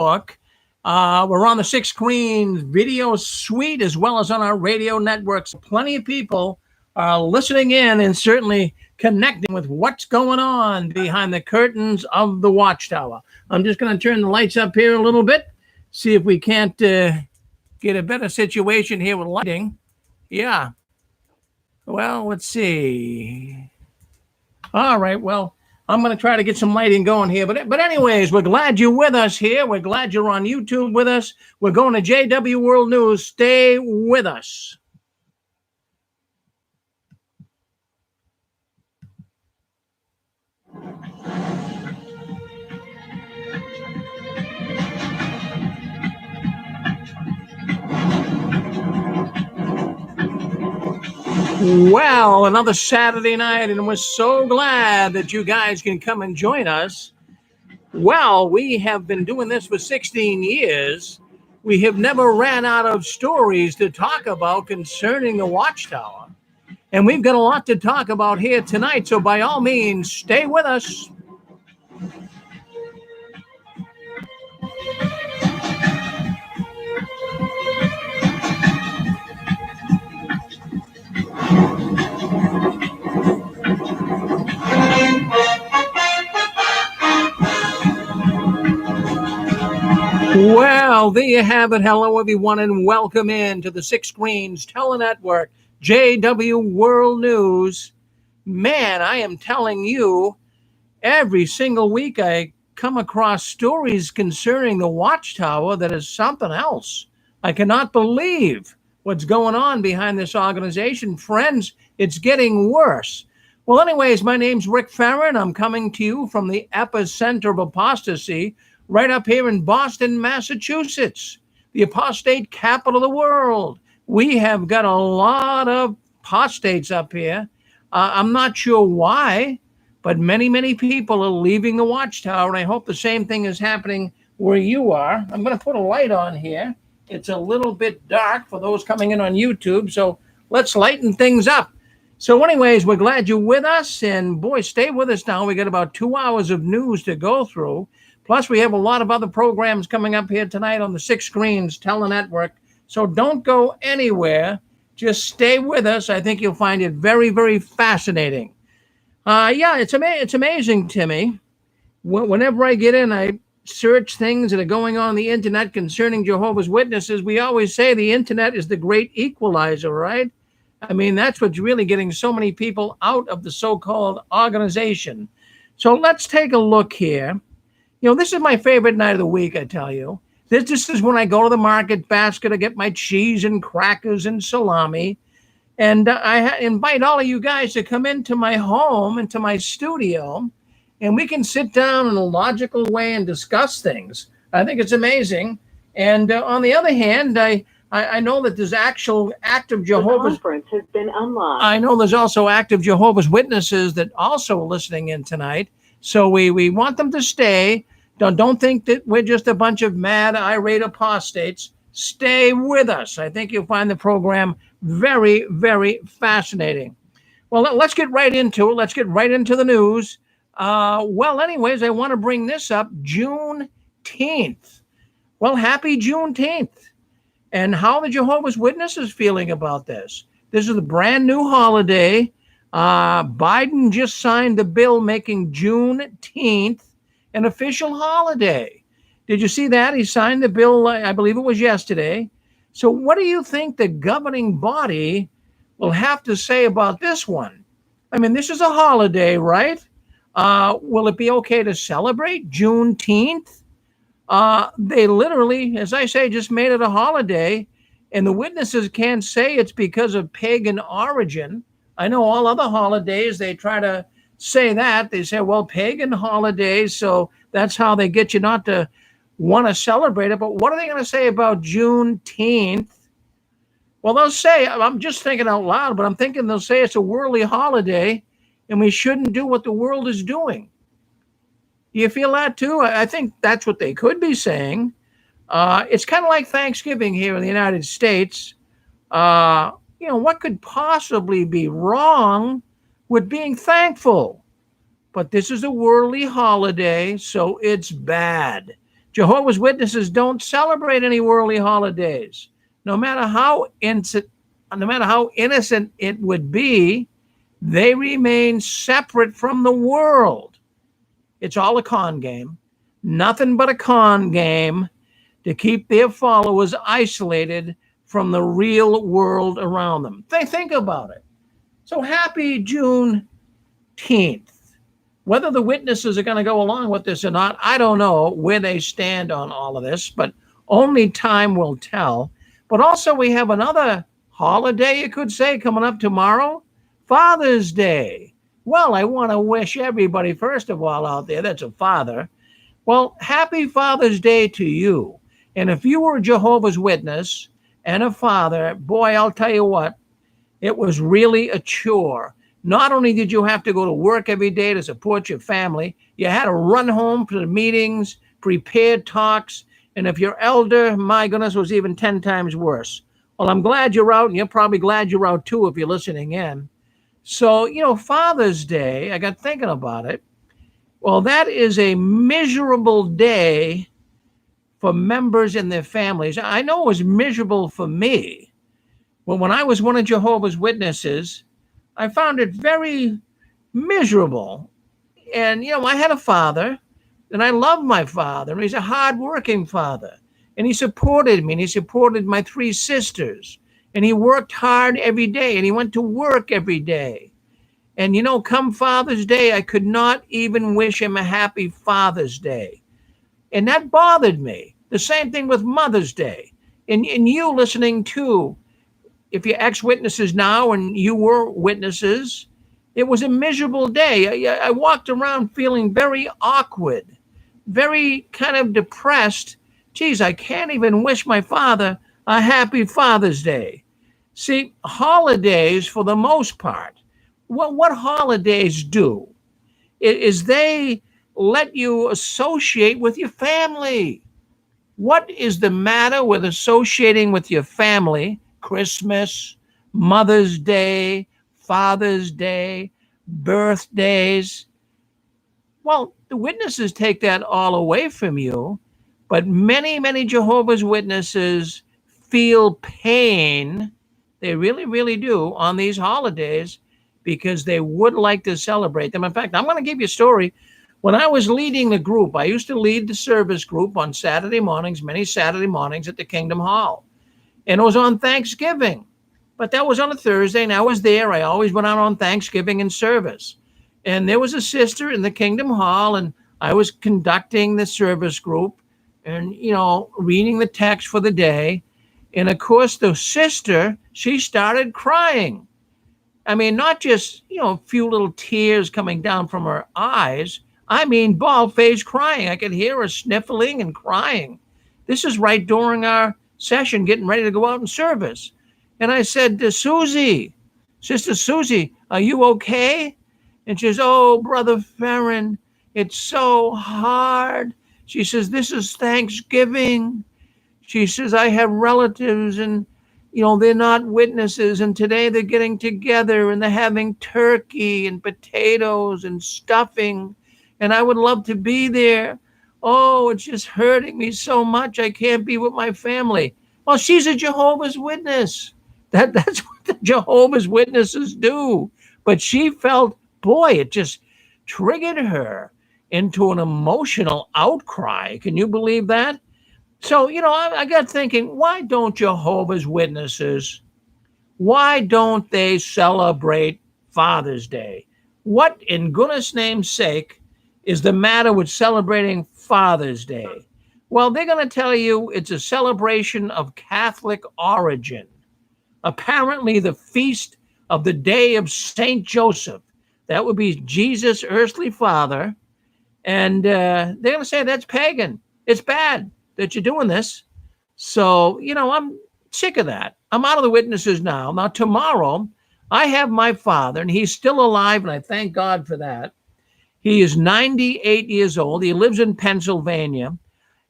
Network. We're on the Six Screens video suite as well as on our radio networks. Plenty of people are listening in and certainly connecting with what's going on behind the curtains of the Watchtower. I'm just going to turn the lights up here a little bit, see if we can't get a better situation here with lighting. Yeah. Well, let's see. All right. Well, I'm going to try to get some lighting going here. But anyways, we're glad you're with us here. We're glad you're on YouTube with us. We're going to JW World News. Stay with us. Well, another Saturday night, and we're so glad that you guys can come and join us. Well, we have been doing this for 16 years. We have never ran out of stories to talk about concerning the Watchtower. And we've got a lot to talk about here tonight, so by all means, stay with us. Well, there you have it. Hello, everyone, and welcome in to the Six Screens Telenetwork, JW World News. Man, I am telling you, every single week I come across stories concerning the Watchtower that is something else. I cannot believe what's going on behind this organization. Friends, it's getting worse. Well, anyways, my name's Rick Farron. I'm coming to you from the epicenter of apostasy, right up here in Boston, Massachusetts, the apostate capital of the world. We have got a lot of apostates up here. I'm not sure why, but many people are leaving the Watchtower, and I hope the same thing is happening where you are. I'm going to put a light on here. It's a little bit dark for those coming in on YouTube, so let's lighten things up. So anyways, we're glad you're with us, and boy, stay with us now. We got about 2 hours of news to go through. Plus, we have a lot of other programs coming up here tonight on the Six Screens Telenetwork. So don't go anywhere. Just stay with us. I think you'll find it very fascinating. Yeah, it's amazing, Timmy. Whenever I get in, I search things that are going on the internet concerning Jehovah's Witnesses. We always say the internet is the great equalizer, right? I mean, that's what's really getting so many people out of the so-called organization. So let's take a look here. You know, this is my favorite night of the week, I tell you. This is when I go to the market basket to get my cheese and crackers and salami. And I invite all of you guys to come into my home, into my studio, and we can sit down in a logical way and discuss things. I think it's amazing. And on the other hand, I know that there's actual active Jehovah's... The conference has been unlocked. I know there's also active Jehovah's Witnesses that also are listening in tonight. So we want them to stay. Don't think that we're just a bunch of mad, irate apostates. Stay with us. I think you'll find the program very fascinating. Well, let's get right into it. Let's get right into the news. Well, anyways, I want to bring this up. Juneteenth. Well, happy Juneteenth. And how the Jehovah's Witnesses feeling about this? This is a brand new holiday. Biden just signed the bill making Juneteenth an official holiday. Did you see that? He signed the bill, I believe it was yesterday. So what do you think the governing body will have to say about this one? I mean, this is a holiday, right? Will it be okay to celebrate Juneteenth? They literally, as I say, just made it a holiday, and the witnesses can't say it's because of pagan origin. I know all other holidays, they try to say that. They say, well, pagan holidays, so that's how they get you not to want to celebrate it. But what are they going to say about Juneteenth? Well, they'll say, I'm just thinking out loud, but I'm thinking they'll say it's a worldly holiday and we shouldn't do what the world is doing. Do you feel that too? I think that's what they could be saying. It's kind of like Thanksgiving here in the United States. What could possibly be wrong with being thankful? But this is a worldly holiday, so it's bad. Jehovah's Witnesses don't celebrate any worldly holidays. No matter how innocent it would be, they remain separate from the world. It's all a con game. Nothing but a con game to keep their followers isolated from the real world around them. Think about it. So happy Juneteenth. Whether the witnesses are going to go along with this or not, I don't know where they stand on all of this, but only time will tell. But also we have another holiday, you could say, coming up tomorrow, Father's Day. Well, I want to wish everybody, first of all, out there that's a father, well, happy Father's Day to you. And if you were a Jehovah's Witness and a father, boy, I'll tell you what, it was really a chore. Not only did you have to go to work every day to support your family, you had to run home to the meetings, prepare talks, and if you're elder, my goodness, it was even 10 times worse. Well, I'm glad you're out, and you're probably glad you're out too if you're listening in. So, Father's Day, I got thinking about it. Well, that is a miserable day for members and their families. I know it was miserable for me. Well, when I was one of Jehovah's Witnesses, I found it very miserable. And, I had a father, and I loved my father, and he's a hardworking father. And he supported me, and he supported my 3 sisters. And he worked hard every day, and he went to work every day. And, come Father's Day, I could not even wish him a happy Father's Day. And that bothered me. The same thing with Mother's Day. And you listening too, if you're ex-witnesses now and you were witnesses, it was a miserable day. I walked around feeling very awkward, very kind of depressed. Geez, I can't even wish my father a happy Father's Day. See, holidays, for the most part, what holidays do is they let you associate with your family. What is the matter with associating with your family? Christmas, Mother's Day, Father's Day, birthdays. Well, the witnesses take that all away from you, but many, many Jehovah's Witnesses feel pain. They really, really do on these holidays because they would like to celebrate them. In fact, I'm going to give you a story. When I was leading the group, I used to lead the service group on Saturday mornings, many Saturday mornings at the Kingdom Hall. And it was on Thanksgiving. But that was on a Thursday, and I was there. I always went out on Thanksgiving in service. And there was a sister in the Kingdom Hall, and I was conducting the service group and, reading the text for the day. And, of course, the sister, she started crying. I mean, not just, a few little tears coming down from her eyes. I mean, bald-faced crying. I could hear her sniffling and crying. This is right during our session, getting ready to go out in service. And I said to Susie, Sister Susie, are you okay? And she says, oh, Brother Farron, it's so hard. She says, this is Thanksgiving. She says, I have relatives and, they're not witnesses. And today they're getting together and they're having turkey and potatoes and stuffing. And I would love to be there. Oh, it's just hurting me so much. I can't be with my family. Well, she's a Jehovah's Witness. That's what the Jehovah's Witnesses do. But she felt, boy, it just triggered her into an emotional outcry. Can you believe that? So, I got thinking, why don't Jehovah's Witnesses, why don't they celebrate Father's Day? What, in goodness name's sake, is the matter with celebrating Father's Day? Well, they're going to tell you it's a celebration of Catholic origin. Apparently, the feast of the day of Saint Joseph, that would be Jesus' earthly father. And they're going to say that's pagan. It's bad that you're doing this. So, I'm sick of that. I'm out of the witnesses now. Now, tomorrow, I have my father, and he's still alive, and I thank God for that. He is 98 years old. He lives in Pennsylvania.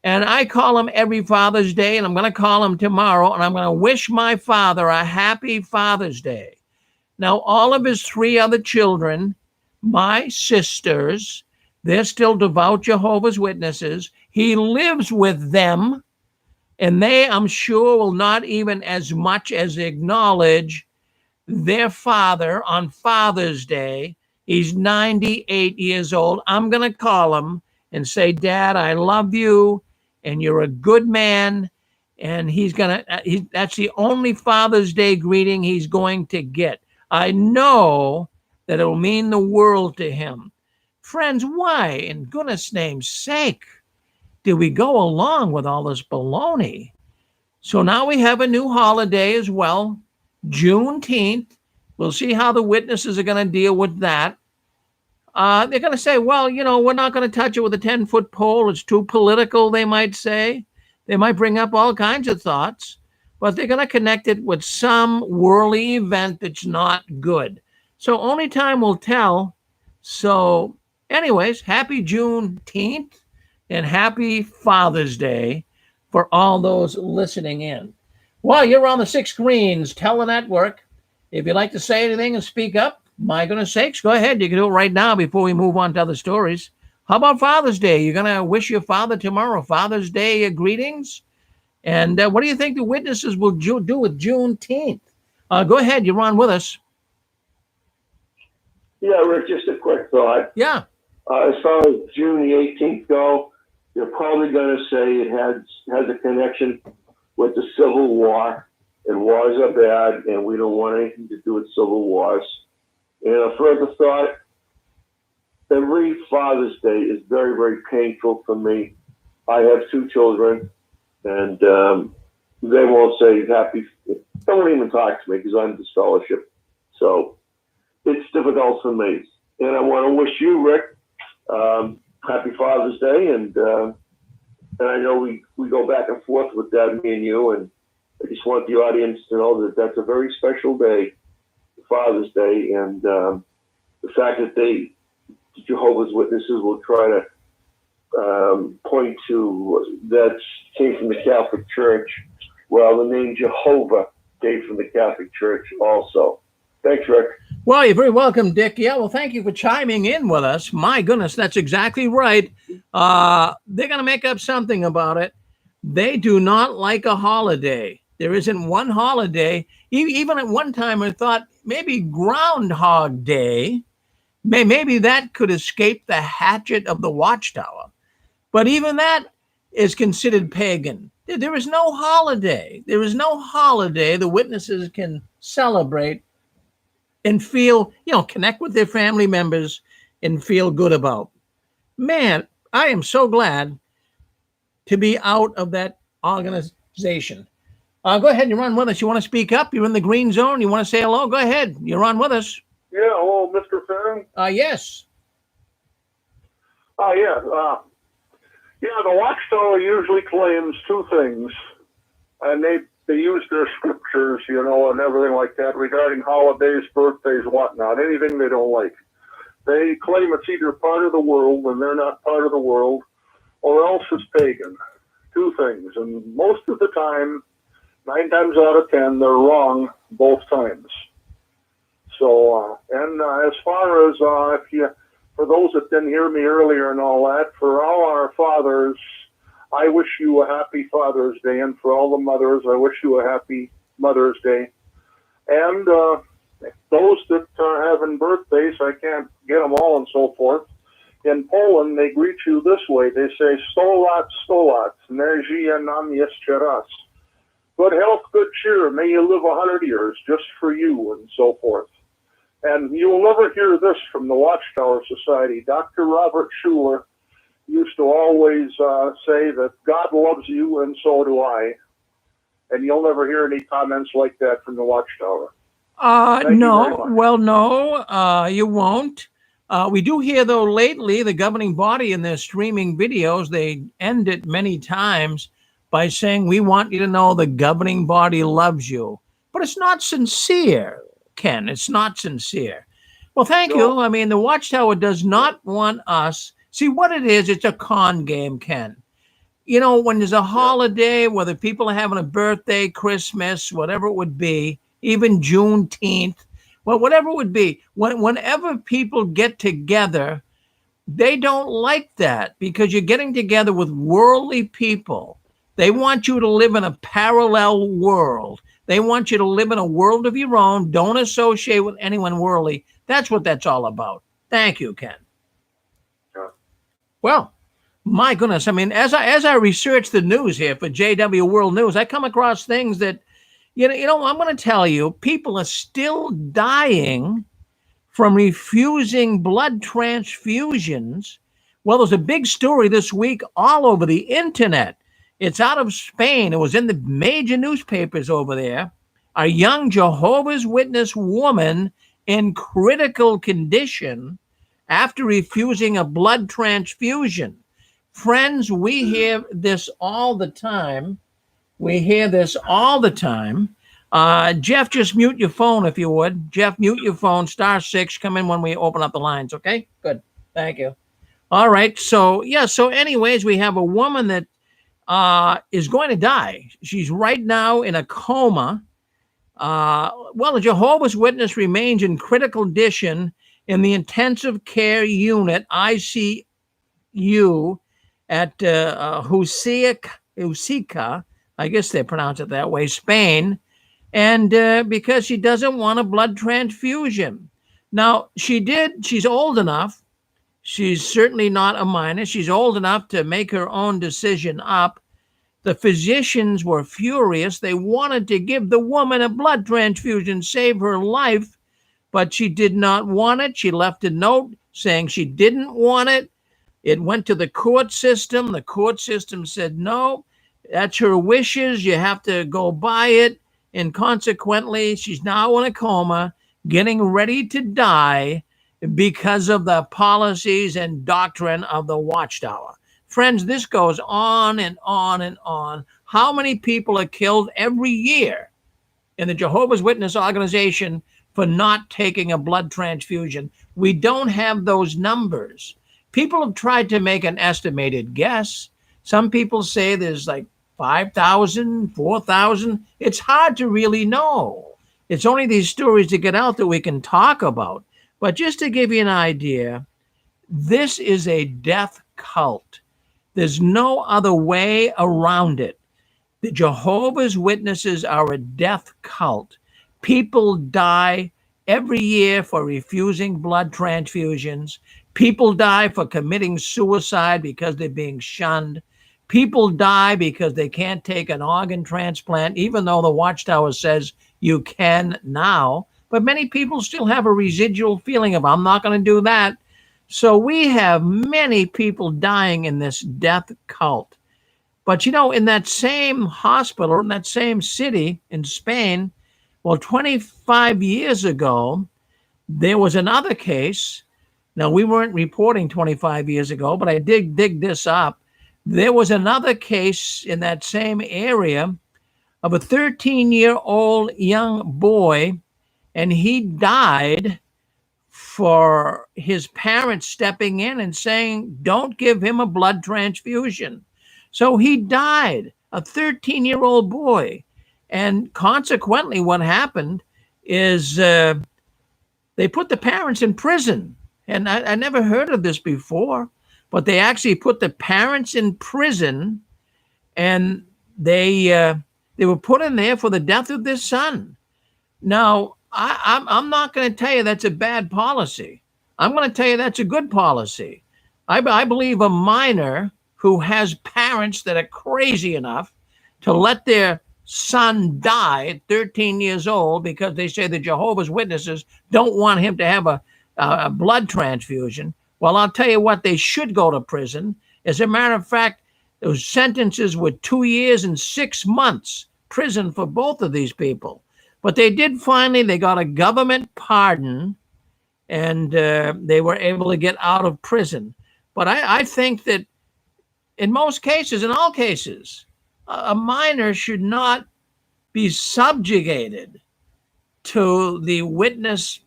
And I call him every Father's Day, and I'm going to call him tomorrow, and I'm going to wish my father a happy Father's Day. Now, all of his 3 other children, my sisters, they're still devout Jehovah's Witnesses, He lives with them, and they, I'm sure, will not even as much as acknowledge their father on Father's Day. He's 98 years old. I'm going to call him and say, Dad, I love you, and you're a good man. And he's going to, that's the only Father's Day greeting he's going to get. I know that it'll mean the world to him. Friends, why, in goodness name's sake, did we go along with all this baloney? So now we have a new holiday as well, Juneteenth. We'll see how the witnesses are going to deal with that. They're going to say, well, we're not going to touch it with a 10-foot pole. It's too political, they might say. They might bring up all kinds of thoughts, but they're going to connect it with some worldly event that's not good. So only time will tell. So anyways, happy Juneteenth and happy Father's Day for all those listening in. Well, you're on the Six Screens Telenetwork. If you'd like to say anything and speak up, my goodness sakes, go ahead. You can do it right now before we move on to other stories. How about Father's Day? You're going to wish your father tomorrow Father's Day greetings? And what do you think the witnesses will do with Juneteenth? Go ahead. You're on with us. Yeah, Rick, just a quick thought. Yeah. As far as June the 18th go, you're probably going to say it has a connection with the Civil War, and wars are bad, and we don't want anything to do with civil wars. And a further thought, every Father's Day is very, very painful for me. I have two children, and they won't say happy. They won't even talk to me because I'm disfellowship. So it's difficult for me. And I want to wish you, Rick, happy Father's Day. And I know we go back and forth with that, me and you. And I just want the audience to know that that's a very special day, Father's Day. And the fact that the Jehovah's Witnesses will try to point to that came from the Catholic Church. Well, the name Jehovah came from the Catholic Church also. Thanks, Rick. Well, you're very welcome, Dick. Yeah, well, thank you for chiming in with us. My goodness, that's exactly right. They're going to make up something about it. They do not like a holiday. There isn't one holiday. Even at one time, I thought maybe Groundhog Day, maybe that could escape the hatchet of the Watchtower. But even that is considered pagan. There is no holiday. There is no holiday the witnesses can celebrate and feel, connect with their family members and feel good about. Man, I am so glad to be out of that organization. Go ahead, you're on with us. You want to speak up? You're in the green zone. You want to say hello? Go ahead. You're on with us. Yeah, hello, Mr. Finn. Yes. The Watchtower usually claims two things, and they use their scriptures, and everything like that regarding holidays, birthdays, whatnot, anything they don't like. They claim it's either part of the world and they're not part of the world, or else it's pagan. Two things. And most of the time, 9 times out of 10, they're wrong both times. So, as far as, for those that didn't hear me earlier and all that, for all our fathers, I wish you a happy Father's Day, and for all the mothers, I wish you a happy Mother's Day. And those that are having birthdays, I can't get them all and so forth. In Poland, they greet you this way. They say, "Sto lat, sto lat, niech żyje nam jeszcze raz." Good health, good cheer. May you live 100 years just for you, and so forth. And you'll never hear this from the Watchtower Society. Dr. Robert Schuller used to always say that God loves you and so do I. And you'll never hear any comments like that from the Watchtower. No, you won't. We do hear, though, lately, the governing body in their streaming videos, they end it many times by saying, we want you to know the governing body loves you. But it's not sincere, Ken. It's not sincere. Well, thank you. I mean, the Watchtower does not want us. See, what it is, it's a con game, Ken. When there's a holiday, whether people are having a birthday, Christmas, whatever it would be, even Juneteenth, well, whatever it would be, whenever people get together, They don't like that because you're getting together with worldly people. They want you to live in a parallel world. They want you to live in a world of your own. Don't associate with anyone worldly. That's what that's all about. Thank you, Ken. Yeah. Well, my goodness. I mean, as I research the news here for JW World News, I come across things that, I'm going to tell you, people are still dying from refusing blood transfusions. Well, there's a big story this week all over the internet. It's out of Spain. It was in the major newspapers over there. A young Jehovah's Witness woman in critical condition after refusing a blood transfusion. Friends, we hear this all the time. Jeff, just mute your phone if you would. Jeff, mute your phone, *6. Come in when we open up the lines, okay? Good. Thank you. All right. So anyways, we have a woman that is going to die. She's right now in a coma. The Jehovah's Witness remains in critical condition in the intensive care unit, ICU, at Husica, I guess they pronounce it that way, Spain, and because she doesn't want a blood transfusion. Now, she's old enough. She's certainly not a minor. She's old enough to make her own decision up. The physicians were furious. They wanted to give the woman a blood transfusion, save her life, but she did not want it. She left a note saying she didn't want it. It went to the court system. The court system said, no, that's her wishes. You have to go by it. And consequently, she's now in a coma, getting ready to die because of the policies and doctrine of the Watchtower. Friends, this goes on and on and on. How many people are killed every year in the Jehovah's Witness organization for not taking a blood transfusion? We don't have those numbers. People have tried to make an estimated guess. Some people say there's like 5,000, 4,000. It's hard to really know. It's only these stories that get out that we can talk about. But just to give you an idea, this is a death cult. There's no other way around it. The Jehovah's Witnesses are a death cult. People die every year for refusing blood transfusions. People die for committing suicide because they're being shunned. People die because they can't take an organ transplant, even though the Watchtower says you can now. But many people still have a residual feeling of, I'm not going to do that. So we have many people dying in this death cult. But, in that same hospital, in that same city in Spain, 25 years ago, there was another case. Now, we weren't reporting 25 years ago, but I did dig this up. There was another case in that same area of a 13-year-old young boy, and he died for his parents stepping in and saying, don't give him a blood transfusion. So he died, a 13-year-old boy. And consequently, what happened is they put the parents in prison. And I never heard of this before, but they actually put the parents in prison, and they were put in there for the death of their son. Now, I'm not going to tell you that's a bad policy. I'm going to tell you that's a good policy. I believe a minor who has parents that are crazy enough to let their son die at 13 years old because they say the Jehovah's Witnesses don't want him to have a blood transfusion. Well, I'll tell you what, they should go to prison. As a matter of fact, those sentences were 2 years and 6 months prison for both of these people. But they got a government pardon, and they were able to get out of prison. But I think that in most cases, in all cases, a minor should not be subjugated to the witness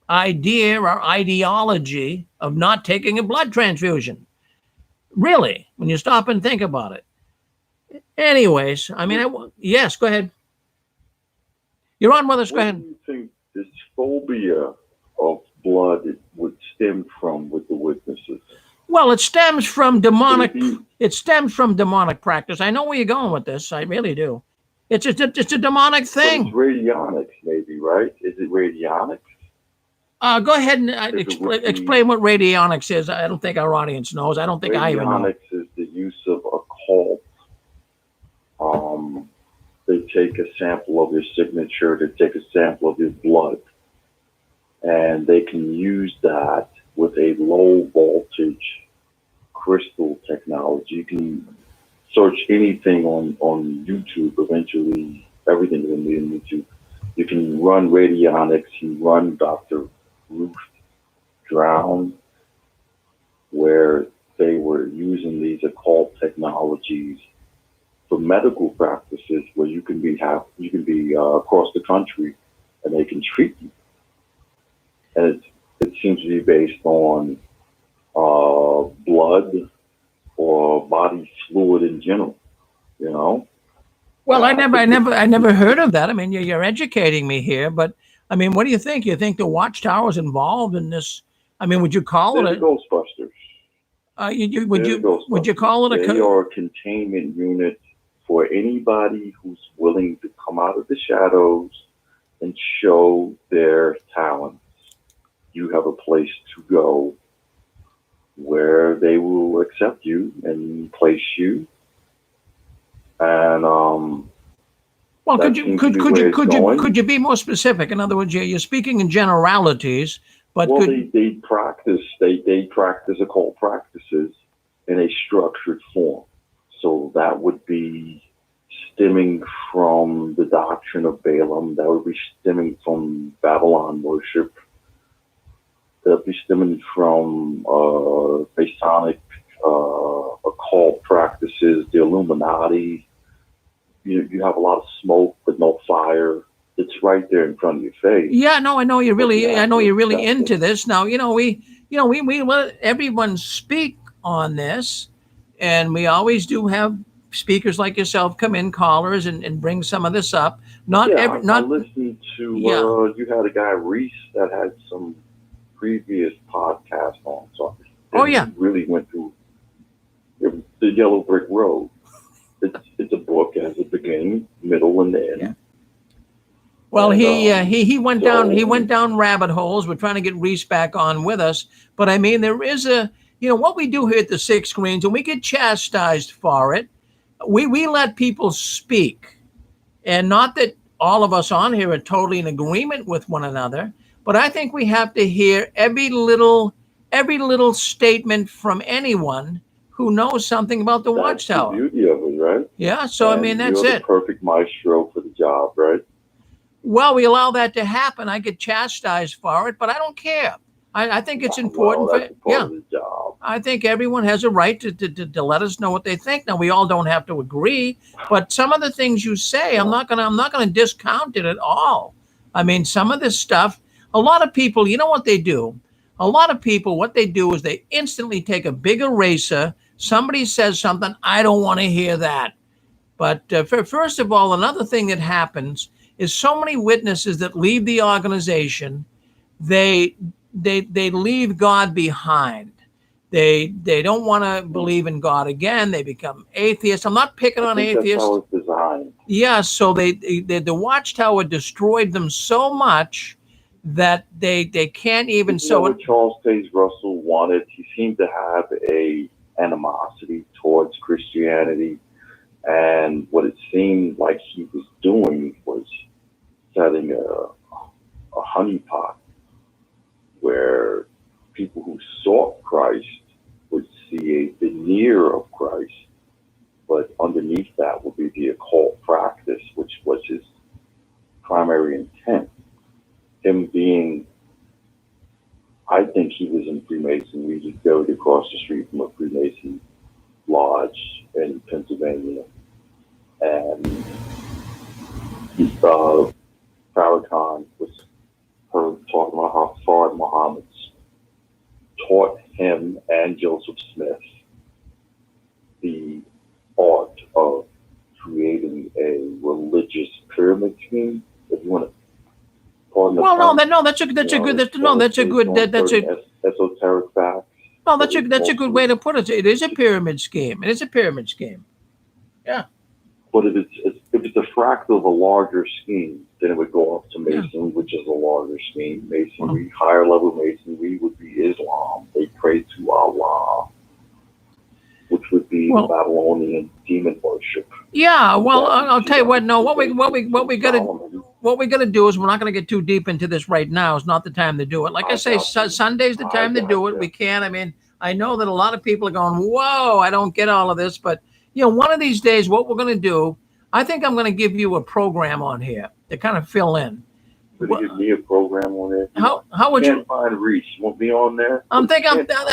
idea or ideology of not taking a blood transfusion. Really, when you stop and think about it. Anyways, yes, go ahead. You're on with us. Go ahead. What do you think this phobia of blood would stem from with the witnesses? Well, it stems from demonic. Could it be- It stems from demonic practice. I know where you're going with this. I really do. It's a demonic But it's thing. radionics, maybe, right? Is it radionics? Go ahead and If it would be- explain what radionics is. I don't think our audience knows. I don't think I even know. Radionics is the use of occult. They take a sample of your signature, they take a sample of your blood, and they can use that with a low voltage crystal technology. You can search anything on YouTube. Eventually, everything will be on YouTube. You can run radionics. You run Dr. Ruth Drown, where they were using these occult technologies for medical practices, where you can be across the country, and they can treat you. And it seems to be based on blood or body fluid in general. You know. Well, I never heard of that. I mean, you're educating me here, but I mean, what do you think? You think the Watchtower is involved in this? I mean, would you call They're it the Ghostbusters. would you call it They are a containment unit for anybody who's willing to come out of the shadows and show their talents. You have a place to go where they will accept you and place you. And well, that seems to be where it's going. could you be more specific? In other words, you're speaking in generalities, but well, they practice occult practices in a structured form. So that would be stemming from the doctrine of Balaam. That would be stemming from Babylon worship. That would be stemming from Masonic occult practices, the Illuminati. You have a lot of smoke but no fire. It's right there in front of your face. yeah, no, I know you're really into it. this. Now, we let everyone speak on this, and we always do have speakers like yourself come in, callers, and bring some of this up. I listened to you had a guy Reese that had some previous podcast on, so really went through the Yellow Brick Road. It's a book, it has a beginning, middle, and end. Yeah. Well, he went down rabbit holes. We're trying to get Reese back on with us, but I mean, there is what we do here at the Six Screens, and we get chastised for it. We let people speak, and not that all of us on here are totally in agreement with one another, but I think we have to hear every little statement from anyone who knows something about the Watchtower. That's the beauty of it, right? Yeah. So I mean, that's you're the perfect maestro for the job, right? Well, we allow that to happen. I get chastised for it, but I don't care. I think it's important. That's part of the job. I think everyone has a right to let us know what they think. Now, we all don't have to agree, but some of the things you say, I'm not gonna discount it at all. I mean, some of this stuff. A lot of people, you know what they do? A lot of people, what they do is they instantly take a big eraser. Somebody says something, I don't want to hear that. But first of all, another thing that happens is so many witnesses that leave the organization, they leave God behind. They don't want to believe in God again. They become atheists. I'm not picking on atheists. That's how it's designed. Yeah, so the Watchtower destroyed them so much that they can't even. What Charles Taze Russell wanted, he seemed to have a animosity towards Christianity, and what it seemed like he was doing was setting a honeypot where people who sought Christ would see a veneer of Christ, but underneath that would be the occult practice, which was his primary intent. Him being, I think he was in Freemasonry. He lived across the street from a Freemason lodge in Pennsylvania, and Farrakhan was heard talking about how Fard Muhammad taught him and Joseph Smith the art of creating a religious pyramid scheme, if you want to. Well, Well, no, sometimes, that's a that's a you know, good it's that's no that's a based good on that's a certain esoteric facts. no But it's that's a good way mostly, to put it. It is a pyramid scheme. It is a pyramid scheme. Yeah, but if it's a fractal of a larger scheme, then it would go up to yeah. Masonry, which is a larger scheme. Well, Masonry, higher level Masonry, would be Islam. They pray to Allah, which would be the well, Babylonian demon worship. yeah. Well, That I'll tell you what. No, was based what we from gotta Solomon. what we gotta do is we're not gonna get too deep into this right now. It's not the time to do it. Like I I say, got you. Sunday's the I time to do got it. We you. can. I mean, I know that a lot of people are going, "Whoa, I don't get all of this," but one of these days, what we're gonna do, I think I'm gonna give you a program on here to kind of fill in. Could you give me a program on there? How would you? Can't find Reese. You want me on there? I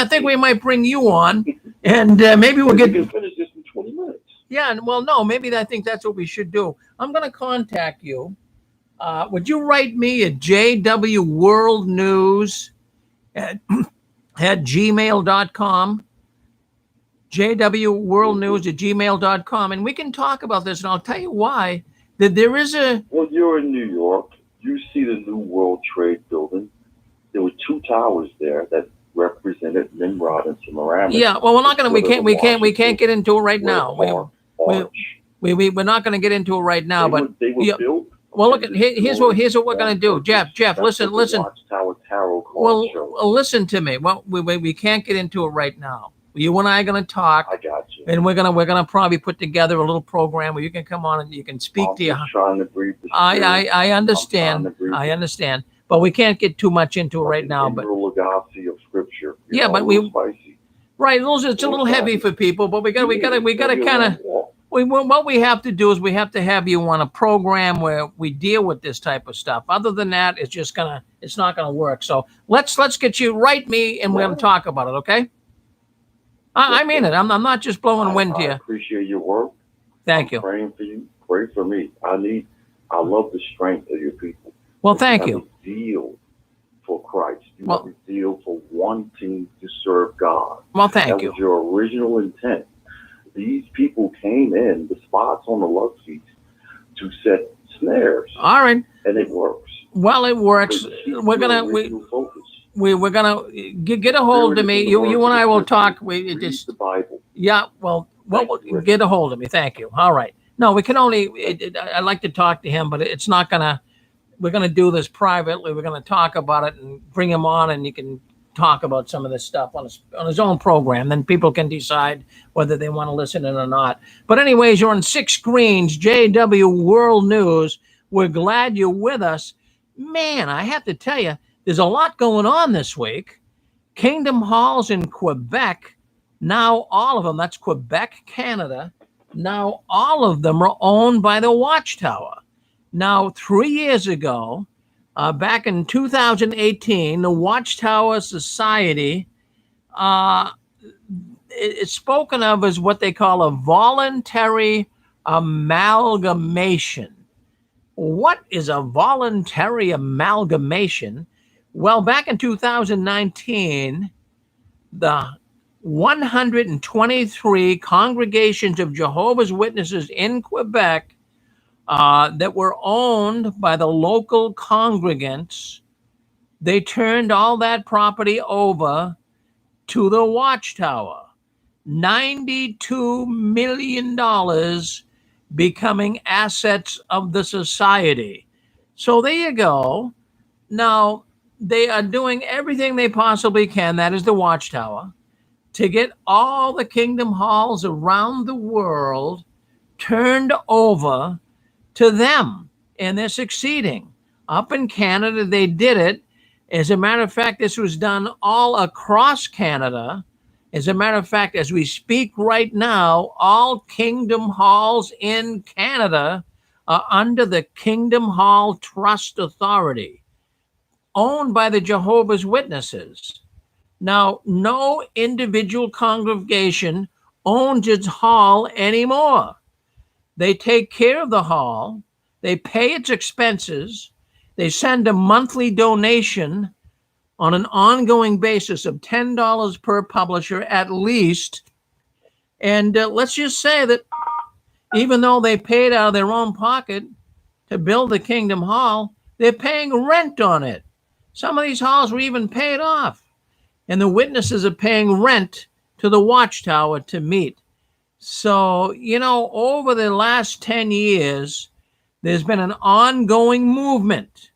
think we might bring you on, and maybe we'll We get. can finish this in 20 minutes. Yeah, well, no, maybe I think that's what we should do. I'm going to contact you. Would you write me at jwworldnews at gmail.com? jwworldnews at gmail.com, and we can talk about this, and I'll tell you why. That there is a. Well, you're in New York. You see the New World Trade Building. There were two towers there that represented Nimrod and Semiramis. Yeah, well, we're not going to. We can't get into it right now. We're not going to get into it right now. They were built. Well, look at here's what we're going to do, Jeff. Listen. Watchtower Tarot card Well, show. listen to me. Well, we can't get into it right now. You and I are going to talk. I got you. And we're gonna probably put together a little program where you can come on and you can speak to your. Trying to breathe the I understand. I understand, but we can't get too much into it right now. But legacy of scripture. Yeah, but spicy. Right, it's a little heavy for people, but we got to kind of. What we have to do is we have to have you on a program where we deal with this type of stuff. Other than that, it's not gonna work. So let's get you, write me, and we're gonna talk about it. Okay? I mean it. I'm not just blowing wind to you. I appreciate your work. Thank you. Praying for you. Pray for me. I love the strength of your people. Well, thank you. Zeal for Christ. You have a zeal for wanting to serve God. Well, thank you. That was your original intent. These people came in, the spots on the love feet, to set snares. All right. And it works. Well, it works. We're gonna get a hold of me. You and I will talk. Read the Bible. Yeah. Well, get a hold of me. Thank you. All right. No, we can only. I'd like to talk to him, but it's not gonna. We're gonna do this privately. We're gonna talk about it and bring him on, and you can talk about some of this stuff on his own program. Then people can decide whether they want to listen in or not. But anyways, you're on 6 Screens, JW World News. We're glad you're with us. Man, I have to tell you, there's a lot going on this week. Kingdom Halls in Quebec, now all of them, that's Quebec, Canada, now all of them are owned by the Watchtower. Now, 3 years ago, back in 2018, the Watchtower Society it's spoken of as what they call a voluntary amalgamation. What is a voluntary amalgamation? Well, back in 2019, the 123 congregations of Jehovah's Witnesses in Quebec that were owned by the local congregants, they turned all that property over to the Watchtower. $92 million becoming assets of the society. So there you go. Now, they are doing everything they possibly can, that is the Watchtower, to get all the Kingdom Halls around the world turned over to them, and they're succeeding. Up in Canada, they did it. As a matter of fact, this was done all across Canada. As a matter of fact, as we speak right now, all Kingdom Halls in Canada are under the Kingdom Hall Trust Authority, owned by the Jehovah's Witnesses. Now, no individual congregation owns its hall anymore. They take care of the hall, they pay its expenses, they send a monthly donation on an ongoing basis of $10 per publisher at least. And let's just say that even though they paid out of their own pocket to build the Kingdom Hall, They're paying rent on it. Some of these halls were even paid off. And the witnesses are paying rent to the Watchtower to meet. So, over the last 10 years, there's been an ongoing movement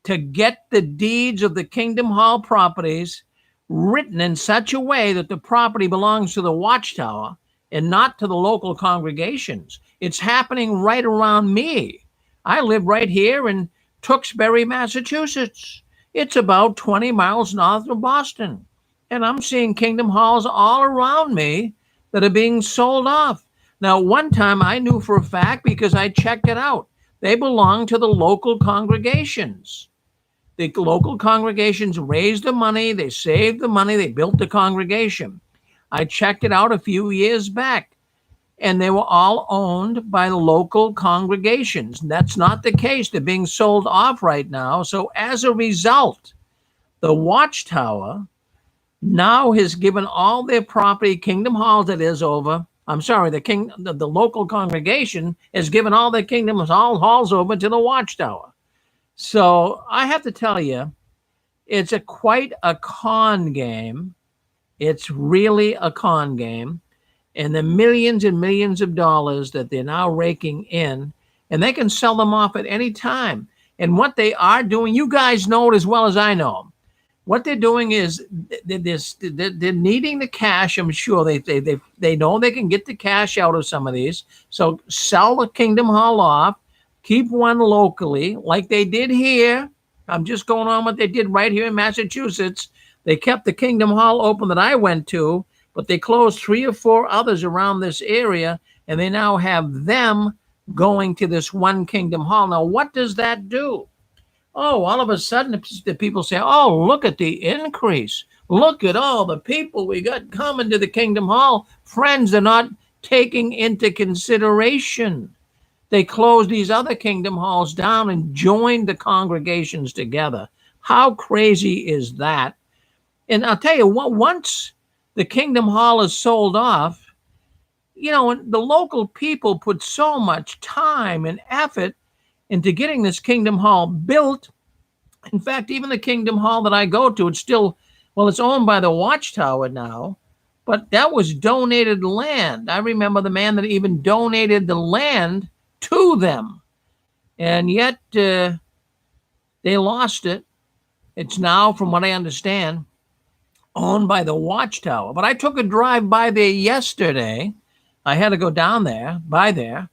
to get the deeds of the Kingdom Hall properties written in such a way that the property belongs to the Watchtower and not to the local congregations. It's happening right around me. I live right here in Tewksbury, Massachusetts. It's about 20 miles north of Boston. And I'm seeing Kingdom Halls all around me that are being sold off. Now, one time I knew for a fact because I checked it out. They belong to the local congregations. The local congregations raised the money, they saved the money, they built the congregation. I checked it out a few years back, and they were all owned by the local congregations. That's not the case. They're being sold off right now. So as a result, the Watchtower now has given all their property, Kingdom Hall that is over. I'm sorry, the local congregation has given all their Kingdom Halls over to the Watchtower. So I have to tell you, it's quite a con game. It's really a con game. And the millions and millions of dollars that they're now raking in, and they can sell them off at any time. And what they are doing, you guys know it as well as I know. What they're doing is they're needing the cash. I'm sure they know they can get the cash out of some of these. So sell the Kingdom Hall off, keep one locally, like they did here. I'm just going on what they did right here in Massachusetts. They kept the Kingdom Hall open that I went to, but they closed 3 or 4 others around this area, and they now have them going to this one Kingdom Hall. Now, what does that do? Oh, all of a sudden, the people say, oh, look at the increase. Look at all the people we got coming to the Kingdom Hall. Friends, they're not taking into consideration. They closed these other Kingdom Halls down and joined the congregations together. How crazy is that? And I'll tell you what, once the Kingdom Hall is sold off, the local people put so much time and effort into getting this Kingdom Hall built. In fact, even the Kingdom Hall that I go to, it's owned by the Watchtower now, but that was donated land. I remember the man that even donated the land to them, and yet they lost it. It's now, from what I understand, owned by the Watchtower. But I took a drive by there yesterday. I had to go down there, by there,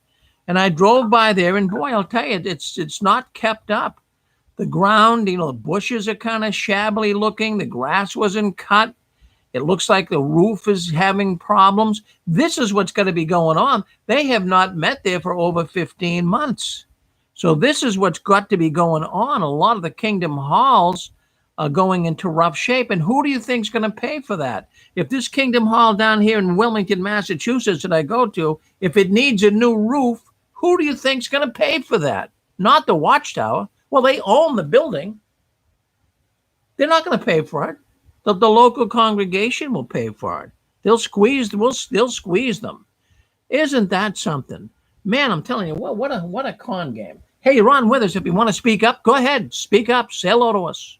and I drove by there, and boy, I'll tell you, it's not kept up. The ground, the bushes are kind of shabbily looking. The grass wasn't cut. It looks like the roof is having problems. This is what's going to be going on. They have not met there for over 15 months. So this is what's got to be going on. A lot of the Kingdom Halls are going into rough shape. And who do you think is going to pay for that? If this Kingdom Hall down here in Wilmington, Massachusetts that I go to, if it needs a new roof, who do you think is going to pay for that? Not the Watchtower. Well, they own the building. They're not going to pay for it. The local congregation will pay for it. They'll squeeze them. Isn't that something? Man, I'm telling you, what a con game. Hey, you're on with us. If you want to speak up, go ahead. Speak up. Say hello to us.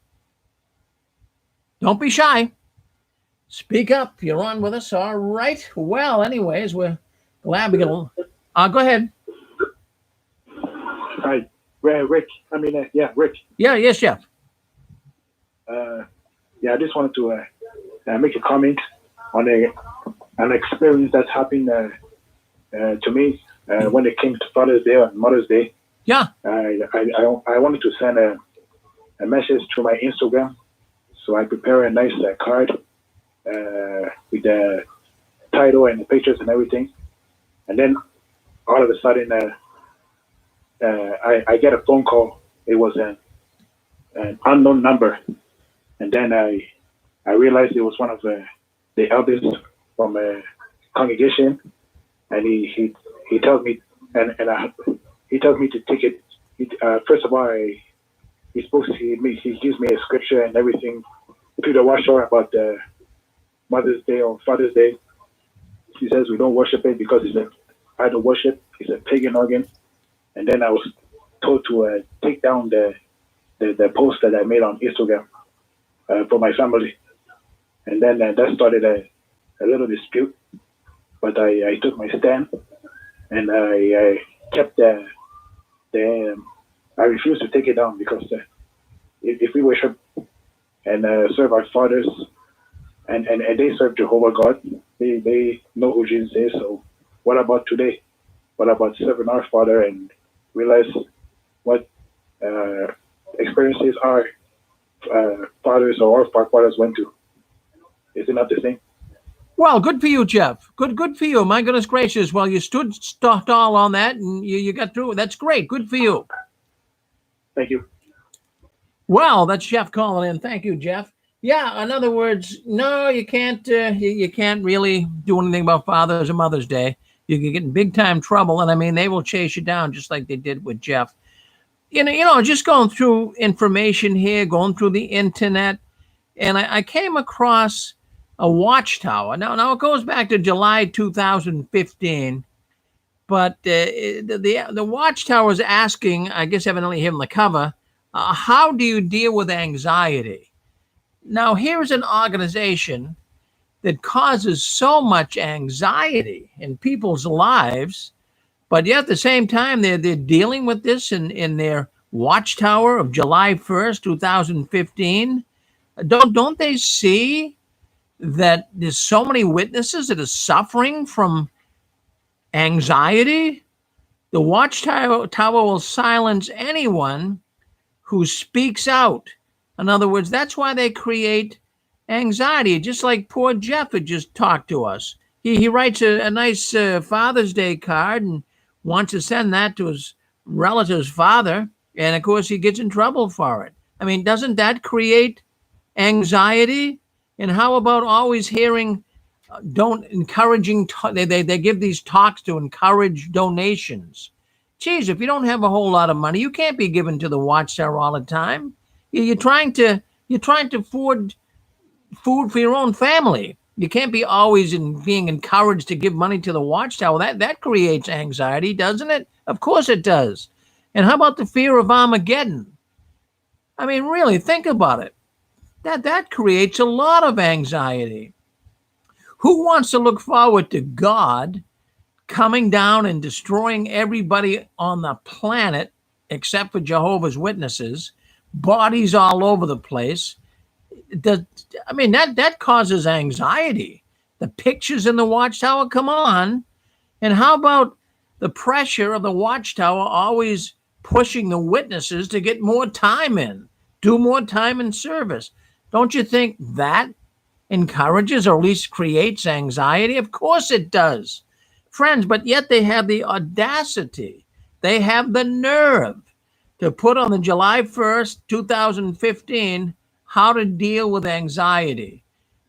Don't be shy. Speak up. You're on with us. All right. Well, anyways, we're glad we go ahead. Hi, Rick. Rick. Yeah, yes, Jeff. I just wanted to make a comment on an experience that's happened to me when it came to Father's Day and Mother's Day. Yeah. I wanted to send a message to my Instagram, so I prepare a nice card with the title and the pictures and everything, and then all of a sudden I get a phone call. It was an unknown number. And then I realized it was one of the elders from a congregation, and he tells me he tells me to take it. First of all, he gives me a scripture and everything to the Watchtower about Mother's Day or Father's Day. He says we don't worship it because it's an idol worship. It's a pagan organ. And then I was told to take down the the post that I made on Instagram for my family. And then that started a little dispute. But I took my stand, and I kept I refused to take it down, because if we worship and serve our fathers, and they serve Jehovah God, they know who Jesus is. So what about today? What about serving our Father and realize what experiences our fathers or our forefathers went to? Is it not the same? Well, good for you, Jeff. Good for you. My goodness gracious. Well, you stood tall on that, and you got through it. That's great. Good for you. Thank you. Well, that's Jeff calling in. Thank you, Jeff. Yeah, in other words, no, you can't. You can't really do anything about Father's and Mother's Day. You can get in big time trouble, and I mean, they will chase you down just like they did with Jeff. You know, just going through information here, going through the internet, and I came across a Watchtower. Now it goes back to July 2015, but the Watchtower is asking, I guess evidently here on the cover, how do you deal with anxiety? Now, here's an organization that causes so much anxiety in people's lives, but yet at the same time, they're dealing with this in their Watchtower of July 1st, 2015. Don't they see that there's so many witnesses that are suffering from anxiety? The Watchtower will silence anyone who speaks out. In other words, that's why they create anxiety, just like poor Jeff had just talked to us. He writes a nice Father's Day card and wants to send that to his relative's father, and of course he gets in trouble for it. I mean, doesn't that create anxiety? And how about always hearing they give these talks to encourage donations. Geez, if you don't have a whole lot of money, you can't be given to the Watchtower all the time. You're trying to afford food for your own family. You can't be always being encouraged to give money to the Watchtower. That creates anxiety, doesn't it? Of course it does. And how about the fear of Armageddon? I mean, really, think about it. That creates a lot of anxiety. Who wants to look forward to God coming down and destroying everybody on the planet except for Jehovah's Witnesses, bodies all over the place? That causes anxiety. The pictures in the Watchtower, come on. And how about the pressure of the Watchtower always pushing the witnesses to get more time in, do more time in service? Don't you think that encourages or at least creates anxiety? Of course it does. Friends, but yet they have the audacity, they have the nerve to put on the July 1st, 2015, how to deal with anxiety.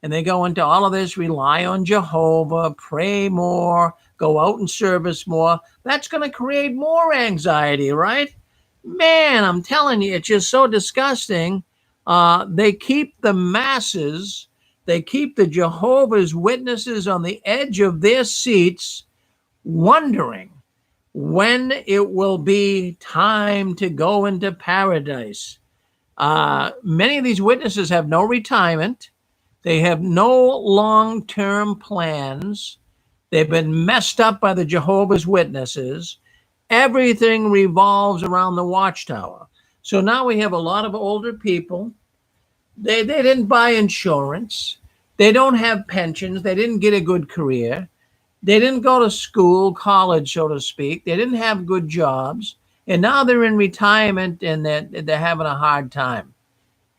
And they go into all of this, rely on Jehovah, pray more, go out and service more. That's going to create more anxiety, right? Man, I'm telling you, it's just so disgusting. They keep the masses, they keep the Jehovah's Witnesses on the edge of their seats, wondering when it will be time to go into paradise. Many of these witnesses have no retirement. They have no long-term plans. They've been messed up by the Jehovah's Witnesses. Everything revolves around the Watchtower. So now we have a lot of older people. They didn't buy insurance. They don't have pensions. They didn't get a good career. They didn't go to school, college, so to speak. They didn't have good jobs. And now they're in retirement and they're having a hard time.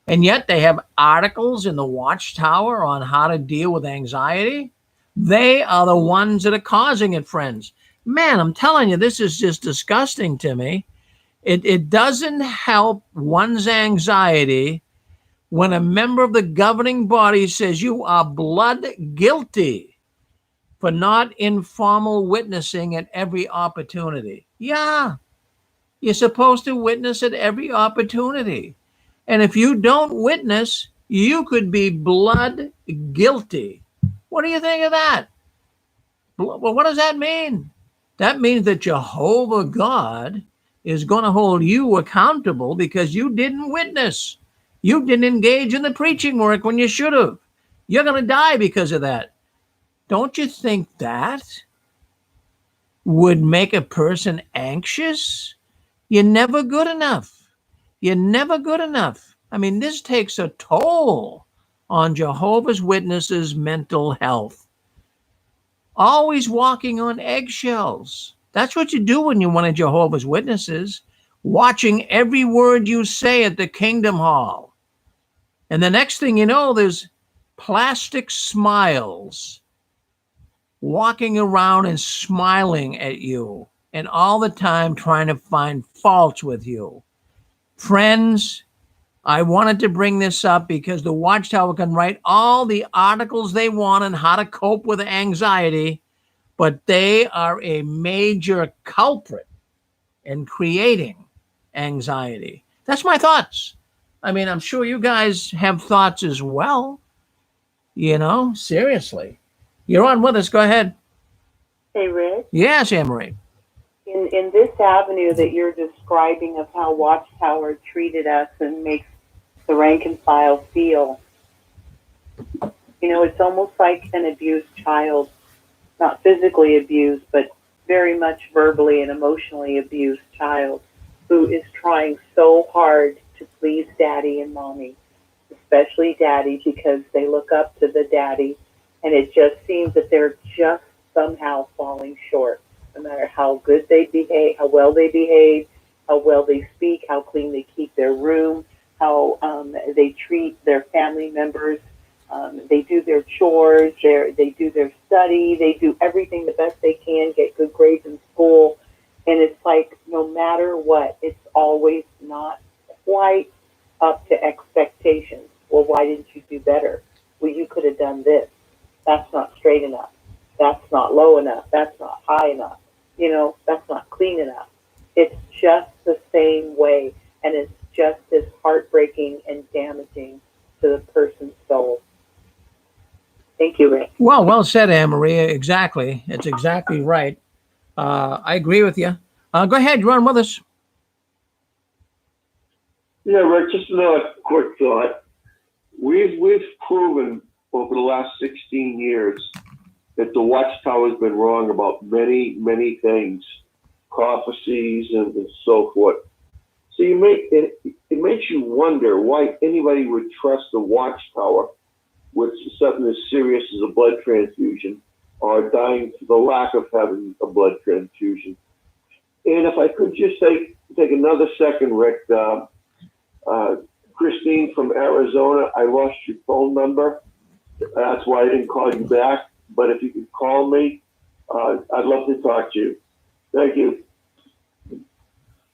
And yet they have articles in the Watchtower on how to deal with anxiety. They are the ones that are causing it, friends. Man, I'm telling you, this is just disgusting to me. It doesn't help one's anxiety when a member of the governing body says you are blood guilty for not informal witnessing at every opportunity. Yeah, you're supposed to witness at every opportunity. And if you don't witness, you could be blood guilty. What do you think of that? Well, what does that mean? That means that Jehovah God is going to hold you accountable because you didn't witness. You didn't engage in the preaching work when you should have. You're going to die because of that. Don't you think that would make a person anxious? You're never good enough. You're never good enough. I mean, this takes a toll on Jehovah's Witnesses' mental health. Always walking on eggshells. That's what you do when you're one of Jehovah's Witnesses, watching every word you say at the Kingdom Hall. And the next thing you know, there's plastic smiles walking around and smiling at you, and all the time trying to find faults with you. Friends, I wanted to bring this up because the Watchtower can write all the articles they want on how to cope with anxiety, but they are a major culprit in creating anxiety. That's my thoughts. I mean, I'm sure you guys have thoughts as well. You know, seriously. You're on with us. Go ahead. Hey, Rich. Yes, Anne-Marie. In this avenue that you're describing of how Watchtower treated us and makes the rank and file feel, you know, it's almost like an abused child, not physically abused, but very much verbally and emotionally abused child who is trying so hard to please daddy and mommy, especially daddy, because they look up to the daddy, and it just seems that they're just somehow falling short, no matter how good they behave, how well they behave, how well they speak, how clean they keep their room, how they treat their family members. They do their chores, they do their study, they do everything the best they can, get good grades in school. And it's like, no matter what, it's always not quite up to expectations. Well, why didn't you do better? Well, you could have done this. That's not straight enough. That's not low enough. That's not high enough. You know, that's not clean enough. It's just the same way, and it's just as heartbreaking and damaging to the person's soul. Thank you, Rick. Well said, Anne-Marie. Exactly. It's exactly right. I agree with you. Go ahead. You're on with us. Yeah, Rick, just another quick thought. We've proven over the last 16 years that the Watchtower has been wrong about many, many things, prophecies and so forth. So it makes you wonder why anybody would trust the Watchtower with something as serious as a blood transfusion or dying for the lack of having a blood transfusion. And if I could just take another second, Rick, Christine from Arizona, I lost your phone number. That's why I didn't call you back. But if you could call me, I'd love to talk to you. Thank you.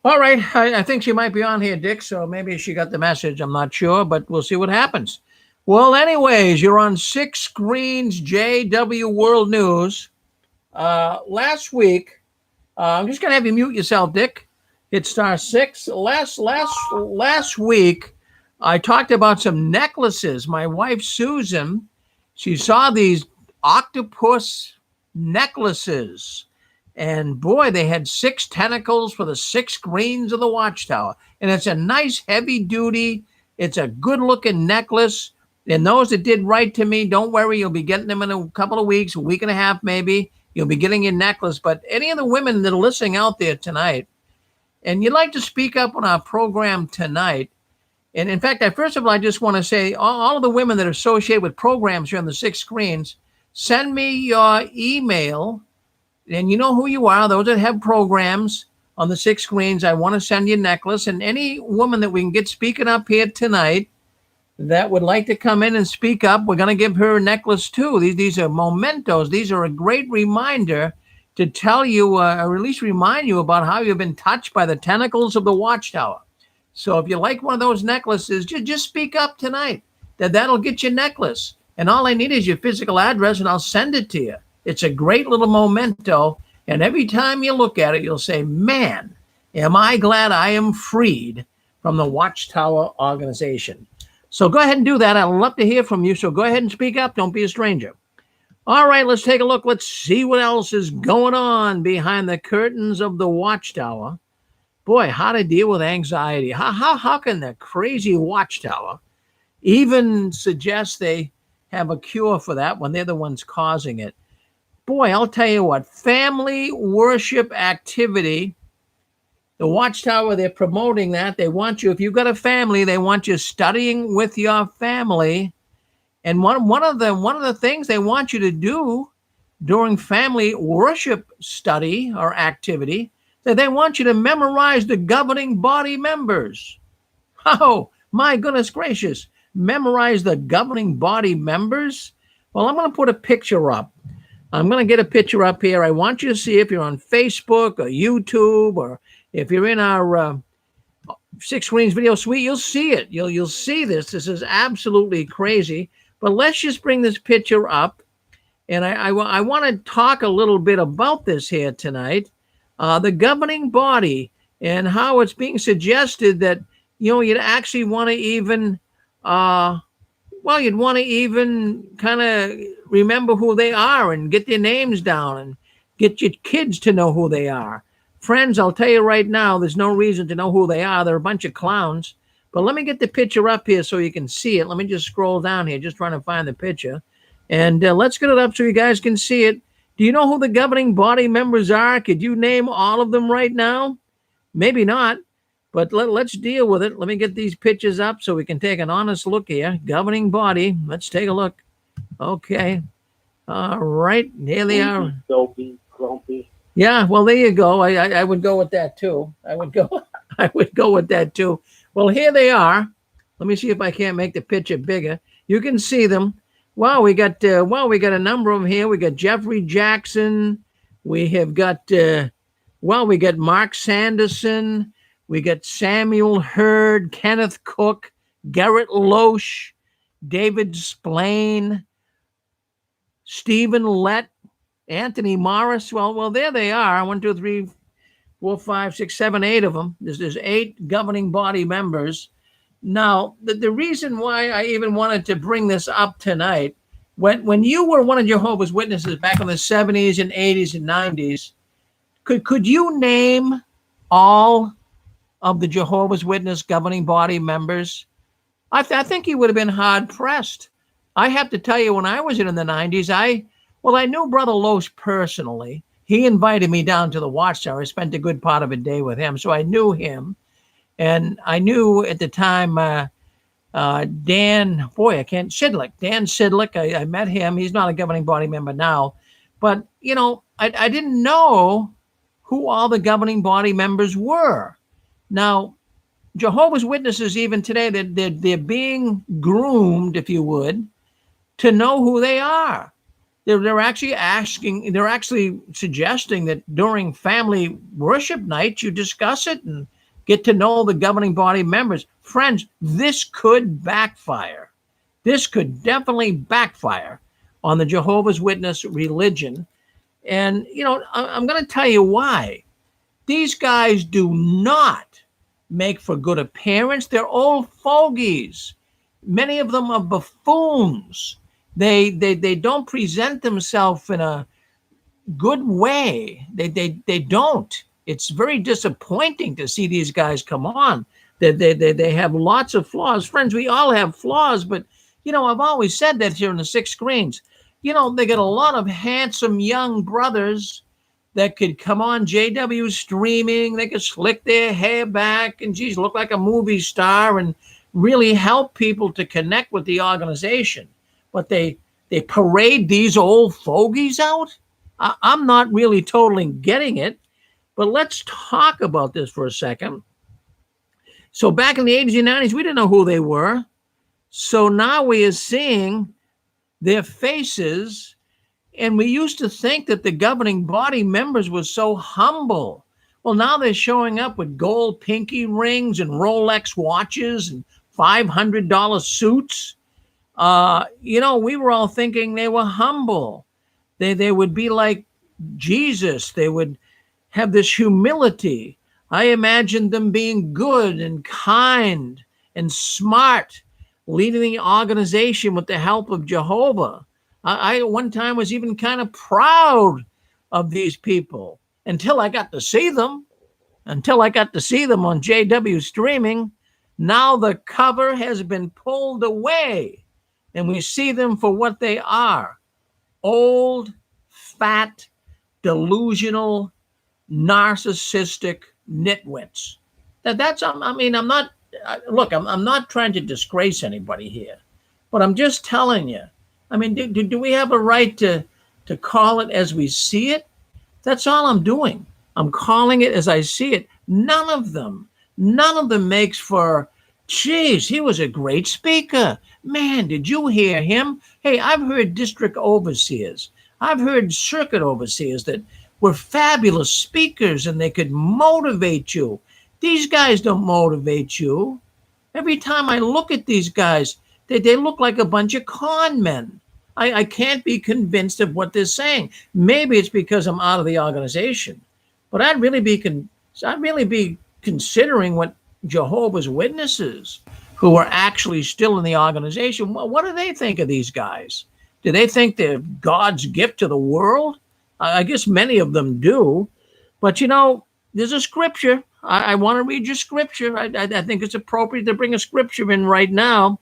All right. I think she might be on here, Dick, so maybe she got the message. I'm not sure, but we'll see what happens. Well, anyways, you're on Six Screens JW World News. Last week, I'm just going to have you mute yourself, Dick. Hit *6. Last week, I talked about some necklaces. My wife, Susan, she saw these octopus necklaces. And boy, they had 6 tentacles for the 6 screens of the Watchtower. And it's a nice, heavy duty. It's a good looking necklace. And those that did write to me, don't worry, you'll be getting them in a couple of weeks, a week and a half maybe. You'll be getting your necklace. But any of the women that are listening out there tonight, and you'd like to speak up on our program tonight, and in fact, first of all, I just want to say all of the women that are associated with programs here on the 6 screens, send me your email, and you know who you are, those that have programs on the 6 screens. I want to send you a necklace, and any woman that we can get speaking up here tonight that would like to come in and speak up, we're going to give her a necklace too. These are mementos. These are a great reminder to tell you, or at least remind you about how you've been touched by the tentacles of the Watchtower. So if you like one of those necklaces, just speak up tonight. That'll get you a necklace. And all I need is your physical address, and I'll send it to you. It's a great little memento. And every time you look at it, you'll say, man, am I glad I am freed from the Watchtower organization. So go ahead and do that. I'd love to hear from you. So go ahead and speak up. Don't be a stranger. All right, let's take a look. Let's see what else is going on behind the curtains of the Watchtower. boy, how to deal with anxiety. How can the crazy Watchtower even suggest they have a cure for that when they're the ones causing it? Boy, I'll tell you what, family worship activity, the Watchtower, they're promoting that. They want you, if you've got a family, they want you studying with your family. And one of the things they want you to do during family worship study or activity, that they want you to memorize the governing body members. Oh, my goodness gracious. Memorize the governing body members? Well, I'm going to put a picture up. I'm going to get a picture up here. I want you to see, if you're on Facebook or YouTube, or if you're in our Six Screens video suite, you'll see it. You'll see this. This is absolutely crazy. But let's just bring this picture up. And I want to talk a little bit about this here tonight. The governing body, and how it's being suggested that, you'd actually want to even, you'd want to even kind of remember who they are and get their names down and get your kids to know who they are. Friends, I'll tell you right now, there's no reason to know who they are. They're a bunch of clowns. But let me get the picture up here so you can see it. Let me just scroll down here, just trying to find the picture. And let's get it up so you guys can see it. Do you know who the governing body members are? Could you name all of them right now? Maybe not, but let's deal with it. Let me get these pictures up so we can take an honest look here. Governing body. Let's take a look. Okay. All right. Here they are. Dopey, grumpy. Yeah, well, there you go. I would go with that too. I would go with that too. Well, here they are. Let me see if I can't make the picture bigger. You can see them. Wow, we got a number of them here. We got Jeffrey Jackson. We have got we got Mark Sanderson. We got Samuel Hurd, Kenneth Cook, Garrett Loesch, David Splain, Stephen Lett, Anthony Morris. Well, there they are. 1, 2, 3, 4, 5, 6, 7, 8 of them. There's 8 governing body members. Now, the reason why I even wanted to bring this up tonight, when you were one of Jehovah's Witnesses back in the 70s and 80s and 90s, could you name all of the Jehovah's Witness governing body members? I think you would have been hard pressed. I have to tell you, when I was in the 90s, I knew Brother Loesch personally. He invited me down to the Watchtower. I spent a good part of a day with him, so I knew him. And I knew at the time Dan Sidlick. I met him. He's not a governing body member now. But, I didn't know who all the governing body members were. Now, Jehovah's Witnesses, even today, they're being groomed, if you would, to know who they are. They're actually suggesting that during family worship night, you discuss it and get to know the governing body members. Friends, this could backfire. This could definitely backfire on the Jehovah's Witness religion. And, I'm going to tell you why. These guys do not make for good appearance. They're old fogies. Many of them are buffoons. They don't present themselves in a good way. They don't. It's very disappointing to see these guys come on. They have lots of flaws. Friends, we all have flaws, but, I've always said that here in the Six Screens. They got a lot of handsome young brothers that could come on JW streaming. They could slick their hair back and, look like a movie star and really help people to connect with the organization. But they parade these old fogies out? I'm not really totally getting it. But let's talk about this for a second. So back in the 80s and 90s, we didn't know who they were. So now we are seeing their faces, and we used to think that the governing body members were so humble. Well, now they're showing up with gold pinky rings and Rolex watches and $500 suits. We were all thinking they were humble. They would be like Jesus. They would have this humility. I imagined them being good and kind and smart, leading the organization with the help of Jehovah. I at one time was even kind of proud of these people until I got to see them. until I got to see them on JW streaming. Now the cover has been pulled away, and we see them for what they are: old, fat, delusional, narcissistic nitwits. That's I mean, I'm not look, I'm not trying to disgrace anybody here, but I'm just telling you. I mean, do we have a right to call it as we see it? That's all I'm doing. I'm calling it as I see it. None of them makes for, geez, he was a great speaker. Man, did you hear him? Hey, I've heard district overseers. I've heard circuit overseers that were fabulous speakers and they could motivate you. These guys don't motivate you. Every time I look at these guys, they look like a bunch of con men. I can't be convinced of what they're saying. Maybe it's because I'm out of the organization, but I'd really be considering what Jehovah's Witnesses, who are actually still in the organization, what do they think of these guys? Do they think they're God's gift to the world? I guess many of them do, but there's a scripture. I want to read your scripture. I think it's appropriate to bring a scripture in right now.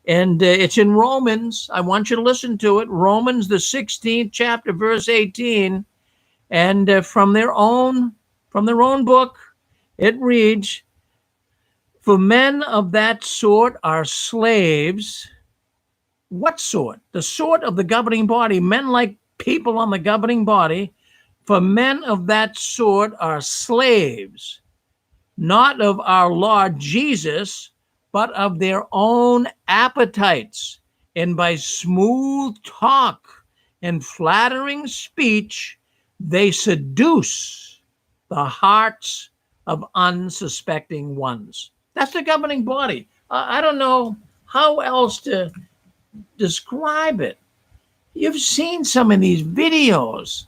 And it's in Romans. I want you to listen to it. Romans, the 16th chapter, verse 18. And from their own book, it reads, "For men of that sort are slaves." What sort? The sort of the governing body. Men like people on the governing body. "For men of that sort are slaves, not of our Lord Jesus, but of their own appetites, and by smooth talk and flattering speech, they seduce the hearts of unsuspecting ones." That's the governing body. I don't know how else to describe it. You've seen some of these videos.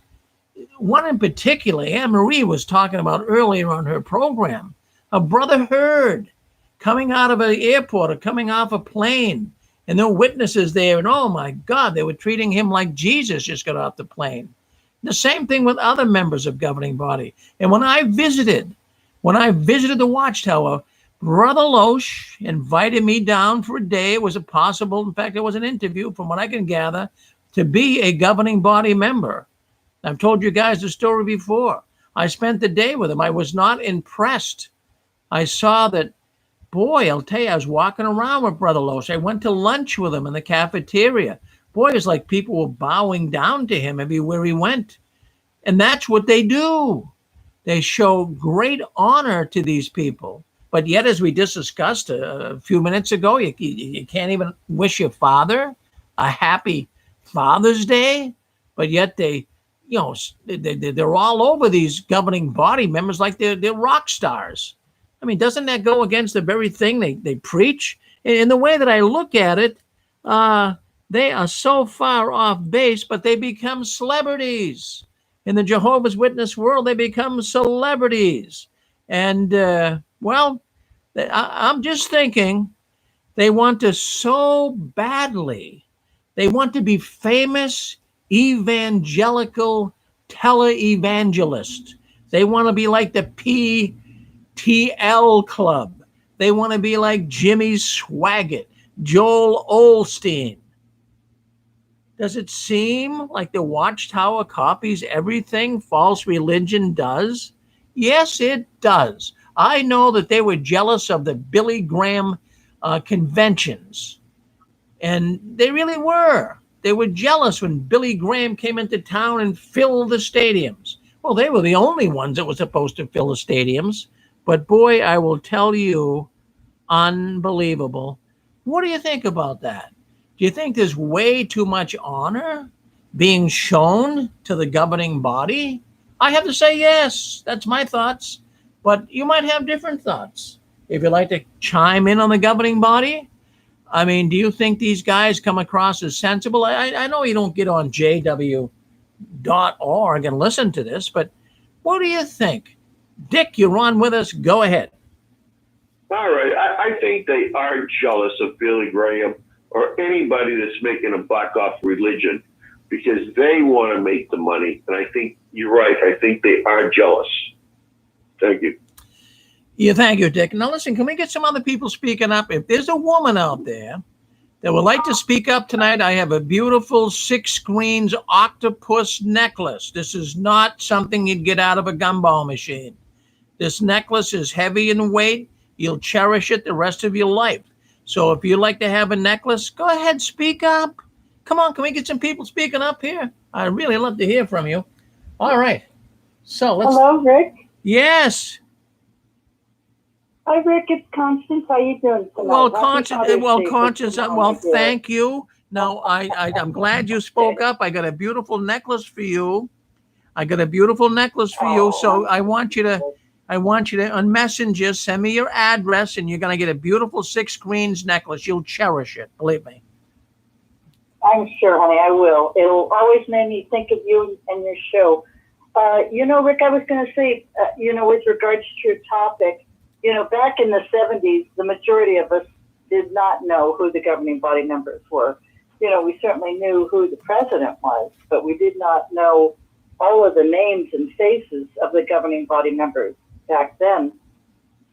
One in particular, Anne-Marie was talking about earlier on her program. A brother heard coming out of an airport or coming off a plane, and there were witnesses there, and oh my God, they were treating him like Jesus just got off the plane. The same thing with other members of governing body. And when I visited the Watchtower, Brother Loesch invited me down for a day. It was in fact, it was an interview, from what I can gather, to be a governing body member. I've told you guys the story before. I spent the day with him. I was not impressed. I saw that, boy, I'll tell you, I was walking around with Brother Loesch. I went to lunch with him in the cafeteria. Boy, it's like people were bowing down to him everywhere he went. And that's what they do. They show great honor to these people. But yet, as we just discussed a few minutes ago, you can't even wish your father a happy Father's Day. But yet they're all over these governing body members like they're rock stars. I mean, doesn't that go against the very thing they preach? In the way that I look at it, they are so far off base, but they become celebrities. In the Jehovah's Witness world, they become celebrities. And, I'm just thinking they want to so badly. They want to be famous evangelical televangelists. They want to be like the PTL Club. They want to be like Jimmy Swaggart, Joel Osteen. Does it seem like the Watchtower copies everything false religion does? Yes, it does. I know that they were jealous of the Billy Graham conventions. And they really were. They were jealous when Billy Graham came into town and filled the stadiums. Well, they were the only ones that were supposed to fill the stadiums. But boy, I will tell you, unbelievable. What do you think about that? Do you think there's way too much honor being shown to the governing body? I have to say yes. That's my thoughts. But you might have different thoughts. If you'd like to chime in on the governing body, I mean, do you think these guys come across as sensible? I know you don't get on jw.org and listen to this, but what do you think? Dick, you're on with us. Go ahead. All right. I think they are jealous of Billy Graham or anybody that's making a buck off religion because they want to make the money. And I think you're right. I think they are jealous. Thank you. Yeah, thank you, Dick. Now, listen, can we get some other people speaking up? If there's a woman out there that would like to speak up tonight, I have a beautiful 6 screens octopus necklace. This is not something you'd get out of a gumball machine. This necklace is heavy in weight. You'll cherish it the rest of your life. So if you'd like to have a necklace, go ahead, speak up. Come on, can we get some people speaking up here? I'd really love to hear from you. All right. So let's. Hello, Rick. Yes. Hi, Rick. It's Constance. How you doing tonight? Well, Happy Constance. Father's Well, Day for Constance. tomorrow, Well, my dear. thank you. Now, I'm glad you spoke up. I got a beautiful necklace for you. So I want you to on Messenger send me your address, and you're gonna get a beautiful 6 screens necklace. You'll cherish it. Believe me. I'm sure, honey, I will. It'll always make me think of you and your show. Rick, I was going to say, with regards to your topic, back in the 70s, the majority of us did not know who the governing body members were. We certainly knew who the president was, but we did not know all of the names and faces of the governing body members back then.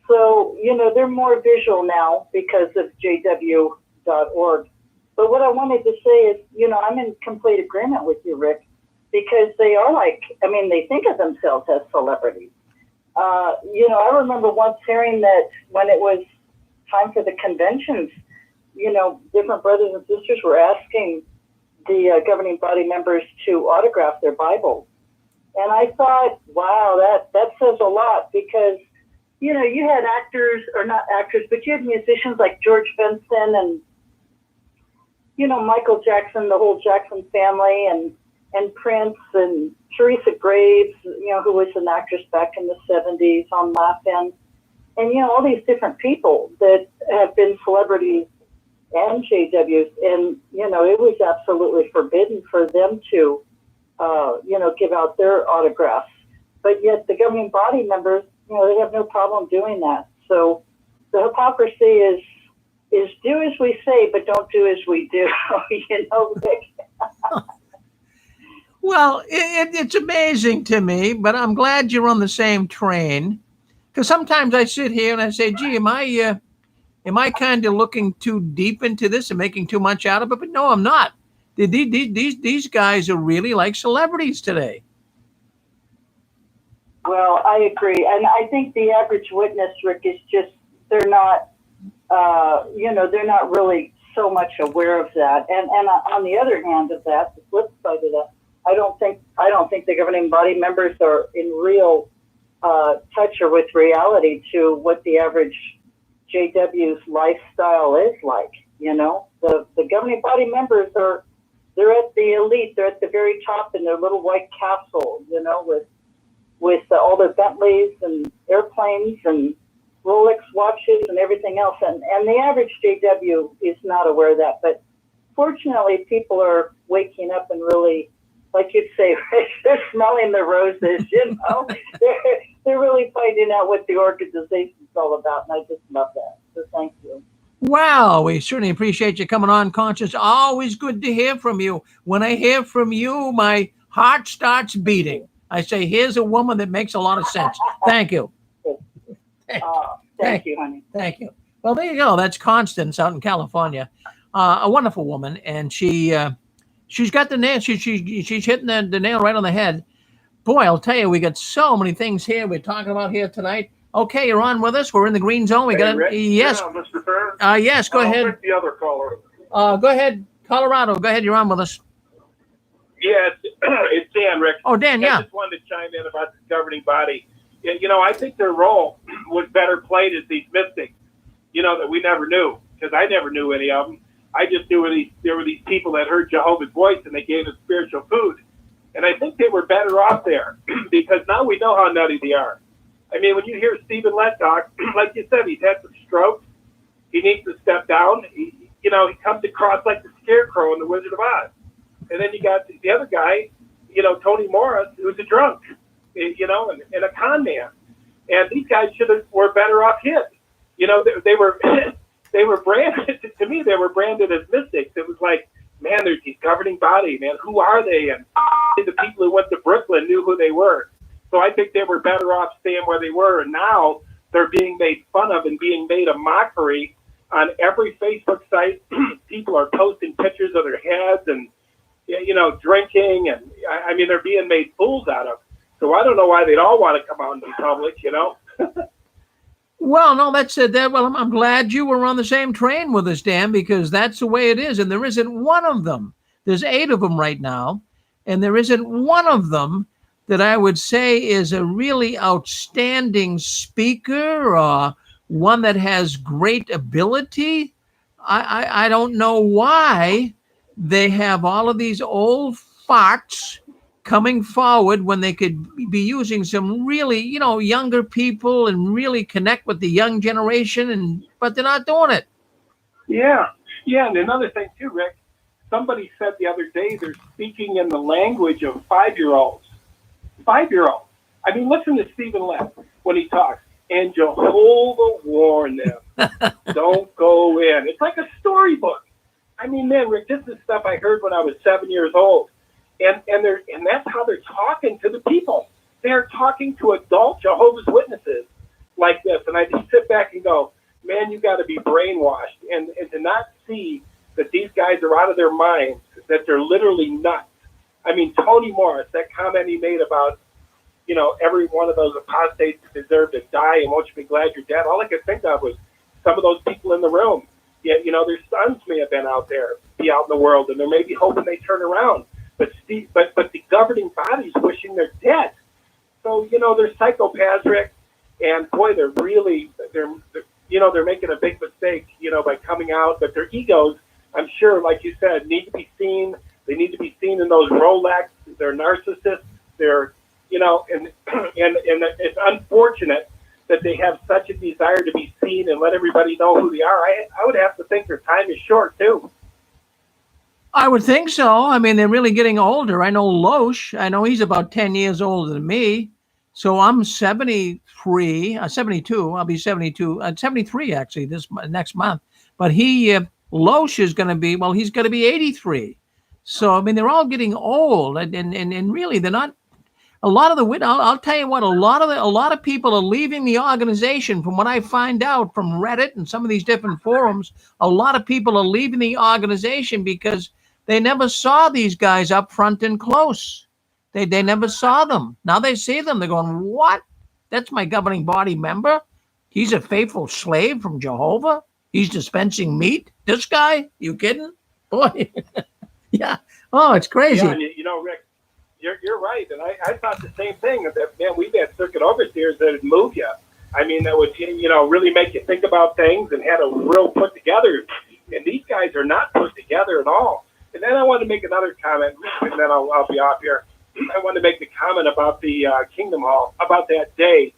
So, they're more visual now because of jw.org. But what I wanted to say is, I'm in complete agreement with you, Rick, because they are they think of themselves as celebrities. I remember once hearing that when it was time for the conventions, different brothers and sisters were asking the governing body members to autograph their Bibles. And I thought, wow, that says a lot because, you had actors, or not actors, but you had musicians like George Benson and, Michael Jackson, the whole Jackson family, and Prince and Teresa Graves, who was an actress back in the 70s on Laugh-In. And, all these different people that have been celebrities and JWs. And, it was absolutely forbidden for them to, give out their autographs. But yet the governing body members, they have no problem doing that. So the hypocrisy is do as we say, but don't do as we do, Rick. Well, it's amazing to me, but I'm glad you're on the same train. Because sometimes I sit here and I say, gee, am I kind of looking too deep into this and making too much out of it? But no, I'm not. These guys are really like celebrities today. Well, I agree. And I think the average witness, Rick, is just, they're not really so much aware of that. And on the other hand of that, the flip side of that, I don't think the governing body members are in real touch or with reality to what the average JW's lifestyle is like. The governing body members they're at the elite, they're at the very top in their little white castle, with all their Bentleys and airplanes and Rolex watches and everything else. And the average JW is not aware of that. But fortunately, people are waking up and really, like you'd say, they're smelling the roses, They're really finding out what the organization's all about. And I just love that. So thank you. Wow, we certainly appreciate you coming on, Conscious. Always good to hear from you. When I hear from you, my heart starts beating. I say, here's a woman that makes a lot of sense. Thank you. Thank you, honey. Thank you. Well, there you go. That's Constance out in California, a wonderful woman, and she's got the nail. She's hitting the nail right on the head. Boy, I'll tell you, we got so many things here we're talking about here tonight. Okay, you're on with us. We're in the green zone. We got it. Yes. Yeah, Mr. Fair. Yes. Go ahead. I'll pick the other caller. Go ahead, Colorado. Go ahead. You're on with us. Yes, it's Dan, Rick. Oh, Dan. Yeah. I just wanted to chime in about the governing body. I think their role was better played as these mystics, that we never knew, because I never knew any of them. I just knew there were these people that heard Jehovah's voice and they gave us spiritual food. And I think they were better off there because now we know how nutty they are. I mean, when you hear Stephen Lett talk, like you said, he's had some strokes. He needs to step down. He comes across like the scarecrow in The Wizard of Oz. And then you got the other guy, Tony Morris, who's a drunk, and a con man. And these guys were better off hid. They were branded, to me, they were branded as mystics. It was like, man, there's these governing body, man. Who are they? And the people who went to Brooklyn knew who they were. So I think they were better off staying where they were. And now They're being made fun of and being made a mockery on every Facebook site. People are posting pictures of their heads and, drinking. And I mean, they're being made fools out of. So I don't know why they'd all want to come out in public, Well, no, that's it. Well, I'm glad you were on the same train with us, Dan, because that's the way it is. And there isn't one of them. There's 8 of them right now. And there isn't one of them that I would say is a really outstanding speaker or one that has great ability. I don't know why they have all of these old farts coming forward when they could be using some really, younger people and really connect with the young generation, but they're not doing it. Yeah. And another thing too, Rick, somebody said the other day they're speaking in the language of 5-year-olds. 5-year-olds. I mean, listen to Stephen Leff when he talks. And Jehovah warned them, don't go in. It's like a storybook. I mean, man, Rick, this is stuff I heard when I was 7 years old. And that's how they're talking to the people. They're talking to adult Jehovah's Witnesses like this. And I just sit back and go, man, you got to be brainwashed. And to not see that these guys are out of their minds, that they're literally nuts. I mean, Tony Morris, that comment he made about, every one of those apostates deserve to die, and won't you be glad you're dead? All I could think of was some of those people in the room. Yeah, their sons may have been out there, be out in the world, and they're maybe hoping they turn around. But the governing body's wishing they're dead. So, they're psychopaths, Rick, and boy, they're making a big mistake, by coming out. But their egos, I'm sure, like you said, need to be seen. They need to be seen in those Rolex. They're narcissists. They're, and it's unfortunate that they have such a desire to be seen and let everybody know who they are. I would have to think their time is short too. I would think so. I mean, they're really getting older. I know Loesch. I know he's about 10 years older than me. So I'm 73, 72. I'll be 72, 73 actually next month. But Loesch is going to be, he's going to be 83. So, I mean, they're all getting old and really they're not, a lot of the, I'll tell you what, a lot of people are leaving the organization. From what I find out from Reddit and some of these different forums, a lot of people are leaving the organization because they never saw these guys up front and close. They never saw them. Now they see them. They're going, what? That's my governing body member? He's a faithful slave from Jehovah? He's dispensing meat? This guy? You kidding? Boy. Yeah. Oh, it's crazy. Yeah, Rick, you're right. And I thought the same thing. That, man, we've had circuit overseers that would move you. I mean, that would, really make you think about things and had a real put together. And these guys are not put together at all. And then I want to make another comment, and then I'll be off here. I want to make the comment about the Kingdom Hall, about that day,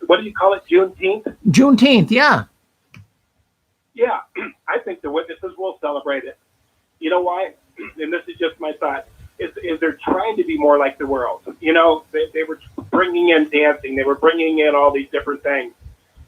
what do you call it, Juneteenth? Juneteenth, yeah. Yeah, I think the witnesses will celebrate it. You know why? And this is just my thought, is they're trying to be more like the world. They were bringing in dancing. They were bringing in all these different things.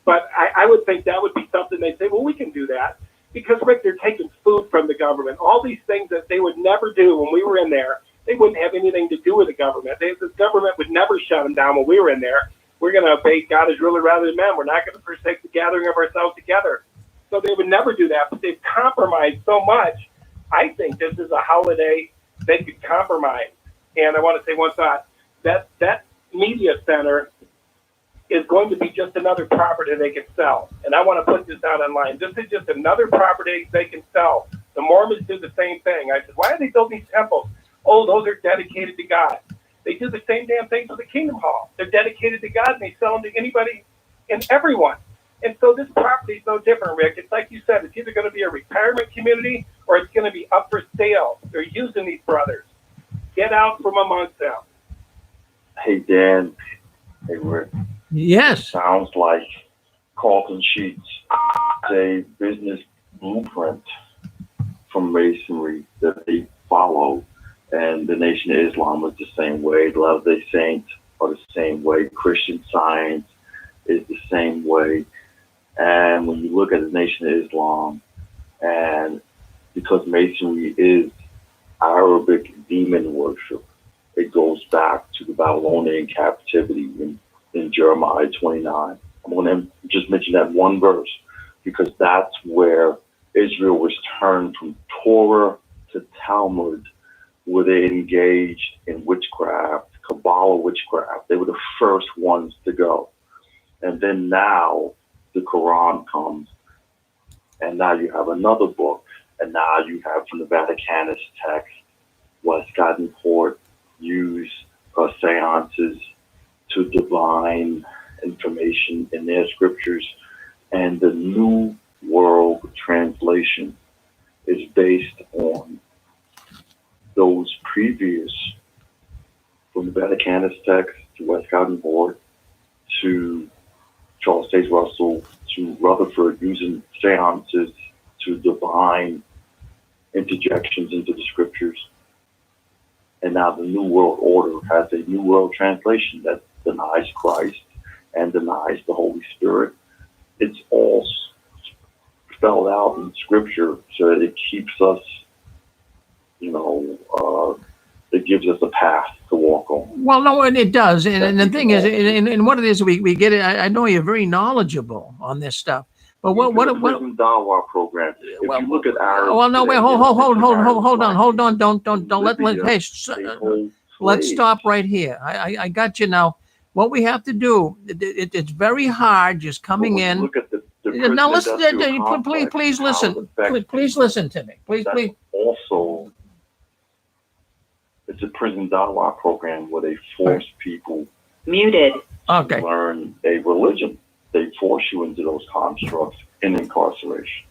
But I would think that would be something they'd say, well, we can do that. Because, Rick, they're taking food from the government. All these things that they would never do when we were in there, they wouldn't have anything to do with the government. The government would never shut them down when we were in there. We're going to obey God as ruler rather than men. We're not going to forsake the gathering of ourselves together. So they would never do that. But they've compromised so much. I think this is a holiday they could compromise. And I want to say one thought. That media center is going to be just another property they can sell. And I want to put this out online. This is just another property they can sell. The Mormons do the same thing. I said, why are they building these temples? Oh, those are dedicated to God. They do the same damn things with the Kingdom Hall. They're dedicated to God, and they sell them to anybody and everyone. And so this property is no different, Rick. It's like you said, it's either going to be a retirement community or it's going to be up for sale. They're using these brothers. Get out from amongst them. Hey, Dan. Hey, Rick. Yes. Sounds like Carlton Sheets, a business blueprint from Masonry that they follow. And the Nation of Islam is the same way. The Latter-day Saints are the same way. Christian Science is the same way. And when you look at the Nation of Islam, and because Masonry is Arabic demon worship, it goes back to the Babylonian captivity in Jeremiah 29. I'm going to just mention that one verse because that's where Israel was turned from Torah to Talmud, where they engaged in witchcraft, Kabbalah witchcraft. They were the first ones to go. And then now the Quran comes, and now you have another book, and now you have from the Vaticanus text, Westcott and Port use seances to divine information in their scriptures, and the New World Translation is based on those previous, from the Vaticanus text to Westcott and Port to Charles Taze Russell to Rutherford, using seances to divine interjections into the scriptures. And now the New World Order has a New World Translation that denies Christ and denies the Holy Spirit. It's all spelled out in scripture so that it keeps us, it gives us a path to walk on. Well, no, and it does. And the thing is, and what it is, we get it. I know you're very knowledgeable on this stuff. But what Dawa program. If you look at Arabs, well, no, wait, hold on. Don't. Let's stop right here. I got you now. What we have to do, it's very hard just coming in. Look at the now listen, please listen. Please listen to me. Please. Also, it's a prison Dawa program where they force people Muted. Okay. to learn a religion. They force you into those constructs in incarceration.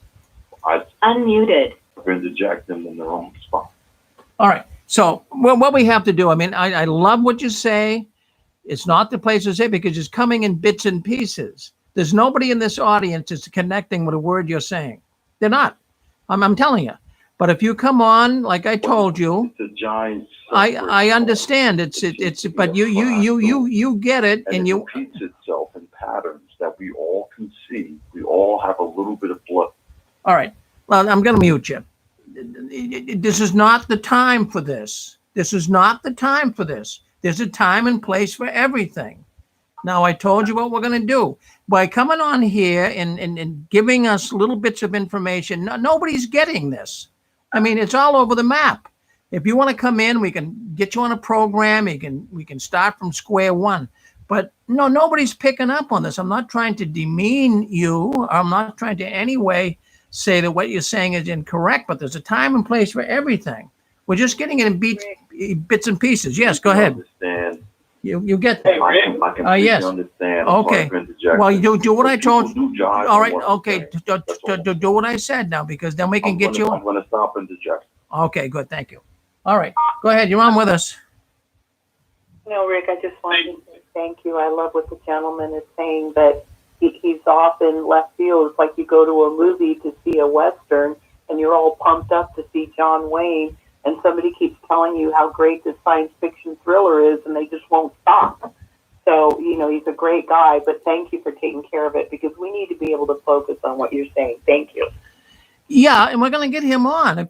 Unmuted. I've interject them in their own spot. All right. So what we have to do, I love what you say. It's not the place to say because it's coming in bits and pieces. There's nobody in this audience that's connecting with a word you're saying. They're not. I'm telling you. But if you come on, like I told you, it's a giant. I understand. It's but you get it, and you repeats itself in patterns that we all can see. We all have a little bit of blood. All right. Well, I'm going to mute you. This is not the time for this. This is not the time for this. There's a time and place for everything. Now, I told you what we're going to do. By coming on here and giving us little bits of information, nobody's getting this. It's all over the map. If you want to come in, we can get you on a program. We can start from square one. But no, nobody's picking up on this. I'm not trying to demean you. I'm not trying to in any way say that what you're saying is incorrect, but there's a time and place for everything. We're just getting it in bits and pieces. Yes, go ahead. Understand. You get that. I can Yes. understand. Okay. Well, you do what I told you. All right. What Okay. Do what I said now, because then we can get you. I'm going to stop interjecting. Okay, good. Thank you. All right. Go ahead. You're on with us. No, Rick, I just wanted to say thank you. I love what the gentleman is saying, that he's off in left field. It's like you go to a movie to see a Western, and you're all pumped up to see John Wayne, and somebody keeps telling you how great this science fiction thriller is, and they just won't stop. So, he's a great guy, but thank you for taking care of it, because we need to be able to focus on what you're saying. Thank you. Yeah, and we're going to get him on. If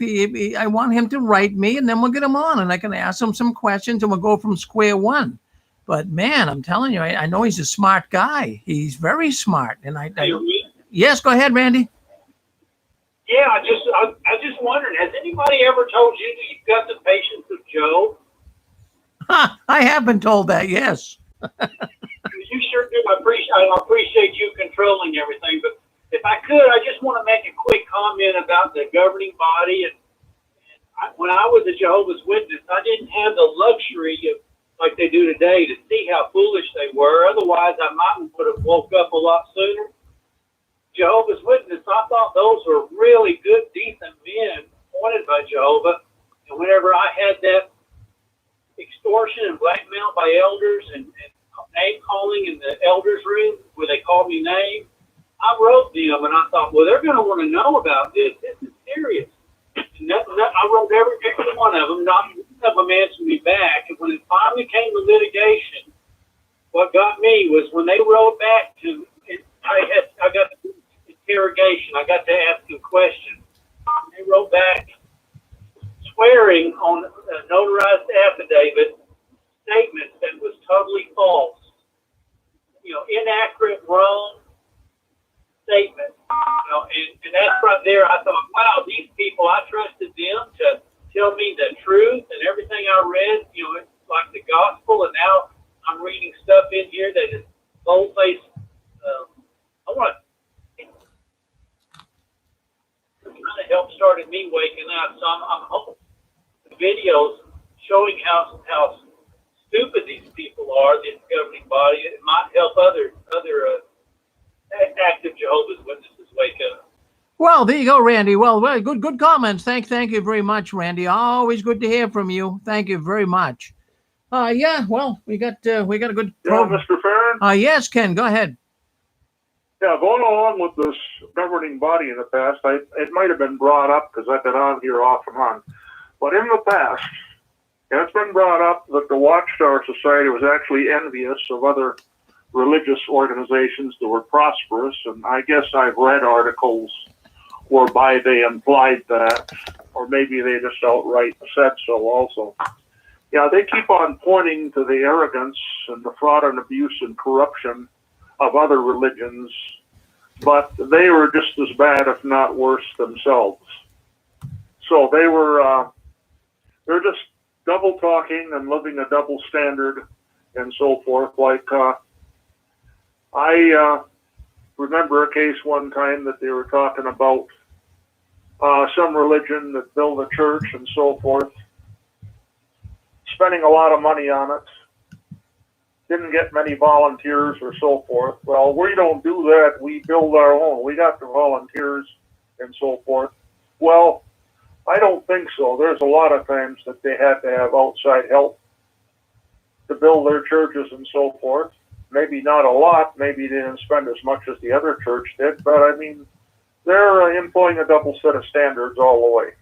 I want him to write me, and then we'll get him on, and I can ask him some questions, and we'll go from square one. But man, I'm telling you, I know he's a smart guy. He's very smart, and yes, go ahead, Randy. Yeah, I just wondering, has anybody ever told you that you've got the patience of Job? I have been told that. Yes. You sure do. I appreciate you controlling everything, but if I could, I just want to make a quick comment about the governing body. When I was a Jehovah's Witness, I didn't have the luxury of, like they do today, to see how foolish they were. Otherwise, I would have woke up a lot sooner. Jehovah's Witness, I thought those were really good, decent men appointed by Jehovah. And whenever I had that extortion and blackmail by elders and name calling in the elders' room where they called me names, I wrote them, and I thought, well, they're going to want to know about this. This is serious. And I wrote every one of them. Not one of them answered me back. And when it finally came to litigation, what got me was when they wrote back to it, I got the interrogation. I got to ask them questions. They wrote back swearing on a notarized affidavit statements that was totally false. Inaccurate, wrong. statement. You know, and that's right there. I thought, wow, these people, I trusted them to tell me the truth and everything I read. You know, it's like the gospel, and now I'm reading stuff in here that is boldface. I want to kind of help started me waking up. So I'm hoping the videos showing how stupid these people are, this governing body, it might help other active Jehovah's Witnesses wake up. Well, there you go, Randy. Well, good comments. Thank you very much, Randy. Always good to hear from you. Thank you very much. Yeah. Well, we got a good program. Mr. Farron? Yes, Ken. Go ahead. Yeah, going along with this governing body in the past, it might have been brought up because I've been on here off and on. But in the past, it's been brought up that the Watchtower Society was actually envious of other religious organizations that were prosperous, and I guess I've read articles whereby they implied that, or maybe they just outright said so also. Yeah, they keep on pointing to the arrogance and the fraud and abuse and corruption of other religions, but they were just as bad, if not worse, themselves. So they're just double talking and living a double standard and so forth. Like, I remember a case one time that they were talking about some religion that built a church and so forth, spending a lot of money on it, didn't get many volunteers or so forth. Well, we don't do that. We build our own. We got the volunteers and so forth. Well, I don't think so. There's a lot of times that they had to have outside help to build their churches and so forth. Maybe not a lot. Maybe they didn't spend as much as the other church did. But, I mean, they're employing a double set of standards all the way.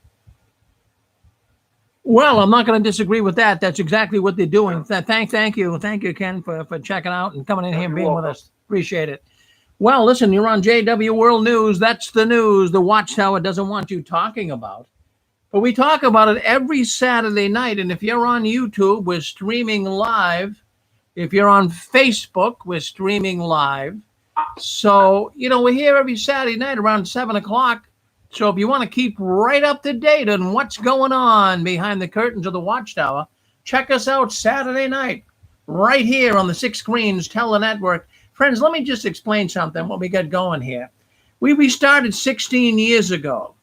Well, I'm not going to disagree with that. That's exactly what they're doing. Thank you, Ken, for checking out and coming in here and being with us. Appreciate it. Well, listen, you're on JW World News. That's the news the Watchtower doesn't want you talking about. But we talk about it every Saturday night. And if you're on YouTube, we're streaming live. If you're on Facebook, we're streaming live. So, we're here every Saturday night around 7 o'clock. So if you want to keep right up to date on what's going on behind the curtains of the Watchtower, check us out Saturday night right here on the Six Screens Tele-Network. Friends, let me just explain something, what we got going here. We started 16 years ago.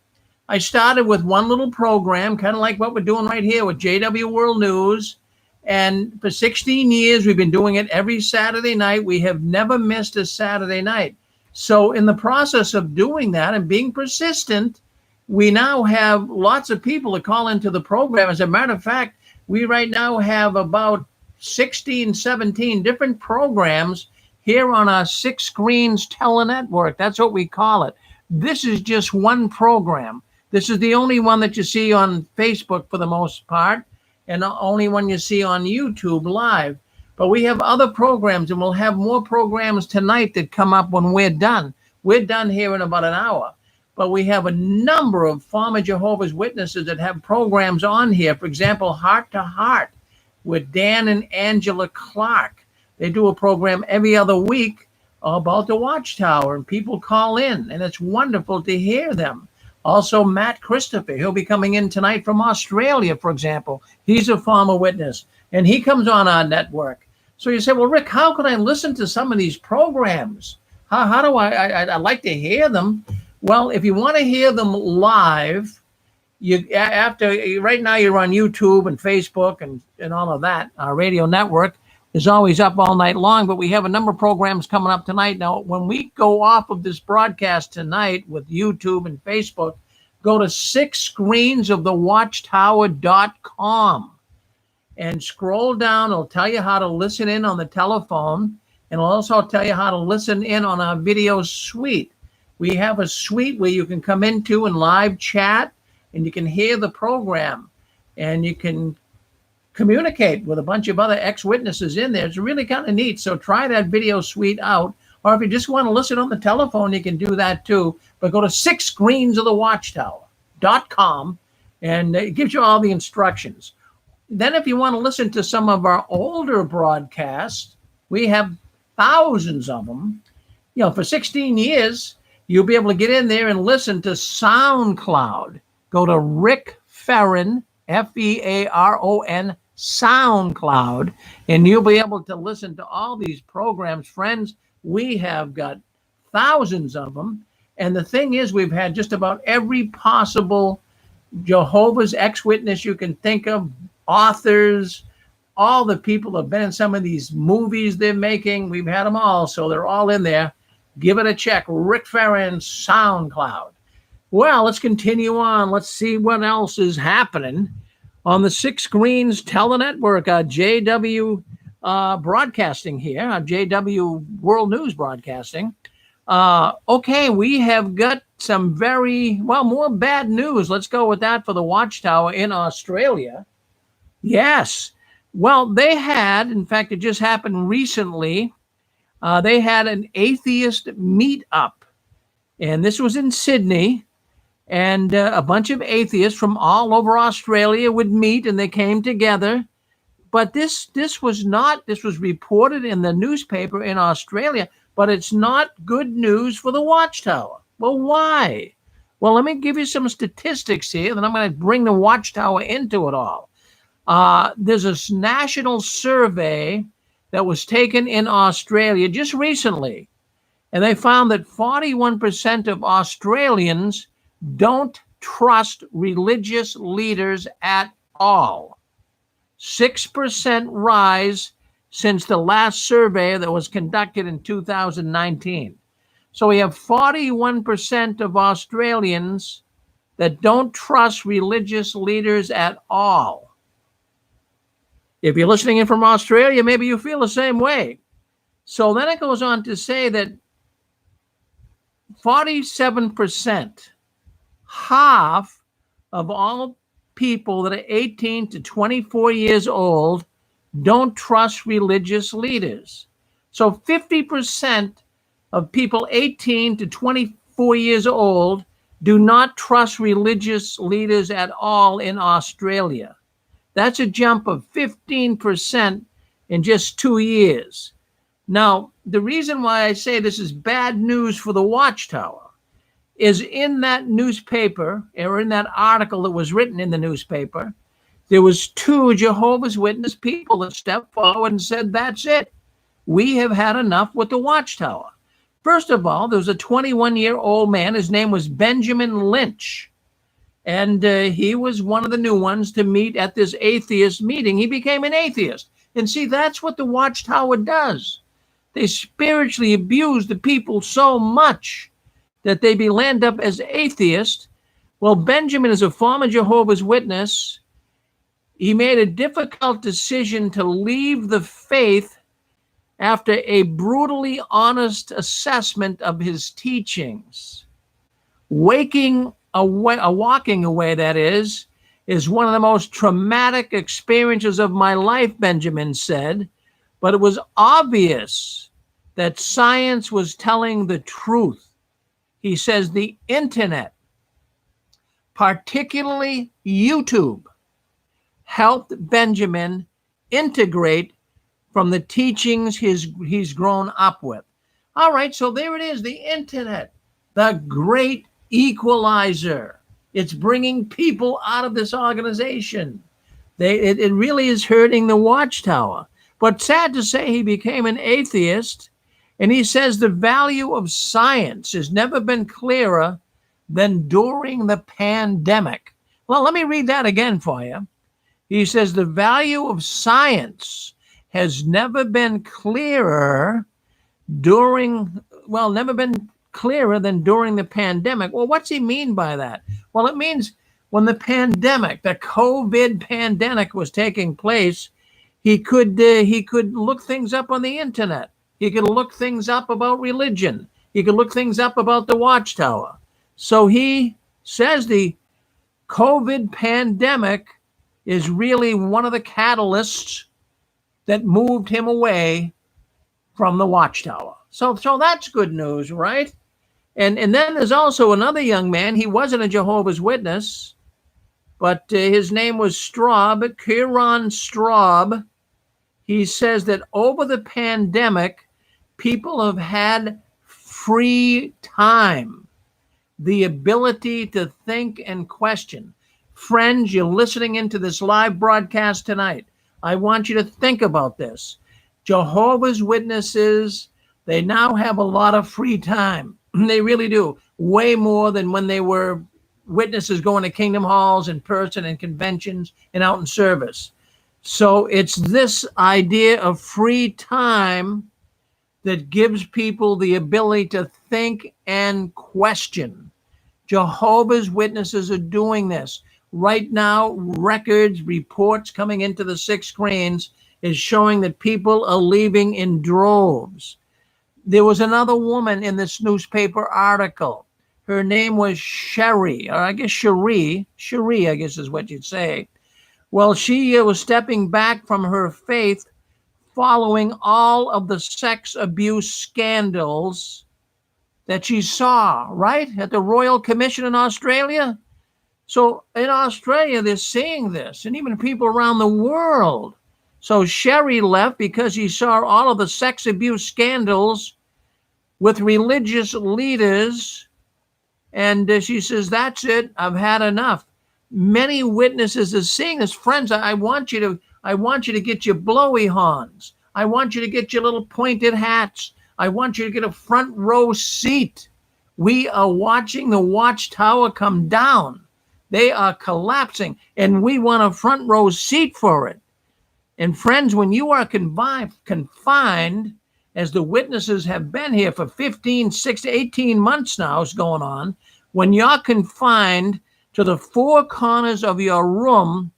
I started with one little program, kind of like what we're doing right here with JW World News. And for 16 years, we've been doing it every Saturday night. We have never missed a Saturday night. So in the process of doing that and being persistent, we now have lots of people that call into the program. As a matter of fact, we right now have about 16, 17 different programs here on our Six Screens Tele-Network. That's what we call it. This is just one program. This is the only one that you see on Facebook for the most part, and the only one you see on YouTube live. But we have other programs, and we'll have more programs tonight that come up when we're done. We're done here in about an hour. But we have a number of former Jehovah's Witnesses that have programs on here. For example, Heart to Heart with Dan and Angela Clark. They do a program every other week about the Watchtower, and people call in, and it's wonderful to hear them. Also, Matt Christopher, he'll be coming in tonight from Australia, for example. He's a former witness, and he comes on our network. So you say, well, Rick, how can I listen to some of these programs? How do I like to hear them? Well, if you want to hear them live, right now you're on YouTube and Facebook and all of that. Our radio network is always up all night long, but we have a number of programs coming up tonight. Now, when we go off of this broadcast tonight with YouTube and Facebook, go to sixscreensofthewatchtower.com and scroll down. It'll tell you how to listen in on the telephone, and it'll also tell you how to listen in on our video suite. We have a suite where you can come into and live chat, and you can hear the program, and you can communicate with a bunch of other ex-witnesses in there. It's really kind of neat. So try that video suite out. Or if you just want to listen on the telephone, you can do that too. But go to sixscreensofthewatchtower.com, and it gives you all the instructions. Then if you want to listen to some of our older broadcasts, we have thousands of them. For 16 years, you'll be able to get in there and listen to SoundCloud. Go to Rick Ferron, Fearon, SoundCloud, and you'll be able to listen to all these programs. Friends, we have got thousands of them. And the thing is, we've had just about every possible Jehovah's ex-witness you can think of, authors, all the people have been in some of these movies they're making. We've had them all, so they're all in there. Give it a check. Rick Ferron, SoundCloud. Well, let's continue on. Let's see what else is happening on the Six Screens Telenetwork, JW Broadcasting here, JW World News Broadcasting. Okay, we have got some more bad news. Let's go with that for the Watchtower in Australia. Yes. Well, they had, in fact, it just happened recently. They had an atheist meetup, and this was in Sydney. And a bunch of atheists from all over Australia would meet, and they came together. But this was reported in the newspaper in Australia, but it's not good news for the Watchtower. Well, why? Well, let me give you some statistics here, then I'm going to bring the Watchtower into it all. There's a national survey that was taken in Australia just recently, and they found that 41% of Australians don't trust religious leaders at all. 6% rise since the last survey that was conducted in 2019. So we have 41% of Australians that don't trust religious leaders at all. If you're listening in from Australia, maybe you feel the same way. So then it goes on to say that 47%, half of all people that are 18 to 24 years old don't trust religious leaders. So 50% of people 18 to 24 years old do not trust religious leaders at all in Australia. That's a jump of 15% in just 2 years. Now, the reason why I say this is bad news for the Watchtower is in that newspaper, or in that article that was written in the newspaper, there was 2 Jehovah's Witness people that stepped forward and said, that's it. We have had enough with the Watchtower. First of all, there was a 21-year-old man. His name was Benjamin Lynch. And he was one of the new ones to meet at this atheist meeting. He became an atheist. And see, that's what the Watchtower does. They spiritually abuse the people so much that they land up as atheists. Well, Benjamin is a former Jehovah's Witness. He made a difficult decision to leave the faith after a brutally honest assessment of his teachings. Walking away, that is one of the most traumatic experiences of my life, Benjamin said, but it was obvious that science was telling the truth. He says the internet, particularly YouTube, helped Benjamin integrate from the teachings he's grown up with. All right, so there it is, the internet, the great equalizer. It's bringing people out of this organization. It really is hurting the Watchtower. But sad to say, he became an atheist, and he says the value of science has never been clearer than during the pandemic. Well, let me read that again for you. He says the value of science has never been clearer never been clearer than during the pandemic. Well, what's he mean by that? Well, it means when the COVID pandemic was taking place, he could look things up on the internet. He could look things up about religion. He could look things up about the Watchtower. So he says the COVID pandemic is really one of the catalysts that moved him away from the Watchtower. So that's good news, right? And then there's also another young man. He wasn't a Jehovah's Witness, but his name was Kieran Straub. He says that over the pandemic, people have had free time, the ability to think and question. Friends, you're listening into this live broadcast tonight. I want you to think about this. Jehovah's Witnesses, they now have a lot of free time. They really do. Way more than when they were witnesses going to kingdom halls in person and conventions and out in service. So it's this idea of free time that gives people the ability to think and question. Jehovah's Witnesses are doing this. Right now, records, reports coming into the 6 screens is showing that people are leaving in droves. There was another woman in this newspaper article. Her name was Cherie, or I guess Cherie, I guess is what you'd say. Well, she was stepping back from her faith following all of the sex abuse scandals that she saw, right, at the Royal Commission in Australia. So in Australia, they're seeing this, and even people around the world. So Cherie left because she saw all of the sex abuse scandals with religious leaders, and she says, that's it, I've had enough. Many witnesses are seeing this. Friends, I want you to get your blowy horns. I want you to get your little pointed hats. I want you to get a front row seat. We are watching the Watchtower come down. They are collapsing, and we want a front row seat for it. And friends, when you are confined, as the witnesses have been here for 15, 16, 18 months now is going on, when you're confined to the 4 corners of your room,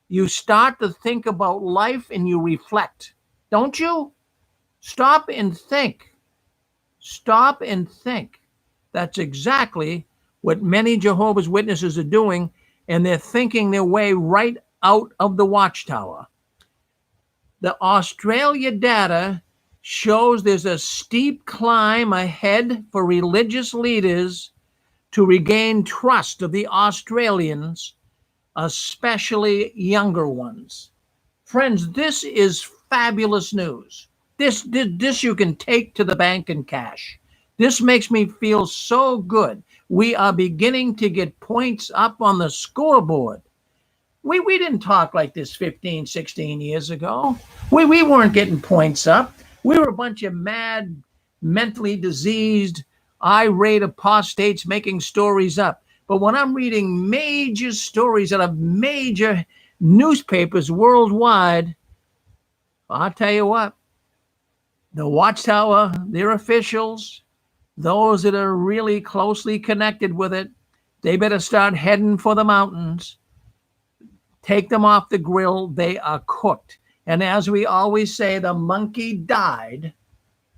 you start to think about life and you reflect. Don't you? Stop and think. Stop and think. That's exactly what many Jehovah's Witnesses are doing, and they're thinking their way right out of the Watchtower. The Australia data shows there's a steep climb ahead for religious leaders to regain trust of the Australians, especially younger ones. Friends, this is fabulous news. This you can take to the bank in cash. This makes me feel so good. We are beginning to get points up on the scoreboard. We didn't talk like this 15, 16 years ago. We weren't getting points up. We were a bunch of mad, mentally diseased, irate apostates making stories up. But when I'm reading major stories out of major newspapers worldwide, I'll tell you what, the Watchtower, their officials, those that are really closely connected with it, they better start heading for the mountains. Take them off the grill. They are cooked. And as we always say, the monkey died.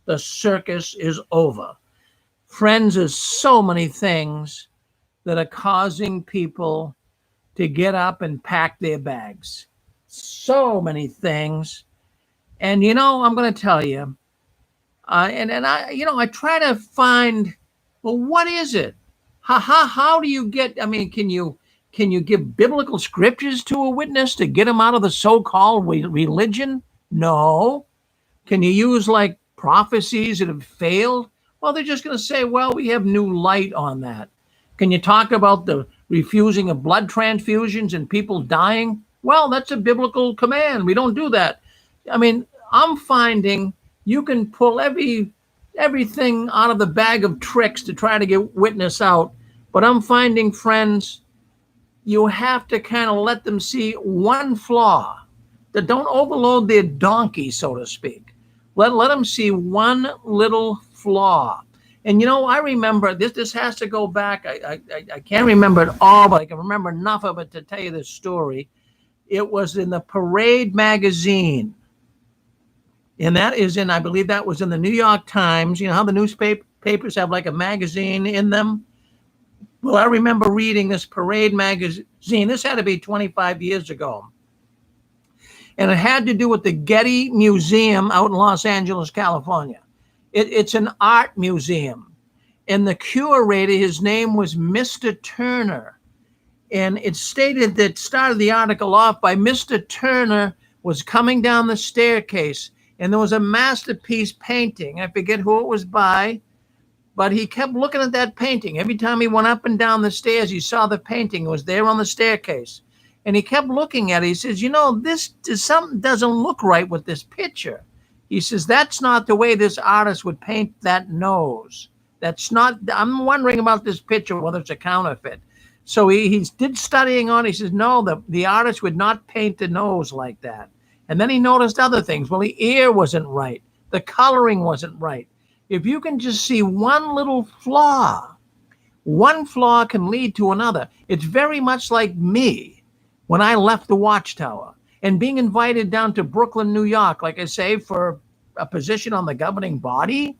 The circus is over. Friends, there's so many things that are causing people to get up and pack their bags. So many things. And, I'm going to tell you, I try to find, well, what is it? How do you get, can you give biblical scriptures to a witness to get them out of the so-called religion? No. Can you use like prophecies that have failed? Well, they're just going to say, well, we have new light on that. Can you talk about the refusing of blood transfusions and people dying? Well, that's a biblical command. We don't do that. I'm finding you can pull everything out of the bag of tricks to try to get witness out. But I'm finding, friends, you have to kind of let them see one flaw. That don't overload their donkey, so to speak. Let them see one little flaw. And, I remember, this has to go back. I can't remember it all, but I can remember enough of it to tell you this story. It was in the Parade magazine. And that is I believe that was in the New York Times. You know how the newspapers have like a magazine in them? Well, I remember reading this Parade magazine. This had to be 25 years ago. And it had to do with the Getty Museum out in Los Angeles, California. It's an art museum. And the curator, his name was Mr. Turner. And it stated that started the article off by Mr. Turner was coming down the staircase, and there was a masterpiece painting. I forget who it was by, But he kept looking at that painting. Every time he went up and down the stairs, he saw the painting. It was there on the staircase. And he kept looking at it. He says, something doesn't look right with this picture. He says, that's not the way this artist would paint that nose. That's not, I'm wondering about this picture, whether it's a counterfeit. So he did studying on it. He says, no, the artist would not paint the nose like that. And then he noticed other things. Well, the ear wasn't right. The coloring wasn't right. If you can just see one little flaw, one flaw can lead to another. It's very much like me when I left the Watchtower and being invited down to Brooklyn, New York, like I say, for a position on the governing body.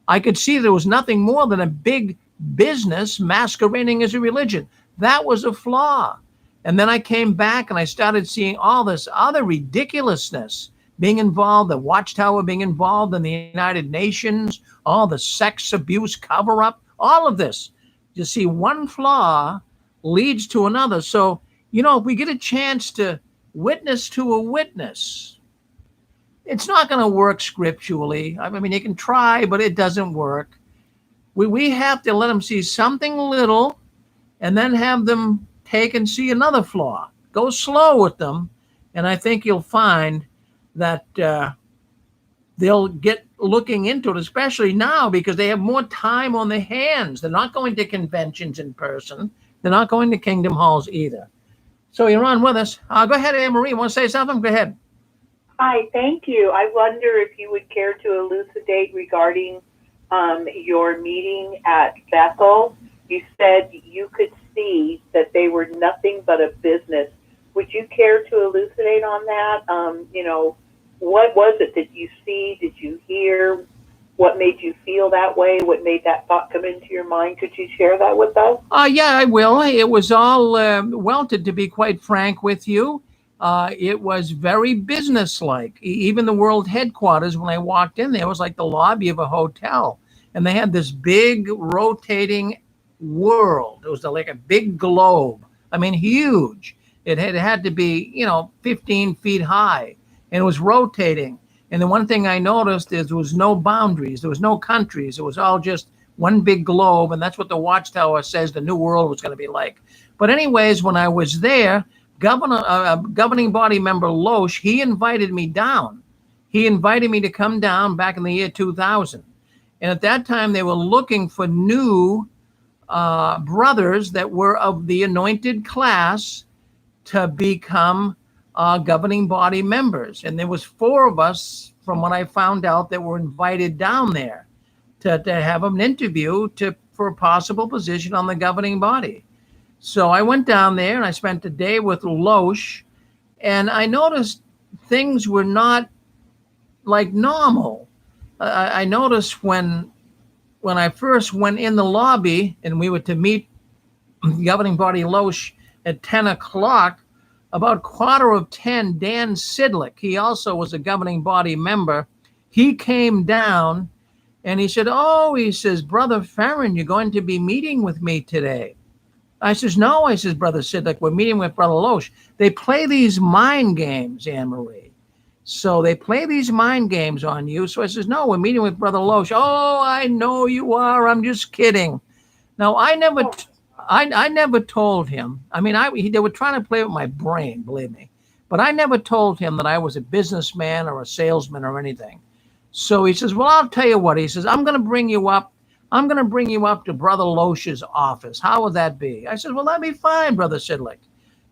I could see there was nothing more than a big business masquerading as a religion. That was a flaw. And then I came back and I started seeing all this other ridiculousness being involved, the Watchtower being involved in the United Nations, all the sex abuse cover-up, all of this. You see, one flaw leads to another. So, if we get a chance to witness to a witness, it's not going to work scripturally. I mean, you can try, but it doesn't work. We have to let them see something little and then have them take and see another flaw. Go slow with them, and I think you'll find that they'll get looking into it, especially now because they have more time on their hands. They're not going to conventions in person. They're not going to Kingdom Halls either. So you're on with us. Go ahead, Anne-Marie. You want to say something? Go ahead. Hi, thank you. I wonder if you would care to elucidate regarding your meeting at Bethel. You said you could see that they were nothing but a business. Would you care to elucidate on that? What was it? Did you see? Did you hear? What made you feel that way? What made that thought come into your mind? Could you share that with us? Yeah, I will. It was all welted, to be quite frank with you. It was very businesslike. Even the world headquarters, when I walked in there, was like the lobby of a hotel. And they had this big rotating world. It was like a big globe. I mean, huge. It had to be, 15 feet high. And it was rotating. And the one thing I noticed is there was no boundaries. There was no countries. It was all just one big globe. And that's what the Watchtower says the new world was going to be like. But anyways, when I was there, governing body member Loesch, he invited me down. He invited me to come down back in the year 2000. And at that time, they were looking for new brothers that were of the anointed class to become governing body members. And there was 4 of us, from what I found out, that were invited down there to have an interview for a possible position on the governing body. So I went down there and I spent a day with Loesch, and I noticed things were not like normal. I noticed when I first went in the lobby and we were to meet governing body Loesch at 10 o'clock, about 9:45, Dan Sidlick, he also was a governing body member, he came down and he said, he says, Brother Farron, you're going to be meeting with me today. I says, no, I says, Brother Sidlick, we're meeting with Brother Loesch. They play these mind games, Anne-Marie. So they play these mind games on you. So I says, no, we're meeting with Brother Loesch. Oh, I know you are. I'm just kidding. Now, I never told him. I mean, they were trying to play with my brain, believe me. But I never told him that I was a businessman or a salesman or anything. So he says, well, I'll tell you what. He says, I'm going to bring you up to Brother Loesch's office. How would that be? I said, well, that'd be fine, Brother Sidlick.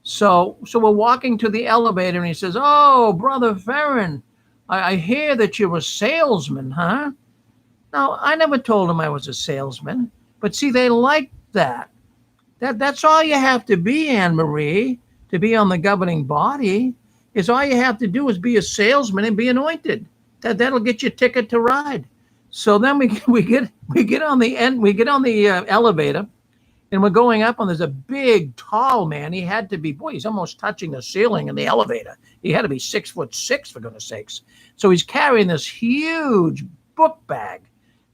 So we're walking to the elevator, and he says, oh, Brother Farron, I hear that you're a salesman, huh? Now, I never told him I was a salesman. But see, they liked that. That's all you have to be, Anne-Marie, to be on the governing body. Is all you have to do is be a salesman and be anointed. That'll get you a ticket to ride. So then we get on the elevator, and we're going up, and there's a big, tall man. He had to be, he's almost touching the ceiling in the elevator. He had to be 6'6", for goodness sakes. So he's carrying this huge book bag.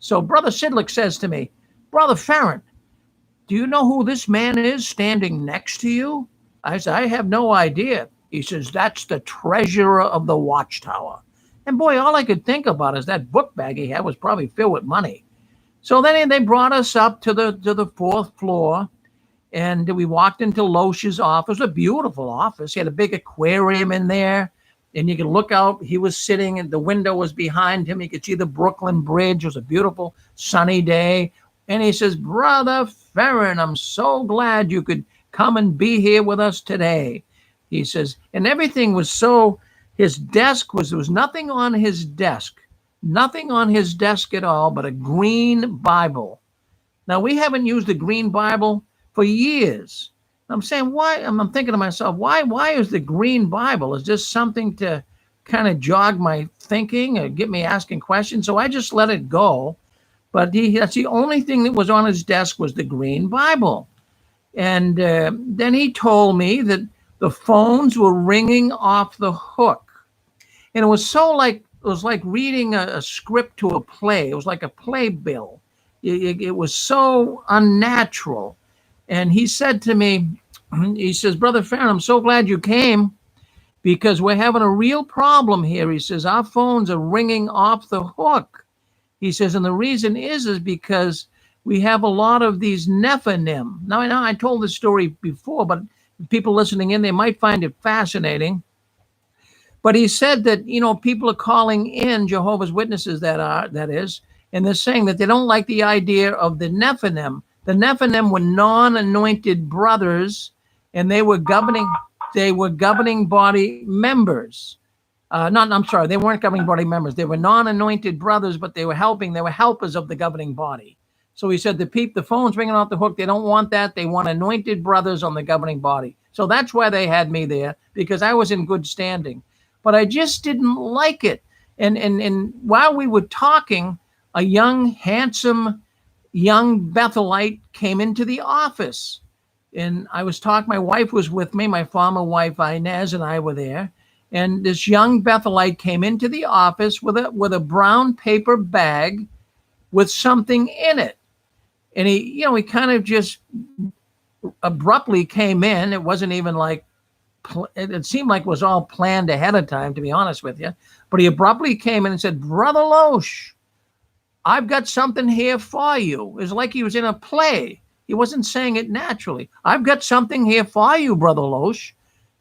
So Brother Sidlick says to me, Brother Farron, do you know who this man is standing next to you? I said, I have no idea. He says, that's the treasurer of the Watchtower. And boy, all I could think about is that book bag he had was probably filled with money. So then they brought us up to the fourth floor, and we walked into Loesch's office. It was a beautiful office. He had a big aquarium in there, and you could look out. He was sitting, and the window was behind him. You could see the Brooklyn Bridge. It was a beautiful sunny day. And he says, Brother Farron, I'm so glad you could come and be here with us today. He says, and everything was so, his desk there was nothing on his desk. Nothing on his desk at all but a green Bible. Now, we haven't used the green Bible for years. I'm saying, why? I'm thinking to myself, why is the green Bible? Is this something to kind of jog my thinking or get me asking questions? So I just let it go. But that's the only thing that was on his desk was the green Bible. And then he told me that the phones were ringing off the hook. And it was like reading a script to a play. It was like a playbill. It was so unnatural. And he said to me, he says, Brother Farron, I'm so glad you came because we're having a real problem here. He says, our phones are ringing off the hook. He says, and the reason is because we have a lot of these Nephilim. Now, I know I told this story before, but people listening in, they might find it fascinating. But he said that, people are calling in Jehovah's Witnesses, that is, and they're saying that they don't like the idea of the Nephilim. The Nephilim were non-anointed brothers, and they were governing body members. They weren't governing body members. They were non-anointed brothers, but they were helpers of the governing body. So he said the phone's ringing off the hook. They don't want that. They want anointed brothers on the governing body. So that's why they had me there, because I was in good standing. But I just didn't like it. And while we were talking, a young, handsome, young Bethelite came into the office. And I was talking, my wife was with me, my former wife, Inez, and I were there. And this young Bethelite came into the office with a brown paper bag with something in it. And he kind of just abruptly came in. It wasn't even like, it seemed like it was all planned ahead of time, to be honest with you. But he abruptly came in and said, Brother Loesch, I've got something here for you. It was like he was in a play. He wasn't saying it naturally. I've got something here for you, Brother Loesch.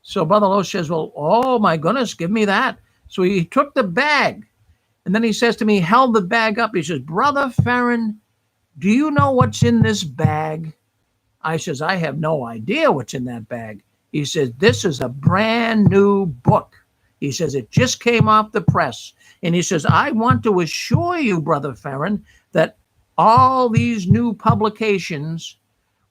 So Brother Loesch says, well, oh my goodness, give me that. So he took the bag. And then he says to me, he held the bag up. He says, Brother Farron, do you know what's in this bag? I says, I have no idea what's in that bag. He says, this is a brand new book. He says, it just came off the press. And he says, I want to assure you, Brother Farron, that all these new publications,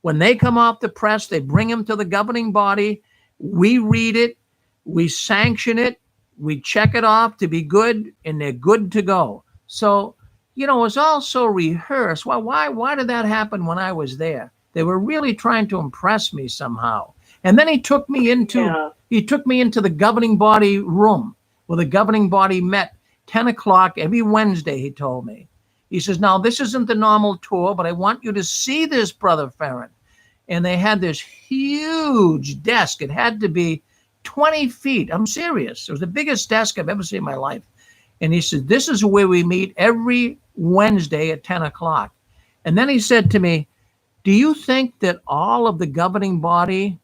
when they come off the press, they bring them to the governing body. We read it, we sanction it, we check it off to be good, and they're good to go. So, it was all so rehearsed. Why did that happen when I was there? They were really trying to impress me somehow. And then he took me into the governing body room where the governing body met 10 o'clock every Wednesday, he told me. He says, now, this isn't the normal tour, but I want you to see this, Brother Farron. And they had this huge desk. It had to be 20 feet. I'm serious. It was the biggest desk I've ever seen in my life. And he said, this is where we meet every Wednesday at 10 o'clock. And then he said to me, do you think that all of the governing body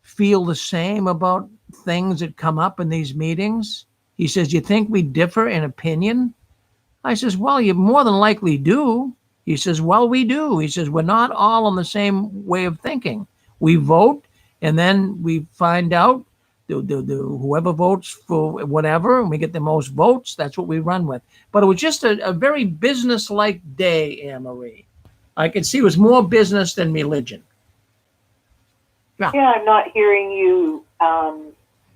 feel the same about things that come up in these meetings? He says, you think we differ in opinion? I says, well, you more than likely do. He says, well, we do. He says, we're not all on the same way of thinking. We vote, and then we find out whoever votes for whatever, and we get the most votes, that's what we run with. But it was just a very business-like day, Anne-Marie. I could see it was more business than religion. Yeah, I'm not hearing you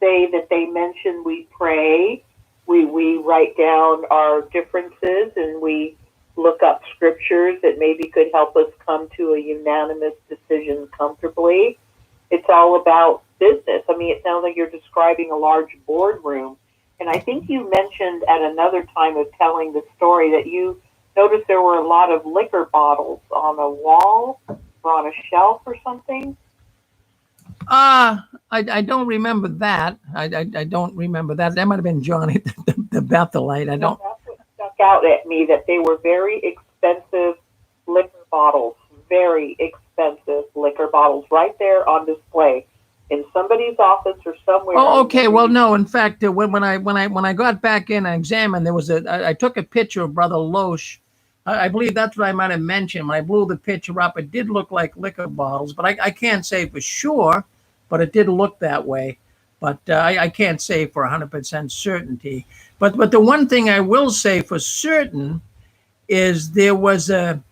say that they mention we pray, we write down our differences, and we look up scriptures that maybe could help us come to a unanimous decision comfortably. It's all about business. I mean, it sounds like you're describing a large boardroom. And I think you mentioned at another time of telling the story that you noticed there were a lot of liquor bottles on a wall or on a shelf or something. I don't remember that. I don't remember that. That might have been Johnny, the Bethelite. I don't. That's what stuck out at me, that they were very expensive liquor bottles, very expensive liquor bottles, right there on display in somebody's office or somewhere. Oh, okay. Well, no. In fact, when I got back in and examined, there was I took a picture of Brother Loesch. I believe that's what I might have mentioned. When I blew the picture up, it did look like liquor bottles, but I can't say for sure, but it did look that way. But I can't say for 100% certainty. But the one thing I will say for certain is there was a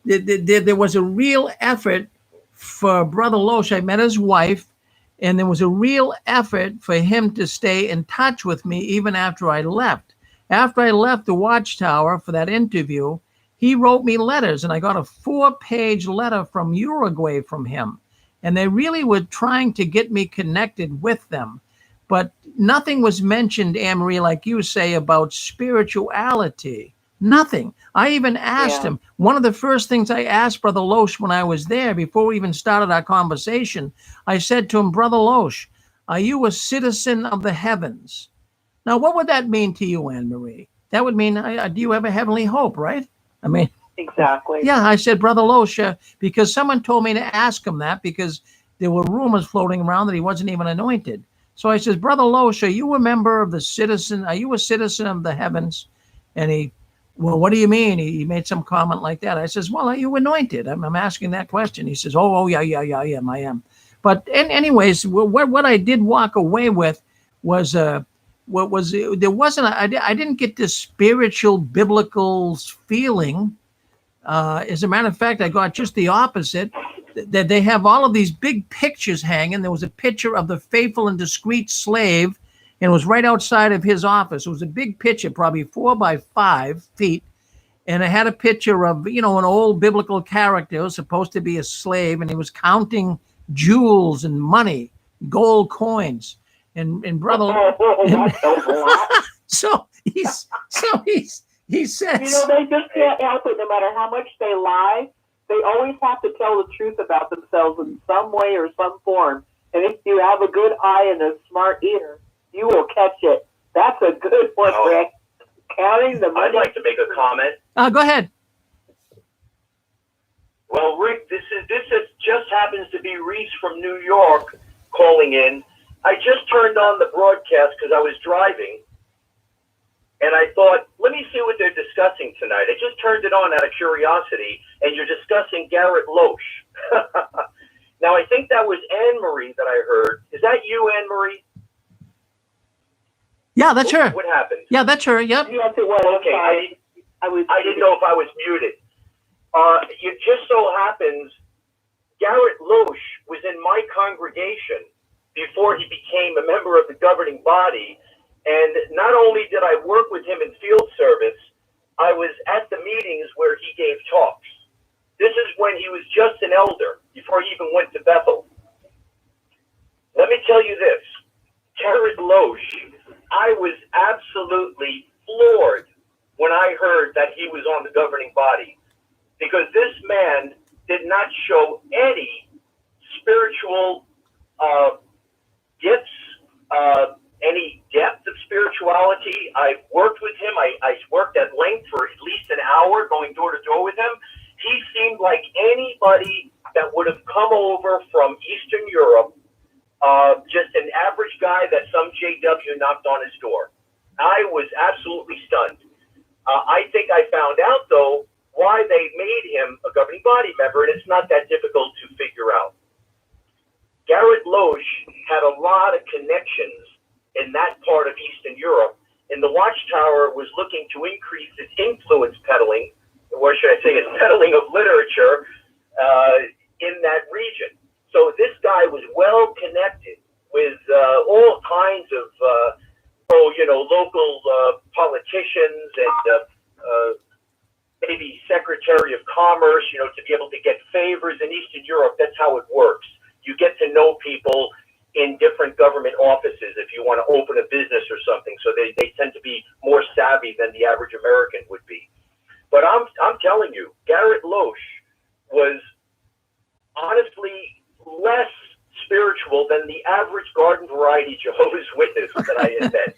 real effort for Brother Loesch. I met his wife, and there was a real effort for him to stay in touch with me even after I left. After I left the Watchtower for that interview, he wrote me letters, and I got a 4-page letter from Uruguay from him. And they really were trying to get me connected with them. But nothing was mentioned, Anne-Marie, like you say, about spirituality. Nothing. I even asked him, one of the first things I asked Brother Loesch when I was there, before we even started our conversation, I said to him, Brother Loesch, are you a citizen of the heavens? Now, what would that mean to you, Anne-Marie? That would mean, do you have a heavenly hope, right? I mean, exactly. Yeah, I said, Brother Loesch, because someone told me to ask him that because there were rumors floating around that he wasn't even anointed. So I says, Brother Loesch, are you a member of the citizen? Are you a citizen of the heavens? And he, well, what do you mean? He made some comment like that. I says, well, are you anointed? I'm asking that question. He says, oh, yeah, I am. But anyways, what I did walk away with was there wasn't I didn't get this spiritual biblical feeling. As a matter of fact, I got just the opposite. That they have all of these big pictures hanging. There was a picture of the faithful and discreet slave, and it was right outside of his office. It was a big picture, probably 4 by 5 feet, and it had a picture of an old biblical character who was supposed to be a slave, and he was counting jewels and money, gold coins, and brother. So he says, they just can't help it. No matter how much they lie, they always have to tell the truth about themselves in some way or some form. And if you have a good eye and a smart ear, you will catch it. That's a good one, Rick. Counting the money. I'd like to make a comment. Go ahead. Well, Rick, this just happens to be Reese from New York calling in. I just turned on the broadcast because I was driving, and I thought, let me see what they're discussing tonight. I just turned it on out of curiosity, and you're discussing Garrett Loesch. Now, I think that was Anne-Marie that I heard. Is that you, Anne-Marie? Yeah, that's her. What happened? Yeah, that's her. Yep. Yes, it was. Okay, I didn't know if I was muted. It just so happens Garrett Loesch was in my congregation before he became a member of the governing body. And not only did I work with him in field service, I was at the meetings where he gave talks. This is when he was just an elder, before he even went to Bethel. Let me tell you this, Garrett Loesch, I was absolutely floored when I heard that he was on the governing body, because this man did not show any spiritual gifts, any depth of spirituality. I've worked with him. I worked at length for at least an hour going door to door with him. He seemed like anybody that would have come over from Eastern Europe, just an average guy that some JW knocked on his door. I was absolutely stunned. I think I found out, though, why they made him a governing body member, and it's not that difficult to figure out. Garrett Loesch had a lot of connections in that part of Eastern Europe, and the Watchtower was looking to increase its influence peddling, or should I say its peddling of literature in that region. So this guy was well connected with all kinds of, local politicians and maybe Secretary of Commerce, to be able to get favors in Eastern Europe. That's how it works. You get to know people in different government offices if you want to open a business or something. So they tend to be more savvy than the average American would be. But I'm telling you, Garrett Loesch was honestly less spiritual than the average garden variety Jehovah's Witness that I had met.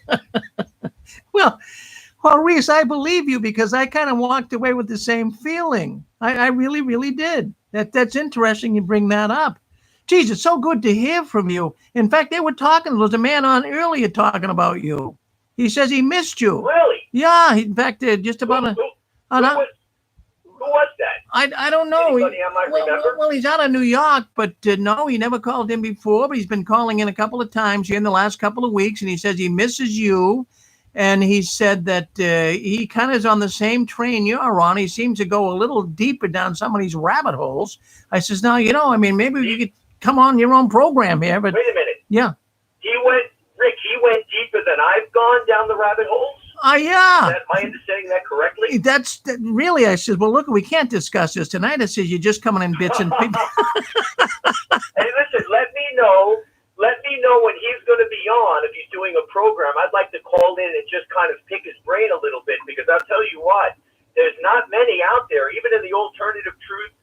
Well, Reese, I believe you because I kind of walked away with the same feeling. I really, really did. That's interesting you bring that up. Geez, it's so good to hear from you. In fact, they were talking, there was a man on earlier talking about you. He says he missed you. Really? Yeah, in fact, just about Who was that? I don't know. Anybody I might remember? Well, he's out of New York, but no, he never called in before, but he's been calling in a couple of times here in the last couple of weeks, and he says he misses you. And he said that he kind of is on the same train you're on. He seems to go a little deeper down some of these rabbit holes. I says, now, maybe you could come on your own program here. But wait a minute. Yeah. He went deeper than I've gone down the rabbit holes? Yeah. Am I understanding that correctly? Really, I said, well, look, we can't discuss this tonight. I said, you're just coming in bits and pieces. Hey, listen, let me know when he's going to be on. If he's doing a program, I'd like to call in and just kind of pick his brain a little bit, because I'll tell you what, there's not many out there, even in the alternative truth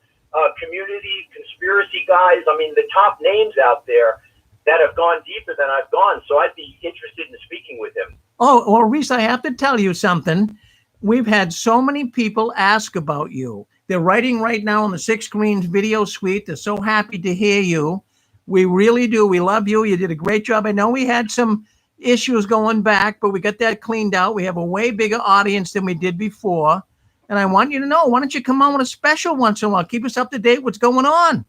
community, conspiracy guys. I mean, the top names out there that have gone deeper than I've gone. So I'd be interested in speaking with him. Oh, well, Reese, I have to tell you something. We've had so many people ask about you. They're writing right now on the Six Screens video suite. They're so happy to hear you. We really do. We love you. You did a great job. I know we had some issues going back, but we got that cleaned out. We have a way bigger audience than we did before. And I want you to know, why don't you come on with a special once in a while? Keep us up to date what's going on.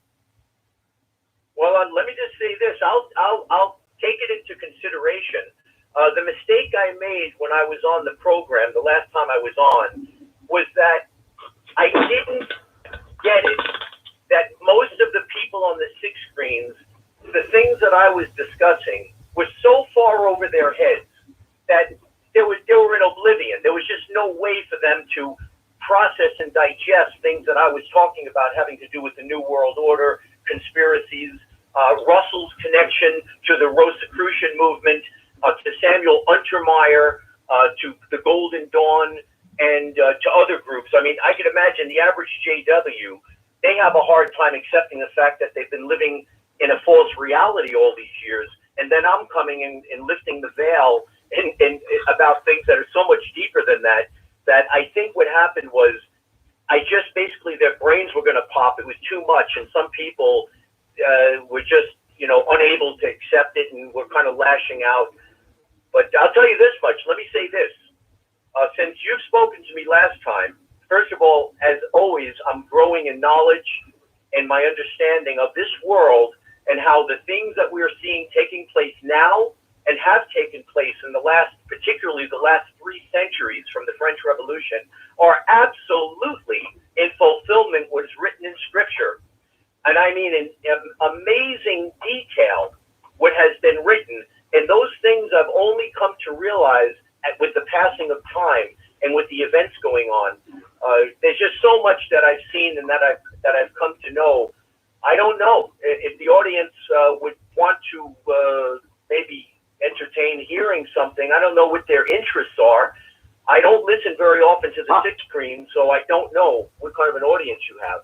Well, let me just say this. I'll take it into consideration. The mistake I made when I was on the program, the last time I was on, was that I didn't get it, that most of the people on the Six Screens, the things that I was discussing were so far over their heads that they were in oblivion. There was just no way for them to process and digest things that I was talking about having to do with the New World Order, conspiracies, Russell's connection to the Rosicrucian movement, to Samuel Untermeyer, to the Golden Dawn, and to other groups. I mean, I can imagine the average JW, they have a hard time accepting the fact that they've been living in a false reality all these years. And then I'm coming in and lifting the veil in about things that are so much deeper than that, that I think what happened was I just basically, their brains were going to pop. It was too much. And some people were just, unable to accept it and were kind of lashing out. But I'll tell you this much. Let me say this. Since you've spoken to me last time, first of all, as always, I'm growing in knowledge and my understanding of this world and how the things that we're seeing taking place now and have taken place in particularly the last 3 centuries from the French Revolution, are absolutely in fulfillment what is written in Scripture. And I mean in amazing detail what has been written. And those things I've only come to realize with the passing of time and with the events going on. There's just so much that I've seen and that I've come to know. I don't know if the audience would want to maybe entertain hearing something. I don't know what their interests are. I don't listen very often to the Six Screen, so I don't know what kind of an audience you have.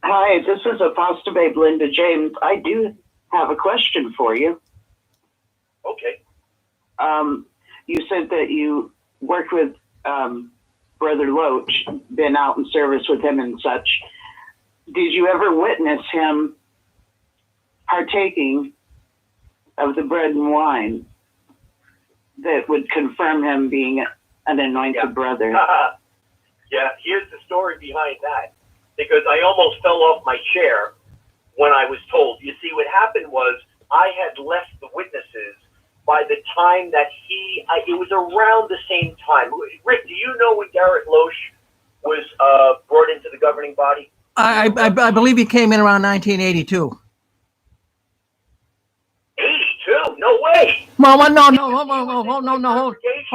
Hi, this is Apostle Babe Linda James. I do have a question for you. Okay. You said that you worked with Brother Loach, been out in service with him and such. Did you ever witness him partaking of the bread and wine that would confirm him being an anointed brother? Yeah, here's the story behind that. Because I almost fell off my chair when I was told. You see, what happened was I had left the witnesses by the time that it was around the same time. Rick, do you know when Garrett Loach was brought into the governing body? I believe he came in around 1982. 82? No way. Well, no,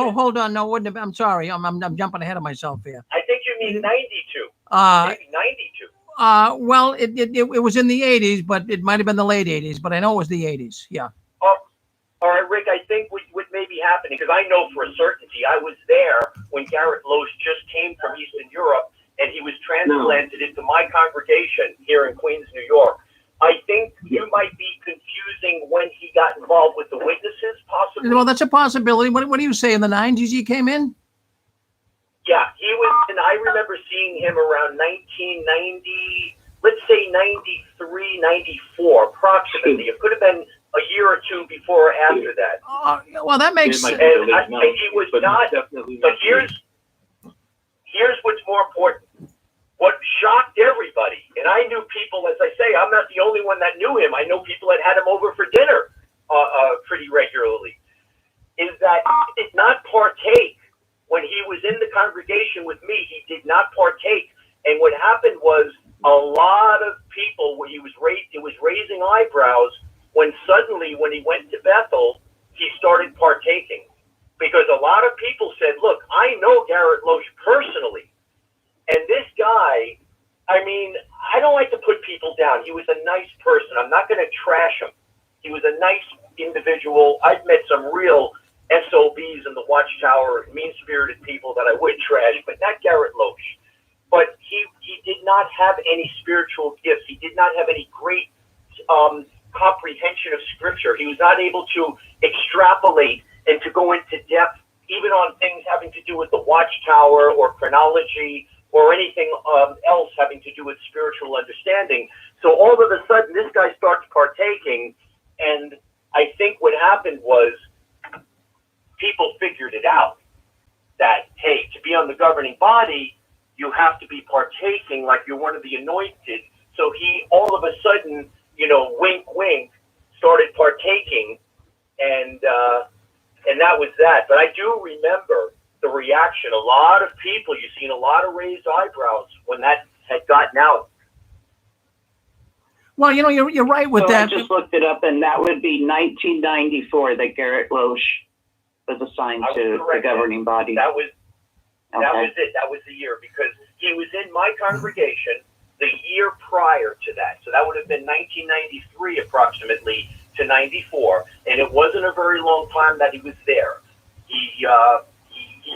hold on. No, wouldn't have. I'm sorry. I'm jumping ahead of myself here. I think you mean 92. Maybe 92. Well, it was in the 80s, but it might have been the late 80s, but I know it was the 80s. Yeah. All right, Rick, I think what may be happening, because I know for a certainty, I was there when Garrett Loach just came from Eastern Europe, and he was transplanted into my congregation here in Queens, New York. I think you might be confusing when he got involved with the witnesses, possibly. Well, that's a possibility. What do you say? In the 90s he came in? Yeah, he was, and I remember seeing him around 1990, let's say 93, 94, approximately. It could have been a year or two before or after that. Well, that makes sense. And he was not, but here's what's more important. What shocked everybody, and I knew people, as I say, I'm not the only one that knew him. I know people that had him over for dinner pretty regularly, is that he did not partake when he was in the congregation with me. He did not partake. And what happened was a lot of people, it was raising eyebrows when suddenly, when he went to Bethel, he started partaking. Because a lot of people said, look, I know Garrett Loesch personally. And this guy, I mean, I don't like to put people down. He was a nice person. I'm not going to trash him. He was a nice individual. I've met some real SOBs in the Watchtower, mean-spirited people that I would trash, but not Garrett Loesch. But he did not have any spiritual gifts. He did not have any great comprehension of Scripture. He was not able to extrapolate and to go into depth, even on things having to do with the Watchtower or chronology or anything else having to do with spiritual understanding. So all of a sudden, this guy starts partaking, and I think what happened was people figured it out, that, hey, to be on the governing body, you have to be partaking like you're one of the anointed. So he, all of a sudden, wink, wink, started partaking, and that was that. But I do remember the reaction. A lot of people, you've seen a lot of raised eyebrows when that had gotten out. Well, you're right with that. I just looked it up, and that would be 1994 that Garrett Loesch was assigned to the governing body. That was it. That was the year, because he was in my congregation the year prior to that. So that would have been 1993 approximately to 94, and it wasn't a very long time that he was there. He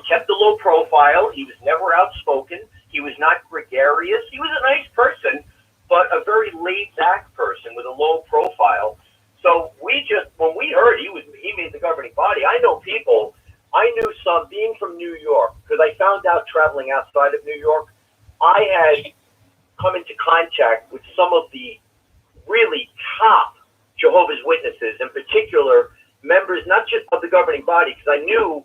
kept a low profile. He was never outspoken. He was not gregarious. He was a nice person, but a very laid-back person with a low profile. So when we heard he made the governing body, I knew some, being from New York, because I found out traveling outside of New York, I had come into contact with some of the really top Jehovah's Witnesses, in particular, members not just of the governing body, because I knew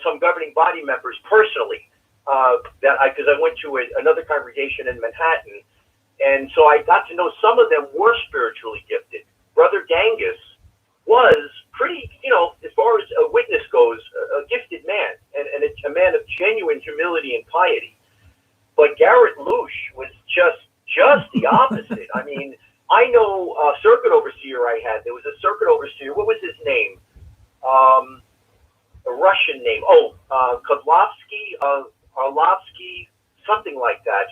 some governing body members personally, because I went to another congregation in Manhattan, and so I got to know some of them were spiritually gifted. Brother Gangus was pretty, as far as a witness goes, a gifted man, and a man of genuine humility and piety. But Garrett Loesch was just the opposite. I mean, I know a circuit overseer I had. There was a circuit overseer. What was his name? A Russian name. Arlovsky, something like that.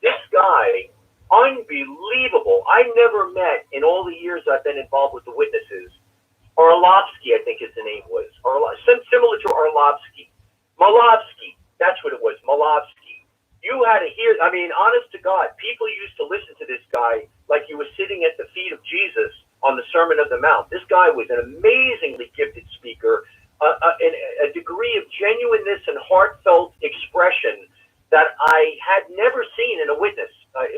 This guy, unbelievable. I never met, in all the years I've been involved with the witnesses, Arlovsky, I think his name was. Similar to Arlovsky. Malovsky, that's what it was, Malovsky. You had to hear, I mean, honest to God, people used to listen to this guy like he was sitting at the feet of Jesus on the Sermon of the Mount. This guy was an amazingly gifted speaker, a degree of genuineness and heartfelt expression that I had never seen in a witness.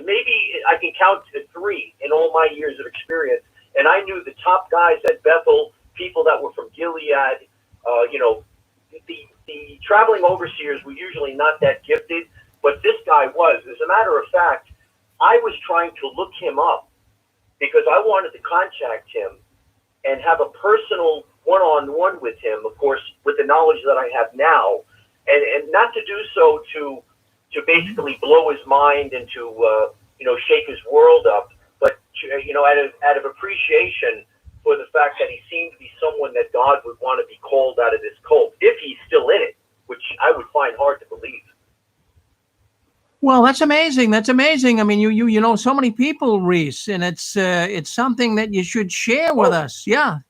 Maybe I can count to 3 in all my years of experience. And I knew the top guys at Bethel, people that were from Gilead, the traveling overseers were usually not that gifted, but this guy was. As a matter of fact, I was trying to look him up because I wanted to contact him and have a personal one-on-one with him, of course, with the knowledge that I have now, and not to do so to basically blow his mind and to shake his world up, but out of appreciation for the fact that he seemed to be someone that God would want to be called out of this cult, if he's still in it, which I would find hard to believe. Well, that's amazing. That's amazing. I mean, you know so many people, Reese, and it's something that you should share with us. Yeah.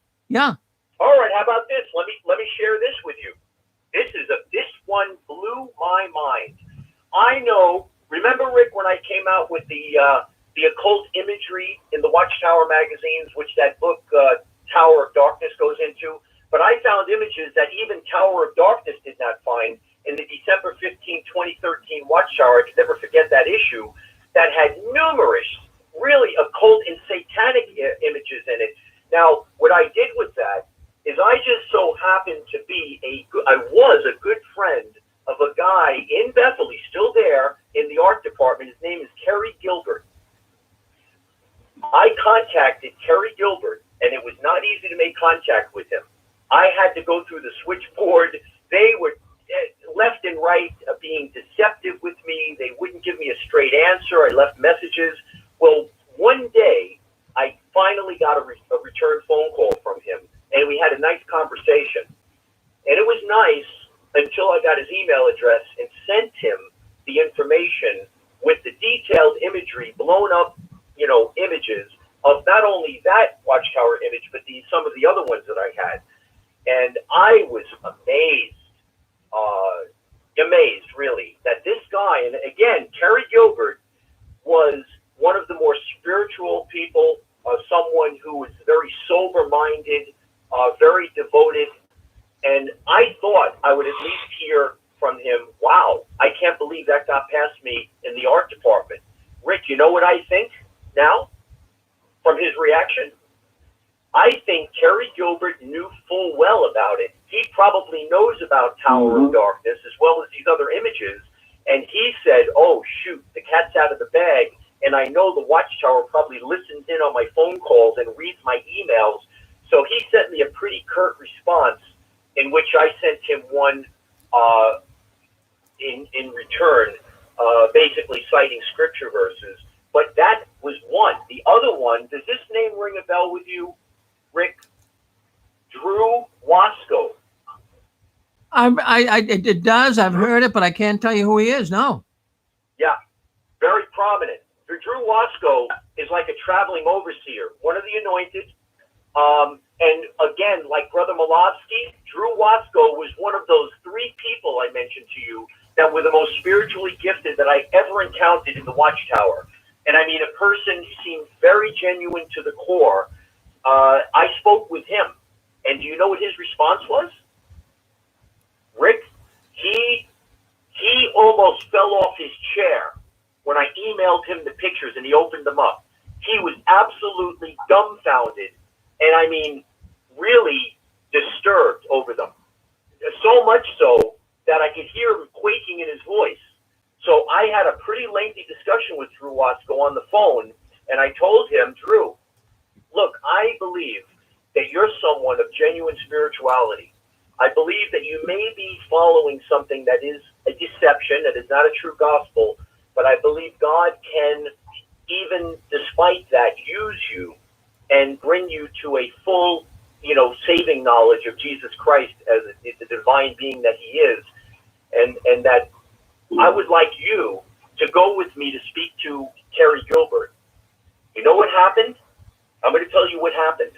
All right, how about this? Let me share this with you. This one blew my mind. I know. Remember, Rick, when I came out with the the occult imagery in the Watchtower magazines, which that book, Tower of Darkness, goes into. But I found images that even Tower of Darkness did not find in the December 15, 2013 Watchtower. I could never forget that issue that had numerous really occult and satanic images in it. Now, what I did with that is I just so happened to be I was a good friend of a guy in Bethel. He's still there in the art department. His name is Kerry Gilbert. I contacted Kerry Gilbert, and it was not easy to make contact with him. I had to go through the switchboard. They were left and right being deceptive with me. They wouldn't give me a straight answer. I left messages. Well, one day, I finally got a return phone call from him, and we had a nice conversation. And it was nice until I got his email address and sent him the information with the detailed imagery, blown up, images of not only that Watchtower image, but some of the other ones that I had. And I was amazed really, that this guy, and again, Kerry Gilbert was one of the more spiritual people, someone who was very sober-minded, very devoted, and I thought I would at least hear from him, wow, I can't believe that got past me in the art department. Rick, you know what I think now from his reaction? I think Kerry Gilbert knew full well about it. He probably knows about Tower of Darkness as well as these other images. And he said, oh, shoot, the cat's out of the bag. And I know the Watchtower probably listens in on my phone calls and reads my emails. So he sent me a pretty curt response in which I sent him one in return, basically citing scripture verses. But that was one. The other one, does this name ring a bell with you, Rick? Drew Wasco. It does. I've heard it, but I can't tell you who he is. No. Yeah, very prominent. Drew Wasco is like a traveling overseer, one of the anointed. And again, like Brother Malofsky, Drew Wasco was one of those three people I mentioned to you that were the most spiritually gifted that I ever encountered in the Watchtower. And I mean, a person who seemed very genuine to the core. I spoke with him, and do you know what his response was? Rick, he almost fell off his chair when I emailed him the pictures and he opened them up. He was absolutely dumbfounded, and I mean, really disturbed over them. So much so that I could hear him quaking in his voice. So I had a pretty lengthy discussion with Drew Wasco on the phone, and I told him, Drew, look, I believe that you're someone of genuine spirituality. I believe that you may be following something that is a deception, that is not a true gospel, but I believe God can, even despite that, use you and bring you to a full, saving knowledge of Jesus Christ as the divine being that he is, and that I would like you to go with me to speak to Kerry Gilbert. You know what happened? I'm going to tell you what happened.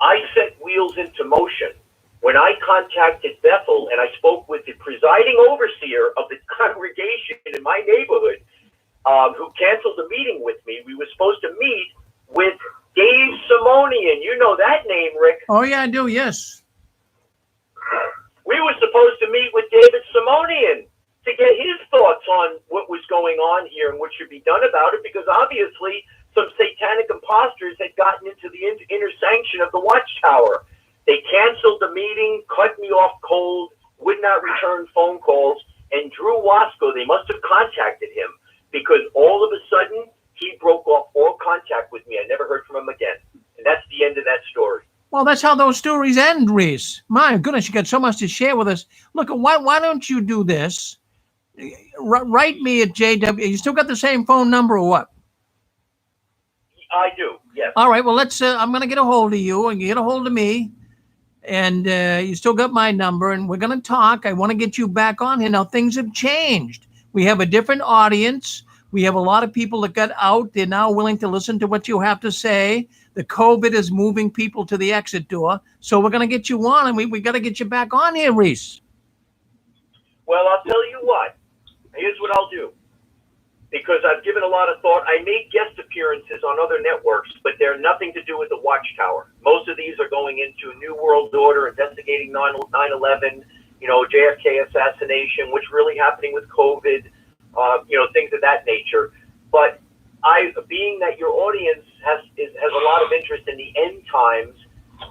I set wheels into motion when I contacted Bethel and I spoke with the presiding overseer of the congregation in my neighborhood, who canceled the meeting with me. We were supposed to meet with Dave Simonian. You know that name, Rick. Oh, yeah, I do, yes. We were supposed to meet with David Simonian to get his thoughts on what was going on here and what should be done about it, because obviously some satanic imposters had gotten into the inner sanction of the Watchtower. They canceled the meeting, cut me off cold, would not return phone calls, and Drew Wasco, they must have contacted him, because all of a sudden, he broke off all contact with me. I never heard from him again. And that's the end of that story. Well, that's how those stories end, Reese. My goodness, you got so much to share with us. Look, why don't you do this? Write me at JW. You still got the same phone number or what? I do, yes. All right, well, let's. I'm going to get a hold of you, and you get a hold of me. And you still got my number, and we're going to talk. I want to get you back on here. Now, things have changed. We have a different audience. We have a lot of people that got out. They're now willing to listen to what you have to say. The COVID is moving people to the exit door. So we're going to get you on, and we got to get you back on here, Reese. Well, I'll tell you what. Here's what I'll do. because I've given a lot of thought. I made guest appearances on other networks, but they're nothing to do with the Watchtower. Most of these are going into New World Order, investigating 9/11, JFK assassination, what's really happening with COVID, things of that nature. But being that your audience has a lot of interest in the end times,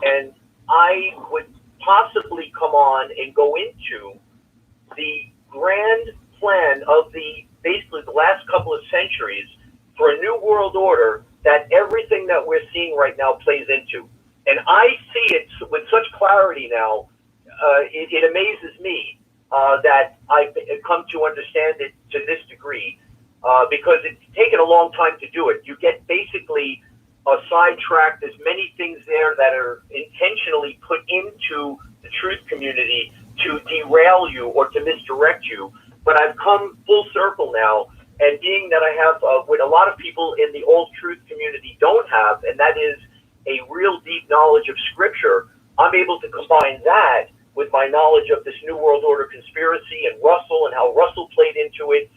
and I would possibly come on and go into the grand plan of basically the last couple of centuries for a new world order that everything that we're seeing right now plays into. And I see it with such clarity now. It amazes me that I've come to understand it to this degree, because it's taken a long time to do it. You get basically sidetracked. There's many things there that are intentionally put into the truth community to derail you or to misdirect you. But I've come full circle now, and being that I have what a lot of people in the old truth community don't have, and that is a real deep knowledge of Scripture, I'm able to combine that with my knowledge of this New World Order conspiracy and Russell and how Russell played into it,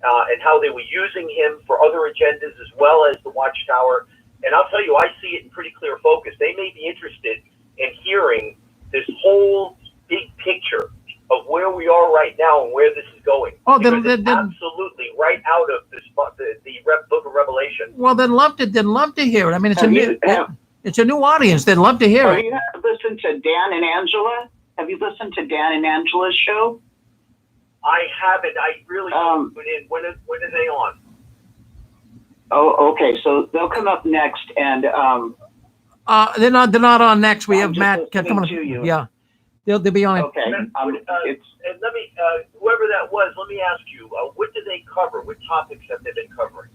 and how they were using him for other agendas as well as the Watchtower. And I'll tell you, I see it in pretty clear focus. They may be interested in hearing this whole big picture of where we are right now and where this is going. Oh, then absolutely right out of this, the Book of Revelation. Well, they'd love to hear it. I mean, it's a new audience. They'd love to hear it. Have you listened to Dan and Angela? Have you listened to Dan and Angela's show? I haven't. I really don't put in. When are they on? Oh, okay. So they'll come up next, and they're not on next. We I'm have Matt coming to you. Yeah, they'll be on it. Okay. And let me, whoever that was, let me ask you, what do they cover? What topics have they been covering?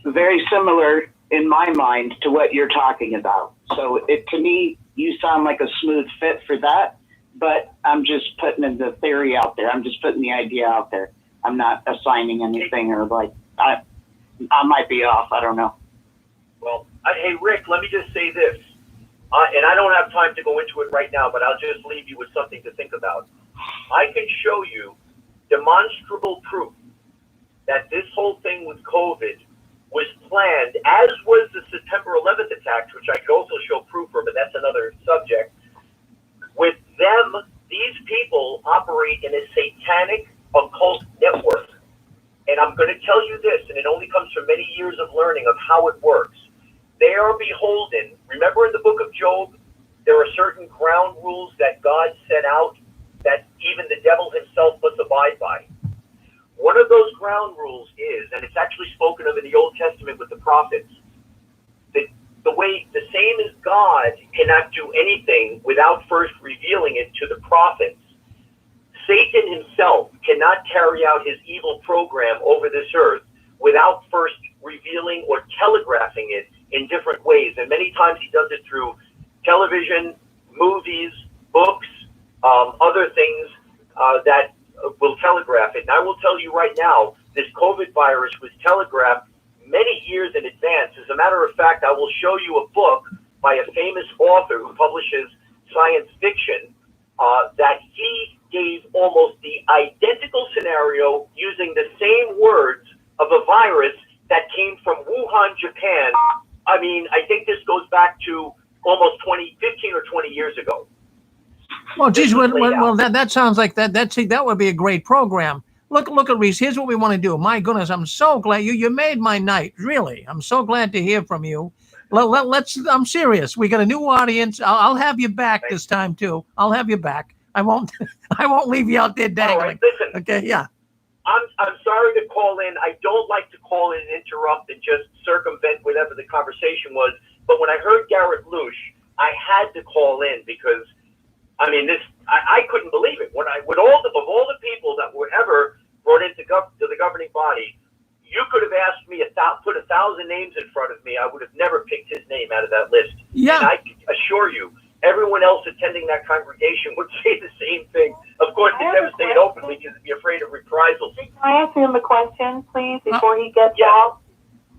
Very similar in my mind to what you're talking about. So to me, you sound like a smooth fit for that, but I'm just putting the theory out there. I'm just putting the idea out there. I'm not assigning anything, or I might be off. I don't know. Well, hey, Rick, let me just say this, and I don't have time to go into it right now, but I'll just leave you with something to think about. I can show you demonstrable proof that this whole thing with COVID was planned, as was the September 11th attacks, which I could also show proof for, but that's another subject. With them, these people operate in a satanic occult network. And I'm going to tell you this, and it only comes from many years of learning of how it works. They are beholden. Remember in the book of Job, there are certain ground rules that God set out that even the devil himself must abide by. One of those ground rules is, and it's actually spoken of in the Old Testament with the prophets, that the same as God cannot do anything without first revealing it to the prophets. Satan himself cannot carry out his evil program over this earth without first revealing or telegraphing it in different ways. And many times he does it through television, movies, books, other things that will telegraph it. And I will tell you right now, this COVID virus was telegraphed many years in advance. As a matter of fact, I will show you a book by a famous author who publishes science fiction that he gave almost the identical scenario using the same words of a virus that came from Wuhan, Japan. I mean, I think this goes back to almost 15 or 20 years ago. Well, geez, well, that sounds like that would be a great program. Look at Reese. Here's what we want to do. My goodness, I'm so glad you made my night. Really, I'm so glad to hear from you. I'm serious. We got a new audience. I'll have you back this time too. I'll have you back. I won't leave you out there dangling. All right, listen. Okay, yeah. I'm sorry to call in. I don't like to call in and interrupt and just circumvent whatever the conversation was. But when I heard Garrett Loosh, I had to call in because, I mean, I couldn't believe it. Of all the people that were ever brought into the governing body, you could have asked me put 1,000 names in front of me. I would have never picked his name out of that list. Yeah. And I assure you, everyone else attending that congregation would say the same thing. Of course, they never say it openly because they'd be afraid of reprisals. Can I ask him a question, please, before he gets off?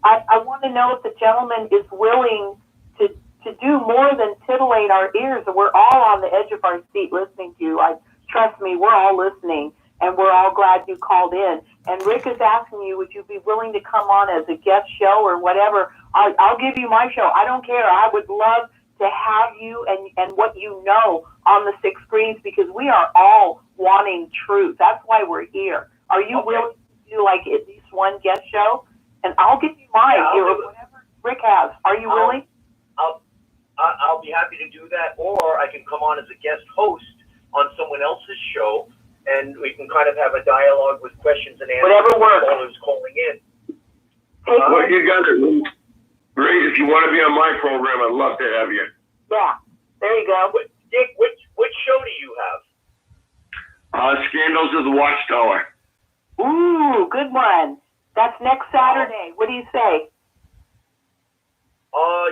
I want to know if the gentleman is willing to do more than titillate our ears. We're all on the edge of our seat listening to you. Trust me, we're all listening, and we're all glad you called in. and Rick is asking you, would you be willing to come on as a guest show or whatever? I'll give you my show. I don't care. I would love to have you and what you know on the six screens, because we are all wanting truth. That's why we're here. Are you willing to do like at least one guest show? And I'll give you mine, or whatever Rick has. Are you willing? I'll be happy to do that, or I can come on as a guest host on someone else's show, and we can kind of have a dialogue with questions and answers. Whatever works. Callers calling in. Well, you got it. Great. If you want to be on my program, I'd love to have you. Yeah. There you go. Dick, which show do you have? Scandals of the Watchtower. Ooh, good one. That's next Saturday. What do you say?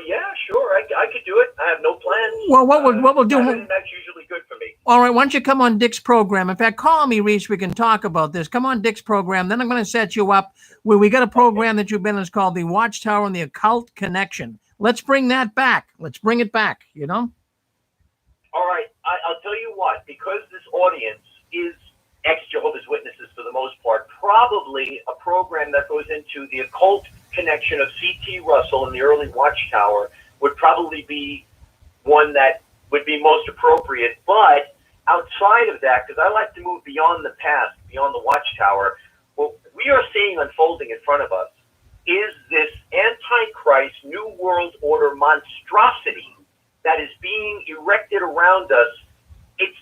Yeah, sure. I could do it. I have no plans. Well, what we'll do? That's usually good for me. All right, why don't you come on Dick's program? In fact, call me, Reese. We can talk about this. Come on Dick's program. Then I'm going to set you up where we got a program that you've been in. It's called the Watchtower and the Occult Connection. Let's bring that back. Let's bring it back, you know? All right. I'll tell you what, because this audience is ex-Jehovah's Witnesses for the most part, probably a program that goes into the occult connection of C.T. Russell and the early Watchtower would probably be one that would be most appropriate. But outside of that, because I like to move beyond the past, beyond the Watchtower, what we are seeing unfolding in front of us is this Antichrist New World Order monstrosity that is being erected around us. It's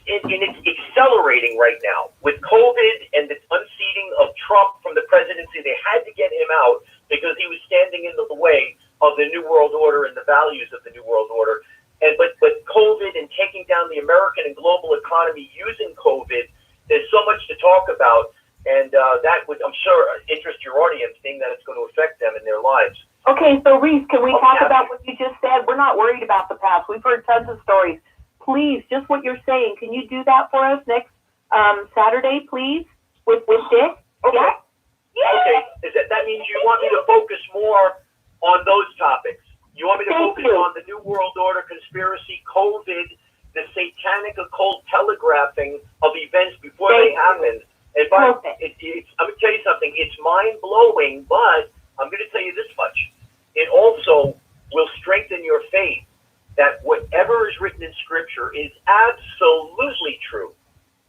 accelerating right now with COVID and the unseating of Trump from the presidency. They had to get him out because he was standing in the way of the New World Order and the values of the New World Order. But COVID and taking down the American and global economy using COVID, there's so much to talk about, and that would, I'm sure, interest your audience, being that it's going to affect them in their lives. Okay, so Reese, can we talk about what you just said? We're not worried about the past. We've heard tons of stories. Please, just what you're saying, can you do that for us next Saturday, please, with Dick? Okay. Yeah? Okay. That means you want me to focus more on those topics. You want me to focus on the New World Order, conspiracy, COVID, the satanic occult telegraphing of events before they happened. And I'm going to tell you something. It's mind-blowing, but I'm going to tell you this much. It also will strengthen your faith that whatever is written in Scripture is absolutely true.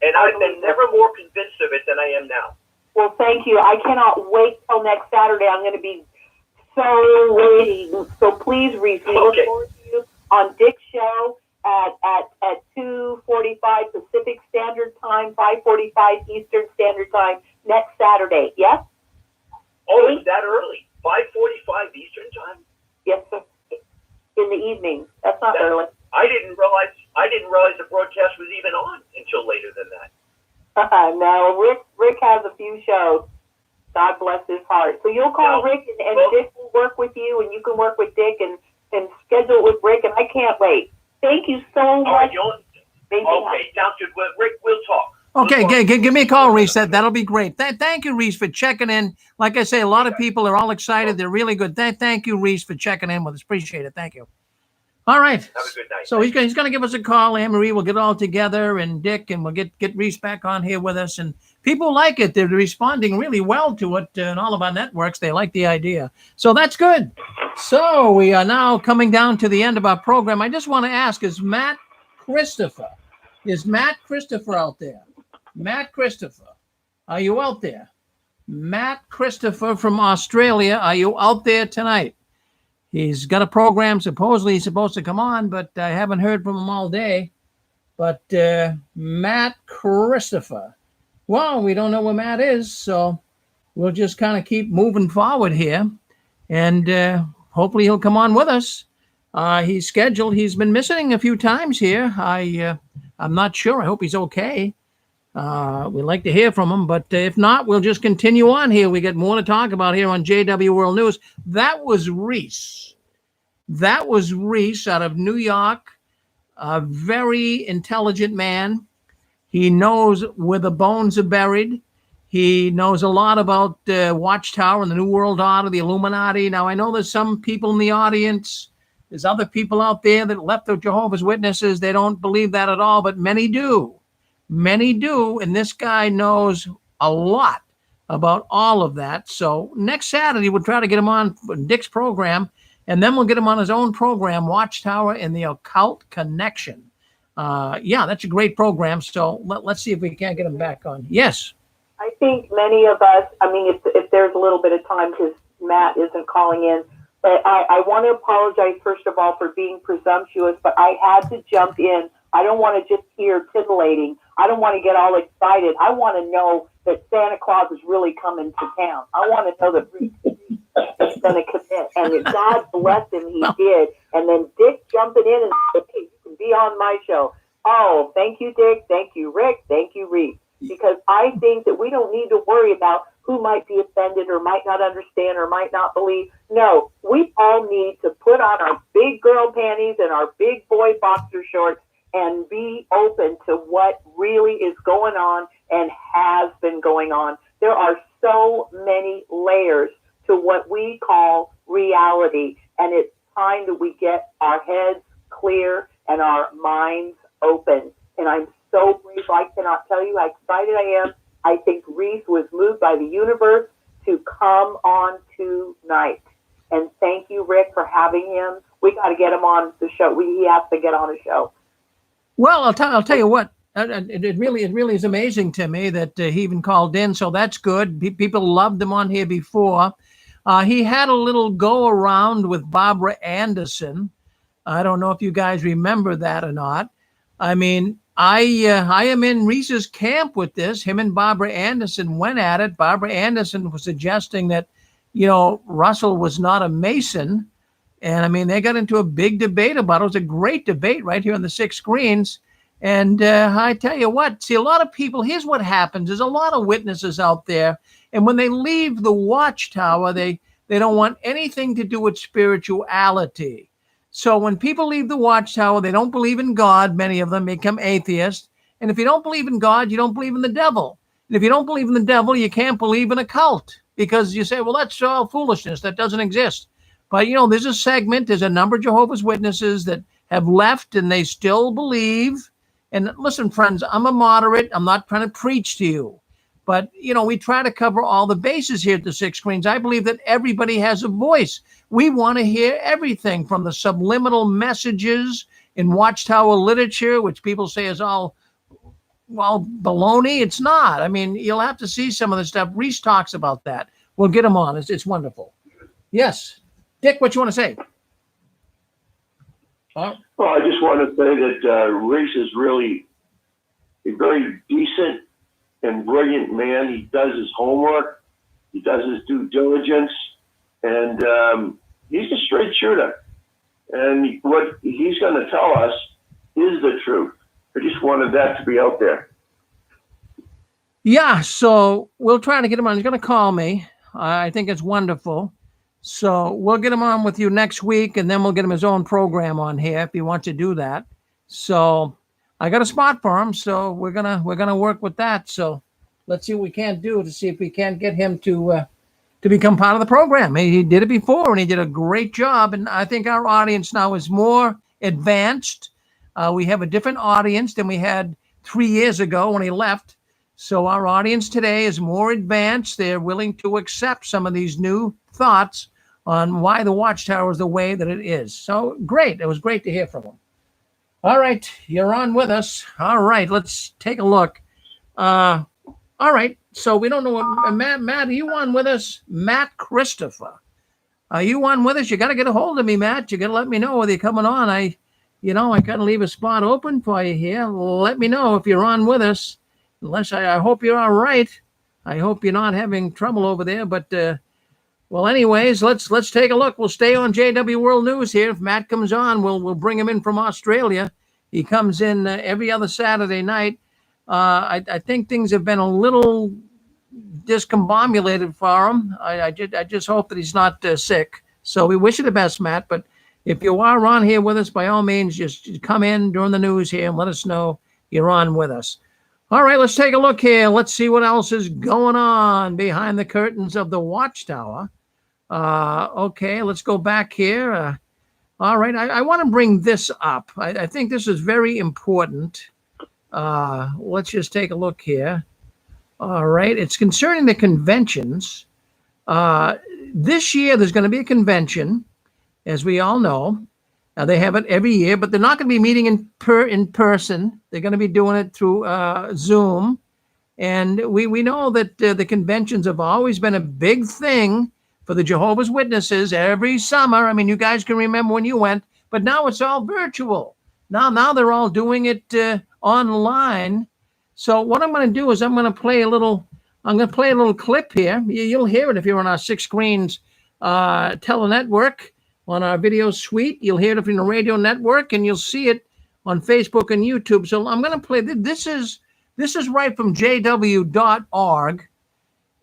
And I've been never more convinced of it than I am now. Well, thank you. I cannot wait till next Saturday. I'm going to be so waiting. So please, Reese, we look forward to you on Dick's show at 2:45 Pacific Standard Time, 5:45 Eastern Standard Time next Saturday. Yes? Oh, it's that early? 5:45 Eastern Time? Yes, sir. In the evening. That's not early. I didn't realize the broadcast was even on until later than that. No, Rick has a few shows. God bless his heart. So you'll call Rick and Dick will work with you, and you can work with Dick and schedule it with Rick, and I can't wait. Thank you so much. Okay, sounds good. Well, Rick, we'll talk. Okay, give me a call, Reese. That'll be great. Thank you, Reese, for checking in. Like I say, a lot of people are all excited. They're really good. Thank you, Reese, for checking in with us. Appreciate it. Thank you. All right. Have a good night. So he's going to give us a call. Anne-Marie will get all together, and Dick, and we'll get Reese back on here with us. And people like it. They're responding really well to it in all of our networks. They like the idea. So that's good. So we are now coming down to the end of our program. I just want to ask, is Matt Christopher out there? Matt Christopher, are you out there? Matt Christopher from Australia, are you out there tonight? He's got a program. Supposedly he's supposed to come on, but I haven't heard from him all day. But Matt Christopher, well, we don't know where Matt is, so we'll just kind of keep moving forward here, and hopefully he'll come on with us. He's scheduled. He's been missing a few times here. I'm not sure. I hope he's okay. We'd like to hear from him, but if not, we'll just continue on here. We got more to talk about here on JW World News. That was Reese. That was Reese out of New York, a very intelligent man. He knows where the bones are buried. He knows a lot about Watchtower and the New World Order, the Illuminati. Now, I know there's some people in the audience. There's other people out there that left the Jehovah's Witnesses. They don't believe that at all, but many do. Many do, and this guy knows a lot about all of that. So next Saturday, we'll try to get him on Dick's program, and then we'll get him on his own program, Watchtower and the Occult Connection. Yeah, that's a great program. So let's see if we can't get him back on. Yes. I think many of us, I mean, if there's a little bit of time because Matt isn't calling in, but I want to apologize, first of all, for being presumptuous, but I had to jump in. I don't want to just hear titillating. I don't want to get all excited. I want to know that Santa Claus is really coming to town. I want to know that he's going to commit. And God bless him, he did. And then Dick jumping in and saying, hey, you can be on my show. Oh, thank you, Dick. Thank you, Rick. Thank you, Reed. Because I think that we don't need to worry about who might be offended or might not understand or might not believe. No, we all need to put on our big girl panties and our big boy boxer shorts and be open to what really is going on and has been going on. There are so many layers to what we call reality, and it's time that we get our heads clear and our minds open. And I'm so grateful. I cannot tell you how excited I am. I think Reese was moved by the universe to come on tonight. And thank you, Rick, for having him. We got to get him on the show. He has to get on a show. Well, I'll tell you what. It really is amazing to me that he even called in. So that's good. People loved him on here before. He had a little go around with Barbara Anderson. I don't know if you guys remember that or not. I mean, I am in Reese's camp with this. Him and Barbara Anderson went at it. Barbara Anderson was suggesting that, Russell was not a Mason. And I mean, they got into a big debate about it. It was a great debate right here on the 6 Screens. And I tell you what, see, a lot of people, here's what happens. There's a lot of witnesses out there. And when they leave the Watchtower, they don't want anything to do with spirituality. So when people leave the Watchtower, they don't believe in God. Many of them become atheists. And if you don't believe in God, you don't believe in the devil. And if you don't believe in the devil, you can't believe in a cult because you say, well, that's all foolishness. That doesn't exist. But, there's a number of Jehovah's Witnesses that have left and they still believe. And listen, friends, I'm a moderate. I'm not trying to preach to you. But, we try to cover all the bases here at the 6 Screens. I believe that everybody has a voice. We want to hear everything from the subliminal messages in Watchtower literature, which people say is all, baloney. It's not. I mean, you'll have to see some of the stuff. Reese talks about that. We'll get him on. It's wonderful. Yes. Dick, what you want to say? Well, I just want to say that Reese is really a very decent and brilliant man. He does his homework. He does his due diligence. And he's a straight shooter. And what he's going to tell us is the truth. I just wanted that to be out there. Yeah, so we'll try to get him on. He's going to call me. I think it's wonderful. So we'll get him on with you next week, and then we'll get him his own program on here if he wants to do that. So I got a spot for him, so we're gonna work with that. So let's see what we can do to see if we can't get him to become part of the program. He did it before, and he did a great job. And I think our audience now is more advanced. We have a different audience than we had 3 years ago when he left. So our audience today is more advanced. They're willing to accept some of these new thoughts on why the Watchtower is the way that it is. So great. It was great to hear from him. All right. You're on with us. All right. Let's take a look. All right. So we don't know what Matt, are you on with us? Matt Christopher. Are you on with us? You got to get a hold of me, Matt. You got to let me know whether you're coming on. I got to leave a spot open for you here. Let me know if you're on with us. Unless I hope you're all right. I hope you're not having trouble over there. But, anyways, let's take a look. We'll stay on JW World News here. If Matt comes on, we'll bring him in from Australia. He comes in every other Saturday night. I think things have been a little discombobulated for him. I just hope that he's not sick. So we wish you the best, Matt. But if you are on here with us, by all means, just come in during the news here and let us know you're on with us. All right, let's take a look here. Let's see what else is going on behind the curtains of the Watchtower. Okay, let's go back here. All right, I want to bring this up. I think this is very important. Let's just take a look here. All right. It's concerning the conventions. This year, there's going to be a convention, as we all know. They have it every year, but they're not going to be meeting in person. They're going to be doing it through Zoom. And we know that the conventions have always been a big thing for the Jehovah's Witnesses every summer. I mean, you guys can remember when you went, but now it's all virtual. Now they're all doing it online. So what I'm going to do is I'm going to play a little clip here. You'll hear it if you're on our Six Screens telenetwork on our video suite. You'll hear it if you're on the radio network, and you'll see it on Facebook and YouTube. So I'm going to play this. This is right from jw.org,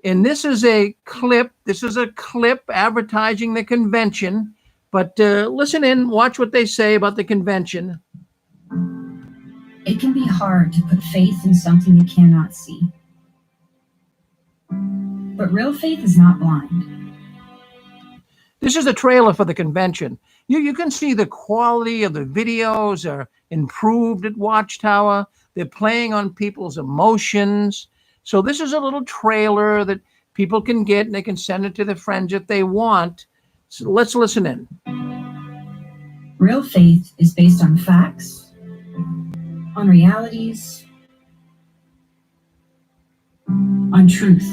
and this is a clip. This is a clip advertising the convention. But listen in, watch what they say about the convention. It can be hard to put faith in something you cannot see. But real faith is not blind. This is a trailer for the convention. You can see the quality of the videos are improved at Watchtower. They're playing on people's emotions. So this is a little trailer that people can get, and they can send it to their friends if they want. So let's listen in. Real faith is based on facts, on realities, on truth.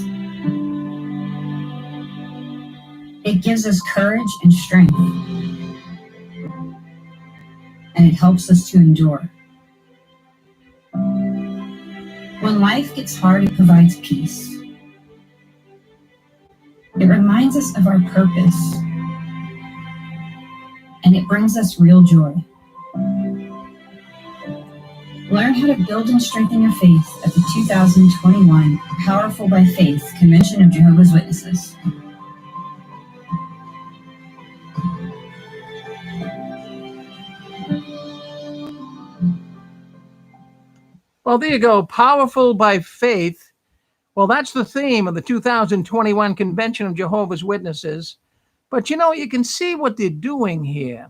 It gives us courage and strength, and it helps us to endure. When life gets hard, it provides peace. It reminds us of our purpose, and it brings us real joy. Learn how to build and strengthen your faith at the 2021 Powerful by Faith Convention of Jehovah's Witnesses. Well, there you go. Powerful by faith. Well, that's the theme of the 2021 Convention of Jehovah's Witnesses. But, you can see what they're doing here.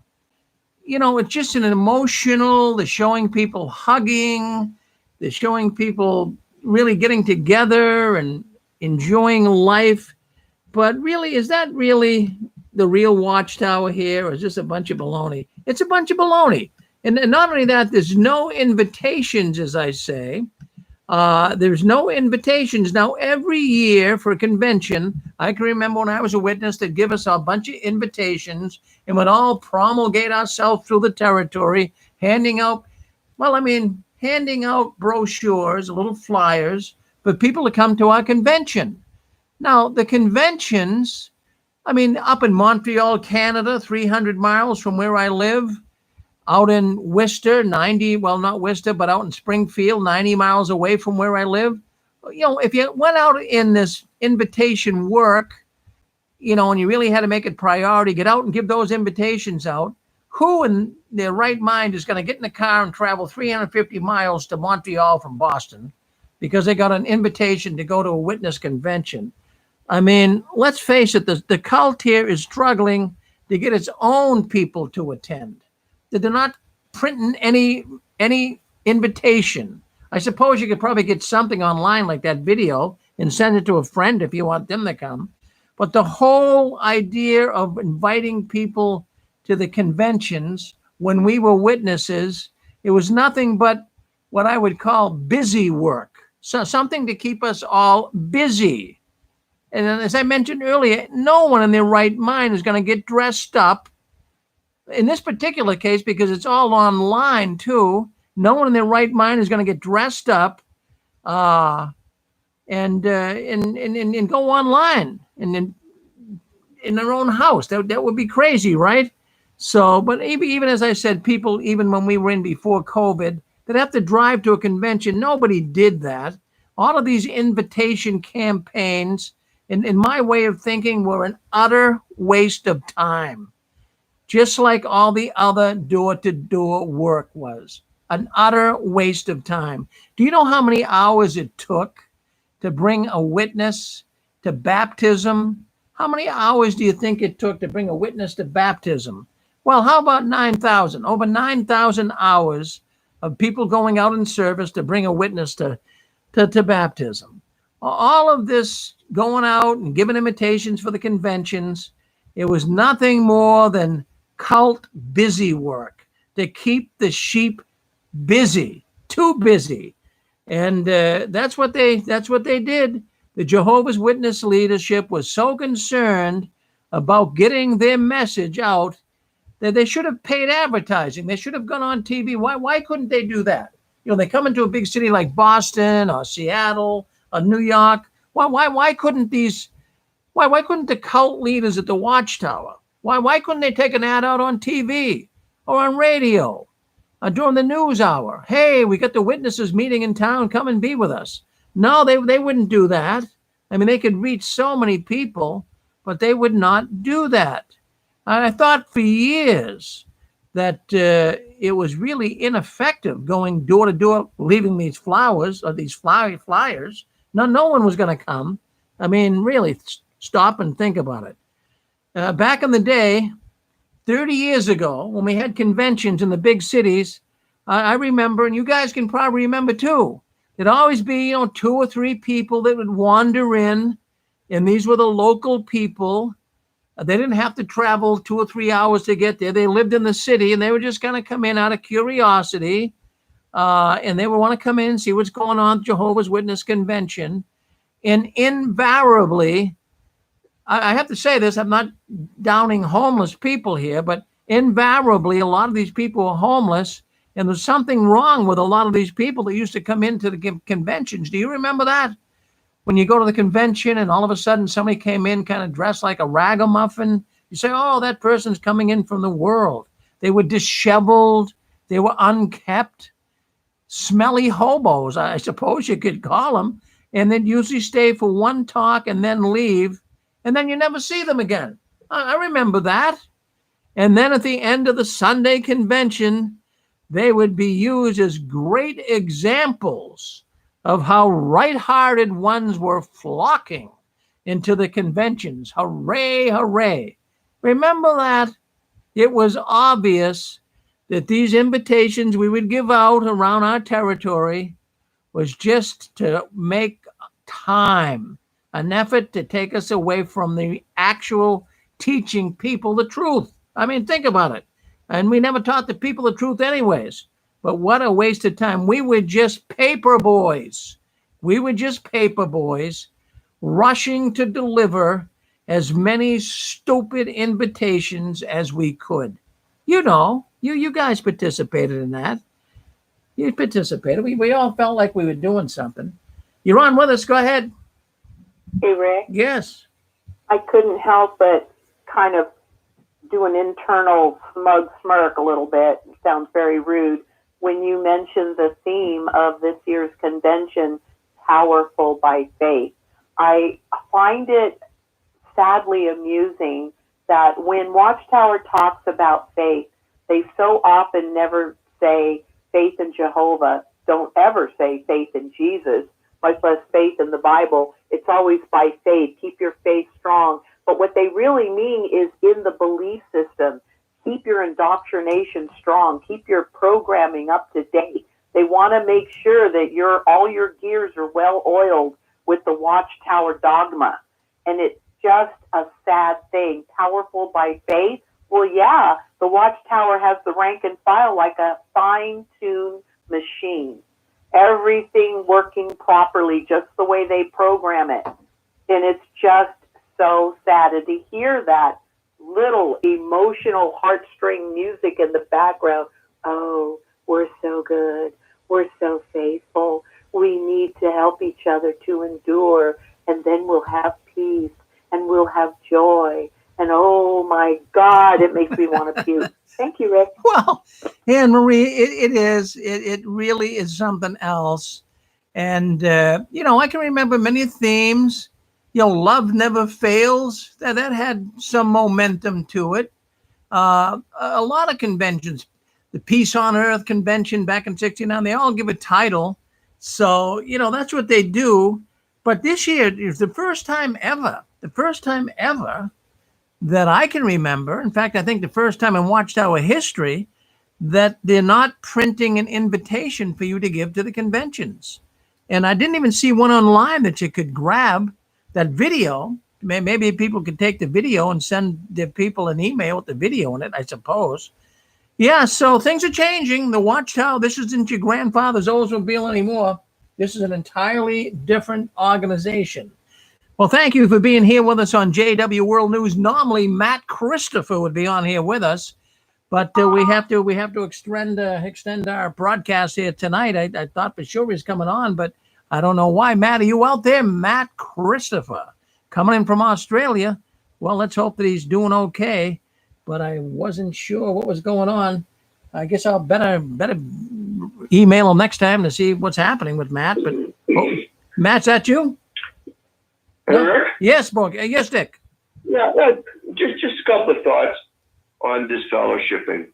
It's just an emotional, they're showing people hugging, they're showing people really getting together and enjoying life. But really, is that really the real Watchtower here, or is this a bunch of baloney? It's a bunch of baloney. And not only that, there's no invitations, as I say. There's no invitations. Now, every year for a convention, I can remember when I was a witness, they'd give us a bunch of invitations and would all promulgate ourselves through the territory, handing out brochures, little flyers for people to come to our convention. Now, the conventions, up in Montreal, Canada, 300 miles from where I live, out in Worcester, out in Springfield, 90 miles away from where I live. If you went out in this invitation work, and you really had to make it priority, get out and give those invitations out, who in their right mind is going to get in the car and travel 350 miles to Montreal from Boston because they got an invitation to go to a witness convention? Let's face it, the cult here is struggling to get its own people to attend. They're not printing any invitation. I suppose you could probably get something online like that video and send it to a friend if you want them to come. But the whole idea of inviting people to the conventions when we were witnesses, it was nothing but what I would call busy work. So something to keep us all busy. And as I mentioned earlier, no one in their right mind is going to get dressed up. In this particular case, because it's all online too, no one in their right mind is going to get dressed up and go online and in their own house. That would be crazy, right? So, but even as I said, people, even when we were in before COVID, they'd have to drive to a convention. Nobody did that. All of these invitation campaigns, in my way of thinking, were an utter waste of time. Just like all the other door-to-door work was. An utter waste of time. Do you know how many hours it took to bring a witness to baptism? How many hours do you think it took to bring a witness to baptism? Well, how about 9,000? Over 9,000 hours of people going out in service to bring a witness to baptism. all of this going out and giving invitations for the conventions, it was nothing more than cult busy work to keep the sheep busy, too busy. And that's what they did. The Jehovah's Witness leadership was so concerned about getting their message out that they should have paid advertising. They should have gone on TV. Why couldn't they do that? They come into a big city like Boston or Seattle or New York. Why couldn't the cult leaders at the Watchtower? Why couldn't they take an ad out on TV or on radio during the news hour? Hey, we got the witnesses meeting in town. Come and be with us. No, they wouldn't do that. I mean, they could reach so many people, but they would not do that. I thought for years that it was really ineffective going door to door, leaving these flowers or these flyers. No one was going to come. I mean, really, stop and think about it. Back in the day, 30 years ago, when we had conventions in the big cities, I remember, and you guys can probably remember too, there'd always be, 2 or 3 people that would wander in, and these were the local people. They didn't have to travel 2 or 3 hours to get there. They lived in the city, and they were just going to come in out of curiosity, and they would want to come in and see what's going on at Jehovah's Witness convention. And invariably, I have to say this, I'm not downing homeless people here, but invariably, a lot of these people are homeless, and there's something wrong with a lot of these people that used to come into the conventions. Do you remember that? When you go to the convention and all of a sudden somebody came in kind of dressed like a ragamuffin, you say, oh, that person's coming in from the world. They were disheveled. They were unkept, smelly hobos, I suppose you could call them. And they'd usually stay for one talk and then leave. And then you never see them again. I remember that. And then at the end of the Sunday convention, they would be used as great examples of how right-hearted ones were flocking into the conventions. Hooray, hooray. Remember that? It was obvious that these invitations we would give out around our territory was just to make time, an effort to take us away from the actual teaching people the truth. I mean, think about it. And we never taught the people the truth anyways. But what a waste of time. We were just paper boys. Rushing to deliver as many stupid invitations as we could. You guys participated in that. You participated. We all felt like we were doing something. You're on with us. Go ahead. Hey, Rick. Yes. I couldn't help but kind of do an internal smug smirk a little bit. It sounds very rude. When you mentioned the theme of this year's convention, Powerful by Faith, I find it sadly amusing that when Watchtower talks about faith, they so often never say faith in Jehovah, don't ever say faith in Jesus, much less faith in the Bible. It's always by faith. Keep your faith strong. But what they really mean is in the belief system. Keep your indoctrination strong. Keep your programming up to date. They want to make sure that all your gears are well oiled with the Watchtower dogma. And it's just a sad thing. Powerful by faith? Well, yeah, the Watchtower has the rank and file like a fine-tuned machine. Everything working properly, just the way they program it. And it's just so sad. And to hear that little emotional heartstring music in the background, oh, we're so good. We're so faithful. We need to help each other to endure, and then we'll have peace, and we'll have joy. And oh my God, it makes me want to puke. Thank you, Rick. Well, Anne Marie, it is. It really is something else. And, I can remember many themes. Love never fails. That had some momentum to it. A lot of conventions, the Peace on Earth convention back in '69, they all give a title. So, that's what they do. But this year is the first time ever that I can remember. In fact, I think the first time in Watchtower history that they're not printing an invitation for you to give to the conventions. And I didn't even see one online that you could grab that video. Maybe people could take the video and send the people an email with the video in it, I suppose. Yeah, so things are changing. The Watchtower, this isn't your grandfather's Oldsmobile anymore. This is an entirely different organization. Well, thank you for being here with us on JW World News. Normally, Matt Christopher would be on here with us, but we have to extend our broadcast here tonight. I thought for sure he was coming on, but I don't know why. Matt, are you out there? Matt Christopher, coming in from Australia. Well, let's hope that he's doing okay, but I wasn't sure what was going on. I guess I'll better email him next time to see what's happening with Matt. But Matt, is that you? Eric? Yes, yes, Dick. Yeah, just a couple of thoughts on this fellowshipping.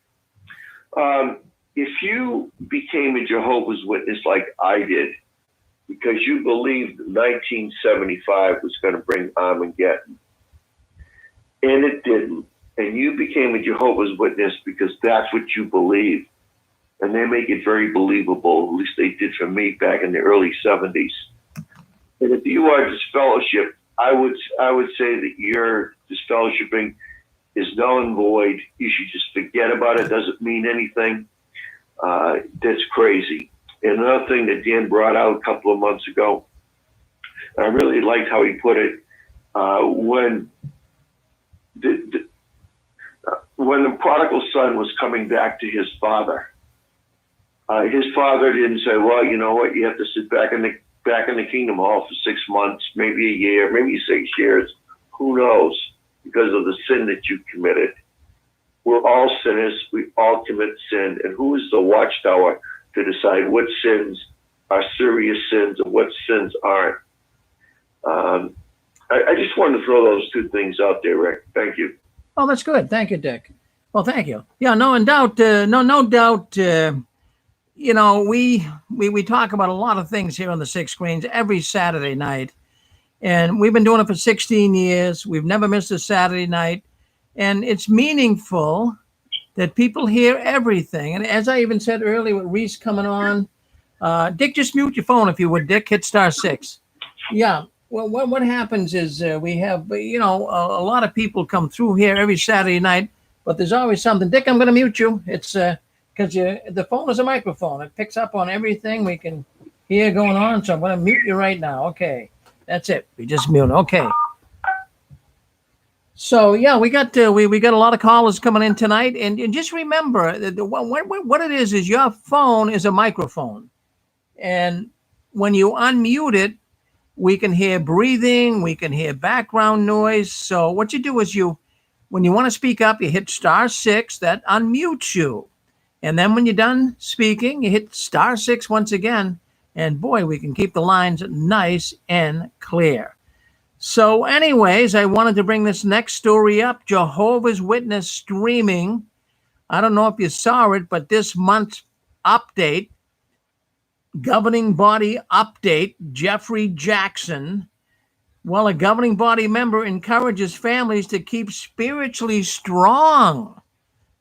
If you became a Jehovah's Witness like I did, because you believed 1975 was going to bring Armageddon, and it didn't, and you became a Jehovah's Witness because that's what you believe, and they make it very believable, at least they did for me back in the early 70s. And if you are disfellowship, I would say that your disfellowshipping is null and void. You should just forget about it. Doesn't mean anything. That's crazy. And another thing that Dan brought out a couple of months ago, I really liked how he put it. When the prodigal son was coming back to his father didn't say, well, you know what, you have to sit back in the kingdom hall for 6 months, maybe a year, maybe 6 years, who knows, because of the sin that you committed. We're all sinners. We all commit sin. And who is the Watchtower to decide what sins are serious sins and what sins aren't? I just wanted to throw those two things out there, Rick. Thank you. Oh, that's good. Thank you, Dick. Well, thank you. Yeah, no doubt. No doubt. You know, we talk about a lot of things here on the Six Screens every Saturday night, and we've been doing it for 16 years. We've never missed a Saturday night, and it's meaningful that people hear everything. And as I even said earlier with Reese coming on, Dick, just mute your phone if you would, Dick. Hit *6. Yeah. Well, what happens is we have, you know, a lot of people come through here every Saturday night, but there's always something. Dick, I'm going to mute you. It's because the phone is a microphone. It picks up on everything we can hear going on. So I'm going to mute you right now. Okay. That's it. We just mute. Okay. So, yeah, we got a lot of callers coming in tonight. And just remember, what it is your phone is a microphone. And when you unmute it, we can hear breathing. We can hear background noise. So what you do is when you want to speak up, you hit *6. That unmutes you. And then when you're done speaking, you hit *6 once again. And boy, we can keep the lines nice and clear. So anyways, I wanted to bring this next story up. Jehovah's Witness streaming. I don't know if you saw it, but this month's update, governing body update, Jeffrey Jackson. Well, a governing body member encourages families to keep spiritually strong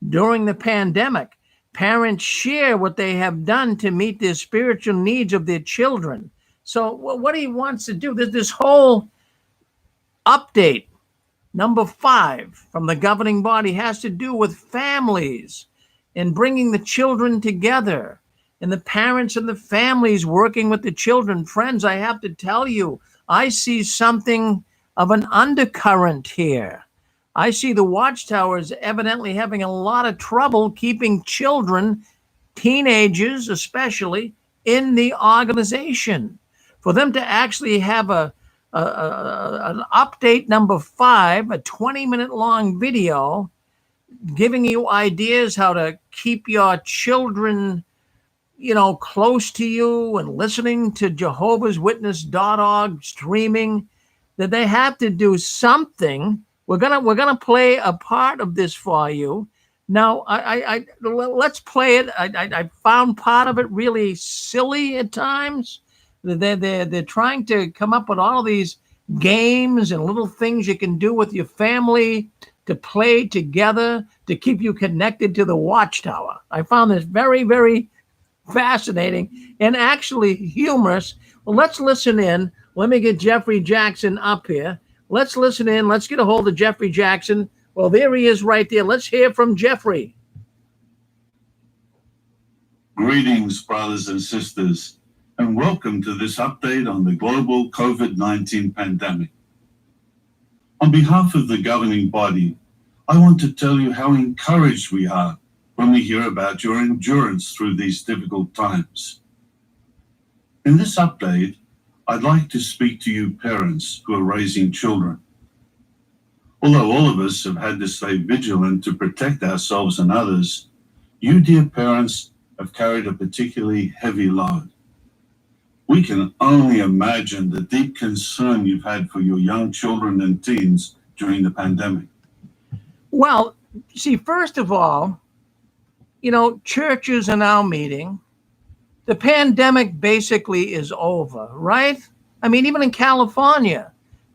during the pandemic. Parents share what they have done to meet the spiritual needs of their children. So what he wants to do, this whole update, number 5 from the governing body, has to do with families and bringing the children together and the parents and the families working with the children. Friends, I have to tell you, I see something of an undercurrent here. I see the Watchtowers evidently having a lot of trouble keeping children, teenagers especially, in the organization. For them to actually have an update number 5, a 20-minute long video giving you ideas how to keep your children, you know, close to you and listening to Jehovah'sWitness.org streaming, that they have to do something. We're gonna play a part of this for you. Now, let's play it. I found part of it really silly at times. They're trying to come up with all these games and little things you can do with your family to play together to keep you connected to the Watchtower. I found this very, very fascinating and actually humorous. Well, let's listen in. Let me get Jeffrey Jackson up here. Let's listen in. Let's get a hold of Jeffrey Jackson. Well, there he is right there. Let's hear from Jeffrey. Greetings, brothers and sisters, and welcome to this update on the global COVID-19 pandemic. On behalf of the governing body, I want to tell you how encouraged we are when we hear about your endurance through these difficult times. In this update, I'd like to speak to you parents who are raising children. Although all of us have had to stay vigilant to protect ourselves and others, you, dear parents, have carried a particularly heavy load. We can only imagine the deep concern you've had for your young children and teens during the pandemic. Well, see, first of all, churches are now meeting. The pandemic basically is over, right? I mean, even in California,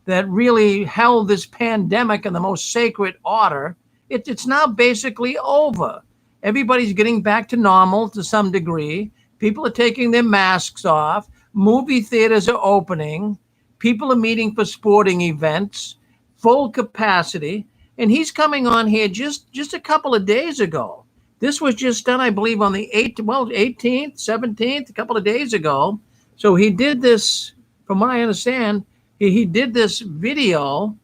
that really held this pandemic in the most sacred order, it's now basically over. Everybody's getting back to normal to some degree. People are taking their masks off. Movie theaters are opening. People are meeting for sporting events, full capacity. And he's coming on here just a couple of days ago. This was just done, I believe, on the 18th, 17th, a couple of days ago. So he did this, from what I understand, he did this video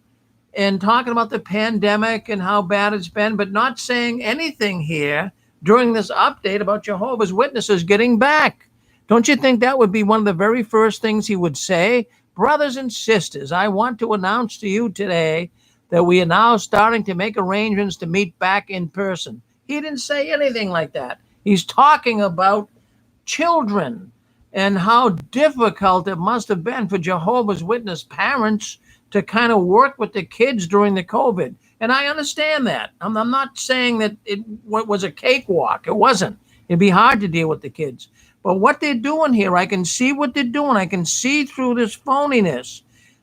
and talking about the pandemic and how bad it's been, but not saying anything here during this update about Jehovah's Witnesses getting back. Don't you think that would be one of the very first things he would say? Brothers and sisters, I want to announce to you today that we are now starting to make arrangements to meet back in person. He didn't say anything like that. He's talking about children and how difficult it must have been for Jehovah's Witness parents to kind of work with the kids during the COVID. And I understand that. I'm not saying that it was a cakewalk. It wasn't. It'd be hard to deal with the kids. But what they're doing here, I can see what they're doing. I can see through this phoniness.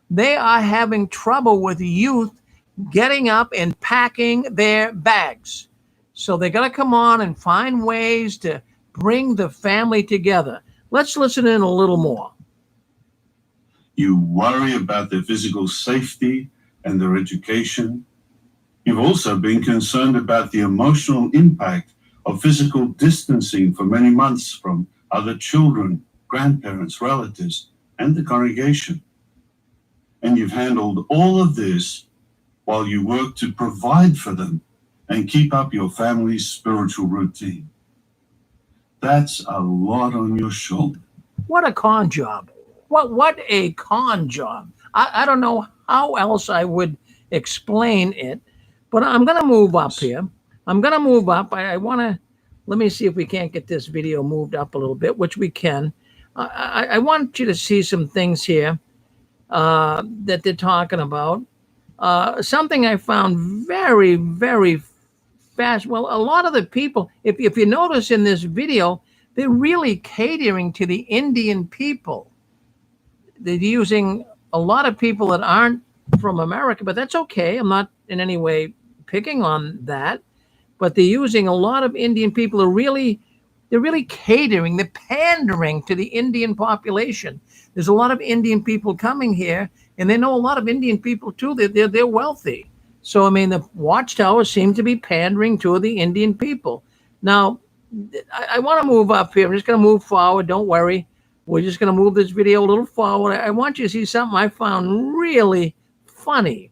They are having trouble with youth getting up and packing their bags. So they got to come on and find ways to bring the family together. Let's listen in a little more. You worry about their physical safety and their education. You've also been concerned about the emotional impact of physical distancing for many months from other children, grandparents, relatives, and the congregation. And you've handled all of this while you work to provide for them and keep up your family's spiritual routine. That's a lot on your shoulder. What a con job. What a con job. I don't know how else I would explain it, but I'm going to move up here. I'm going to move up. I want to, let me see if we can't get this video moved up a little bit, which we can. I want you to see some things here that they're talking about. Something I found very, very fast. Well, a lot of the people, if you notice in this video, they're really catering to the Indian people. They're using a lot of people that aren't from America, but that's okay. I'm not in any way picking on that, but they're using a lot of Indian people. They're really catering, they're pandering to the Indian population. There's a lot of Indian people coming here, and they know a lot of Indian people too. They're wealthy. So, I mean, the Watchtower seemed to be pandering to the Indian people. Now, I want to move up here. I'm just going to move forward. Don't worry. We're just going to move this video a little forward. I want you to see something I found really funny.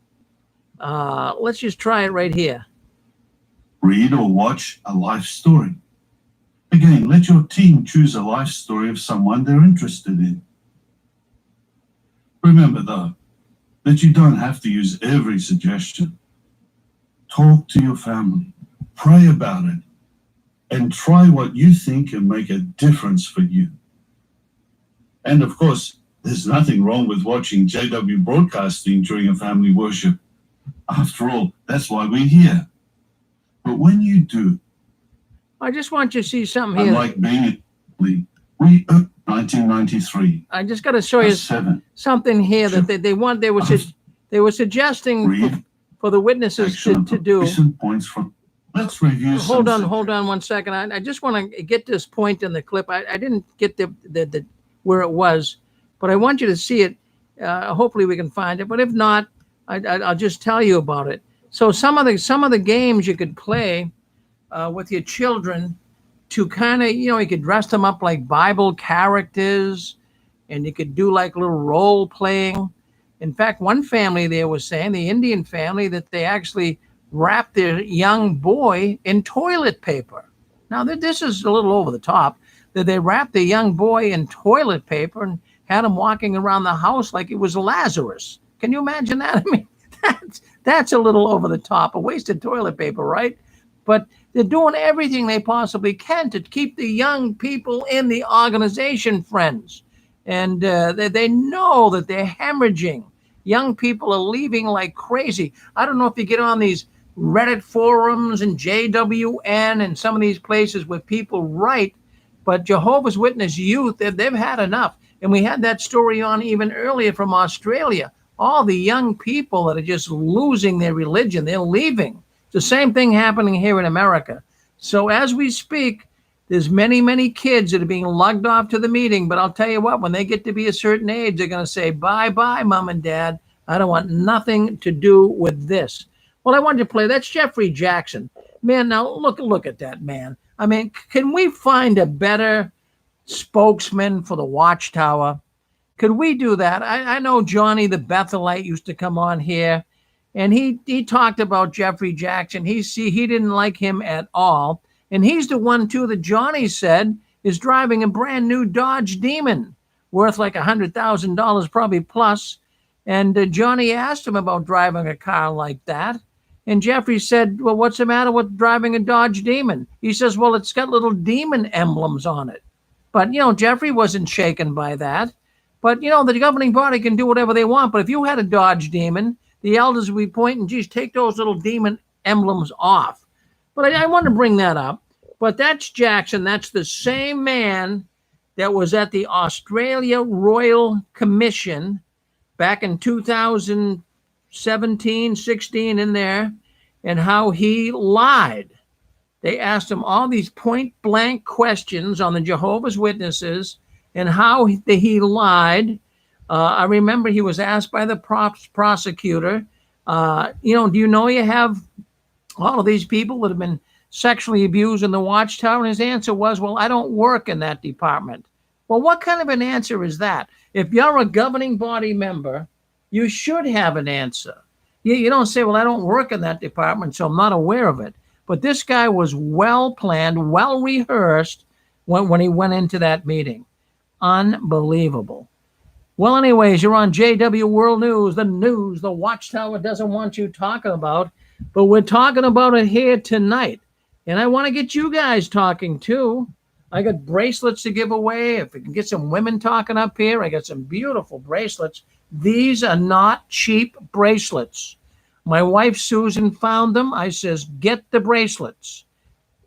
Let's just try it right here. Read or watch a life story. Again, let your team choose a life story of someone they're interested in. Remember, though, that you don't have to use every suggestion. Talk to your family, pray about it, and try what you think can make a difference for you. And of course, there's nothing wrong with watching JW broadcasting during a family worship. After all, that's why we're here. But when you do, I just want you to see something here. Unlike being in 1993. I just got to show you something here that they were suggesting for the witnesses to do. Points from. Let's review. Hold on 1 second. I just want to get this point in the clip. I didn't get the where it was, but I want you to see it. Hopefully we can find it, but if not, I'll just tell you about it. So some of the games you could play with your children to kind of, you could dress them up like Bible characters, and you could do like little role playing. In fact, one family there was saying, the Indian family, that they actually wrapped their young boy in toilet paper. Now, this is a little over the top, that they wrapped the young boy in toilet paper and had him walking around the house like it was Lazarus. Can you imagine that? I mean, that's a little over the top, a wasted toilet paper, right? But they're doing everything they possibly can to keep the young people in the organization, friends. And they know that they're hemorrhaging. Young people are leaving like crazy. I don't know if you get on these Reddit forums and JWN and some of these places where people write, but Jehovah's Witness youth, they've had enough. And we had that story on even earlier from Australia. All the young people that are just losing their religion, they're leaving. It's the same thing happening here in America. So as we speak, there's many, many kids that are being lugged off to the meeting. But I'll tell you what, when they get to be a certain age, they're going to say, bye-bye, Mom and Dad. I don't want nothing to do with this. Well, I wanted to play. That's Jeffrey Jackson. Man, now look at that, man. I mean, can we find a better spokesman for the Watchtower? Could we do that? I know Johnny the Bethelite used to come on here, and he talked about Jeffrey Jackson. He didn't like him at all. And he's the one, too, that Johnny said is driving a brand new Dodge Demon worth like $100,000 probably plus. And Johnny asked him about driving a car like that. And Jeffrey said, well, what's the matter with driving a Dodge Demon? He says, well, it's got little demon emblems on it. But, Jeffrey wasn't shaken by that. But, the governing body can do whatever they want. But if you had a Dodge Demon, the elders would be pointing, geez, take those little demon emblems off. But I want to bring that up. But that's Jackson. That's the same man that was at the Australia Royal Commission back in 2017, 16 in there, and how he lied. They asked him all these point-blank questions on the Jehovah's Witnesses and how he lied. I remember he was asked by the prosecutor, do you know you have all of these people that have been sexually abused in the Watchtower? And his answer was, well, I don't work in that department. Well, what kind of an answer is that? If you're a governing body member, you should have an answer. You don't say, well, I don't work in that department, so I'm not aware of it. But this guy was well-planned, well-rehearsed when he went into that meeting. Unbelievable. Well, anyways, you're on JW World News, the news the Watchtower doesn't want you talking about, but we're talking about it here tonight. And I want to get you guys talking too. I got bracelets to give away. If we can get some women talking up here, I got some beautiful bracelets. These are not cheap bracelets. My wife, Susan, found them. I says, get the bracelets.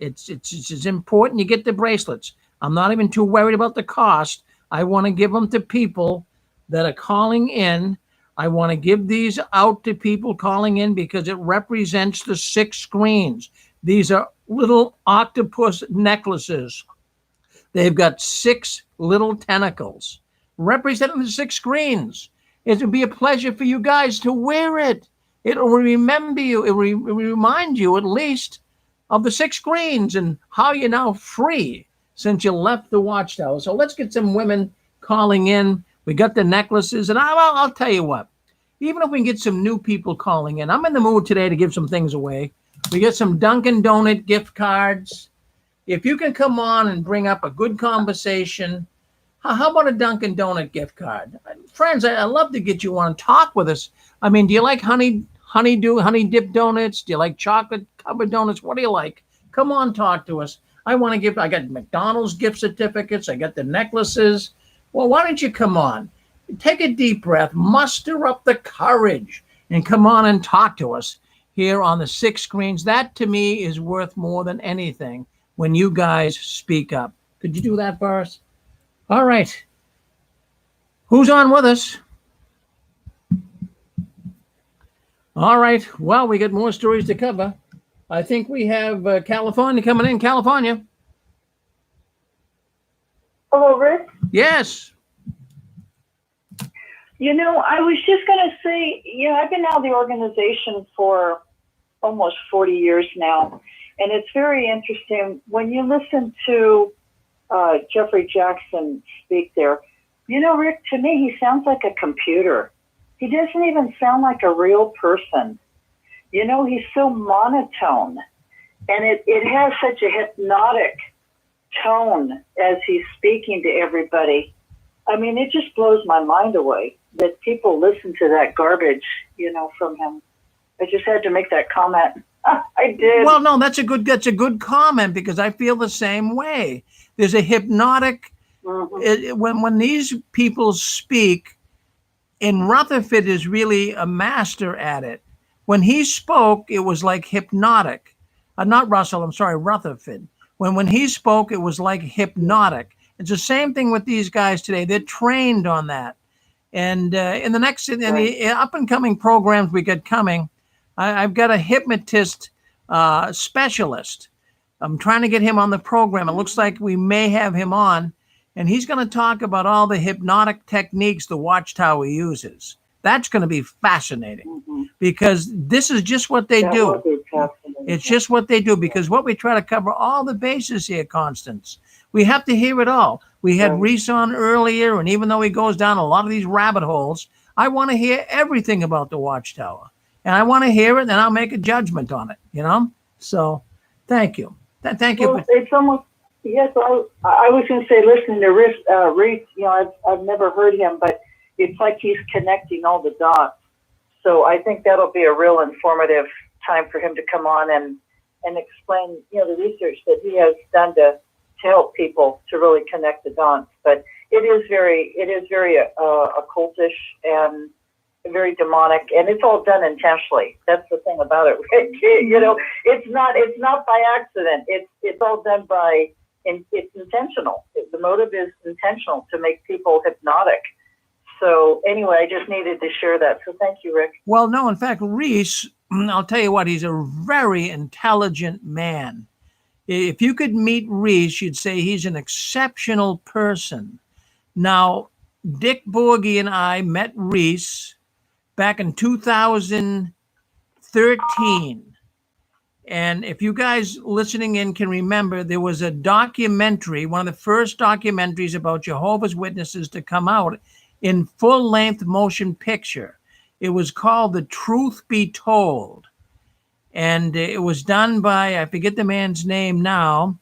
It's important you get the bracelets. I'm not even too worried about the cost. I want to give them to people that are calling in. I want to give these out to people calling in because it represents the 6 screens. These are little octopus necklaces. They've got 6 little tentacles representing the 6 screens. It would be a pleasure for you guys to wear it. It will remember you. It will remind you at least of the 6 screens and how you're now free since you left the Watchtower. So let's get some women calling in. We got the necklaces, and I'll tell you what. Even if we can get some new people calling in, I'm in the mood today to give some things away. We get some Dunkin' Donut gift cards. If you can come on and bring up a good conversation, how about a Dunkin' Donut gift card? Friends, I love to get you on and talk with us. I mean, do you like honey dip donuts? Do you like chocolate covered donuts? What do you like? Come on, talk to us. I got McDonald's gift certificates. I got the necklaces. Well, why don't you come on? Take a deep breath, muster up the courage, and come on and talk to us here on the 6 screens. That, to me, is worth more than anything when you guys speak up. Could you do that for us? All right. Who's on with us? All right. Well, we got more stories to cover. I think we have California coming in. California. Hello, Rick. Yes. I was just going to say, I've been out of the organization for almost 40 years now, and it's very interesting when you listen to Jeffrey Jackson speak there. Rick, to me, he sounds like a computer. He doesn't even sound like a real person. He's so monotone, and it has such a hypnotic tone as he's speaking to everybody. I mean, it just blows my mind away that people listen to that garbage, from him. I just had to make that comment. I did. Well, no, that's a good comment, because I feel the same way. There's a hypnotic, when these people speak, and Rutherford is really a master at it. When he spoke, it was like hypnotic. Not Russell, I'm sorry, Rutherford. When he spoke, it was like hypnotic. It's the same thing with these guys today. They're trained on that. And in the up and coming programs we get coming, I've got a hypnotist specialist. I'm trying to get him on the program. It looks like we may have him on, and he's going to talk about all the hypnotic techniques the Watchtower uses. That's going to be fascinating, because this is just what they do. It's just what they do, because what we try to cover all the bases here, Constance. We have to hear it all. We had Reese on earlier, and even though he goes down a lot of these rabbit holes, I want to hear everything about the Watchtower. And I want to hear it, and I'll make a judgment on it, So thank you. Thank you. Well, it's almost, yes, I was going to say, listening to Reese, I've never heard him, but it's like he's connecting all the dots. So I think that'll be a real informative time for him to come on and explain, the research that he has done to help people to really connect the dots. But it is very occultish and very demonic, and it's all done intentionally. That's the thing about it. It's not by accident. It's all done by, it's intentional. The motive is intentional to make people hypnotic. So anyway, I just needed to share that. So thank you, Rick. Well, no, in fact, Reese, I'll tell you what, he's a very intelligent man. If you could meet Reese, you'd say he's an exceptional person. Now, Dick Borgie and I met Reese back in 2013. And if you guys listening in can remember, there was a documentary, one of the first documentaries about Jehovah's Witnesses to come out in full-length motion picture. It was called The Truth Be Told. And it was done by, I forget the man's name now,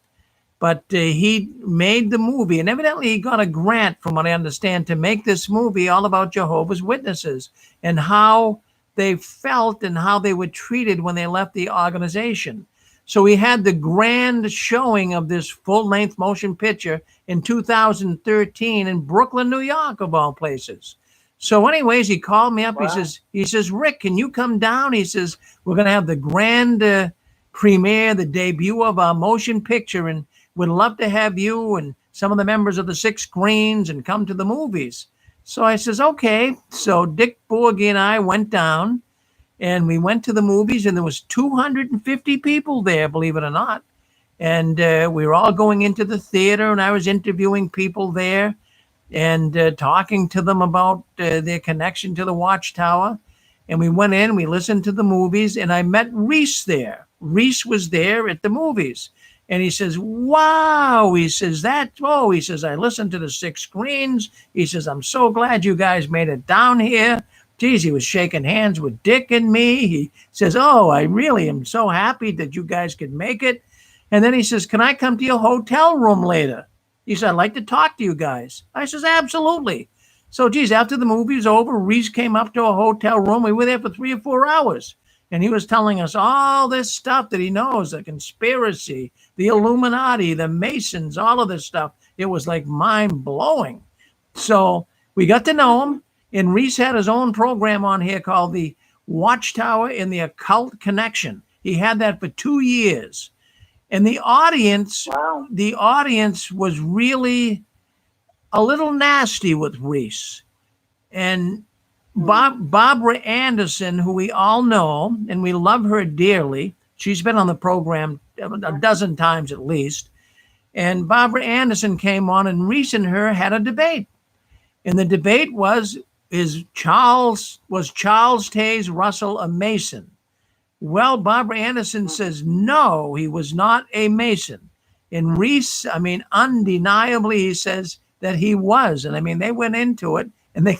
but he made the movie. And evidently he got a grant, from what I understand, to make this movie all about Jehovah's Witnesses and how they felt and how they were treated when they left the organization. So we had the grand showing of this full-length motion picture in 2013 in Brooklyn, New York, of all places. So anyways, he called me up. Wow. He says, Rick, can you come down? He says, we're going to have the grand premiere, the debut of our motion picture, and we'd love to have you and some of the members of the Six Screens and come to the movies. So I says, okay. So Dick Borgie and I went down, and we went to the movies, and there was 250 people there, believe it or not. And we were all going into the theater, and I was interviewing people there and talking to them about their connection to the Watchtower. And we went in, we listened to the movies, and I met Reese there. Reese was there at the movies. And he says, wow, he says, he says, I listened to the Six Screens. He says, I'm so glad you guys made it down here. Geez, he was shaking hands with Dick and me. He says, oh, I really am so happy that you guys could make it. And then he says, can I come to your hotel room later? He said, I'd like to talk to you guys. I says, absolutely. So, geez, after the movie was over, Reese came up to a hotel room. We were there for 3 or 4 hours. And he was telling us all this stuff that he knows, the conspiracy, the Illuminati, the Masons, all of this stuff. It was like mind-blowing. So we got to know him. And Reese had his own program on here called the Watchtower and the Occult Connection. He had that for 2 years. And the audience was really a little nasty with Reese. And Barbara Anderson, who we all know, and we love her dearly. She's been on the program a dozen times at least. And Barbara Anderson came on, and Reese and her had a debate. And the debate was, was Charles Taze Russell a Mason? Well, Barbara Anderson says no, he was not a Mason. And Reese, undeniably, he says that he was. And they went into it and they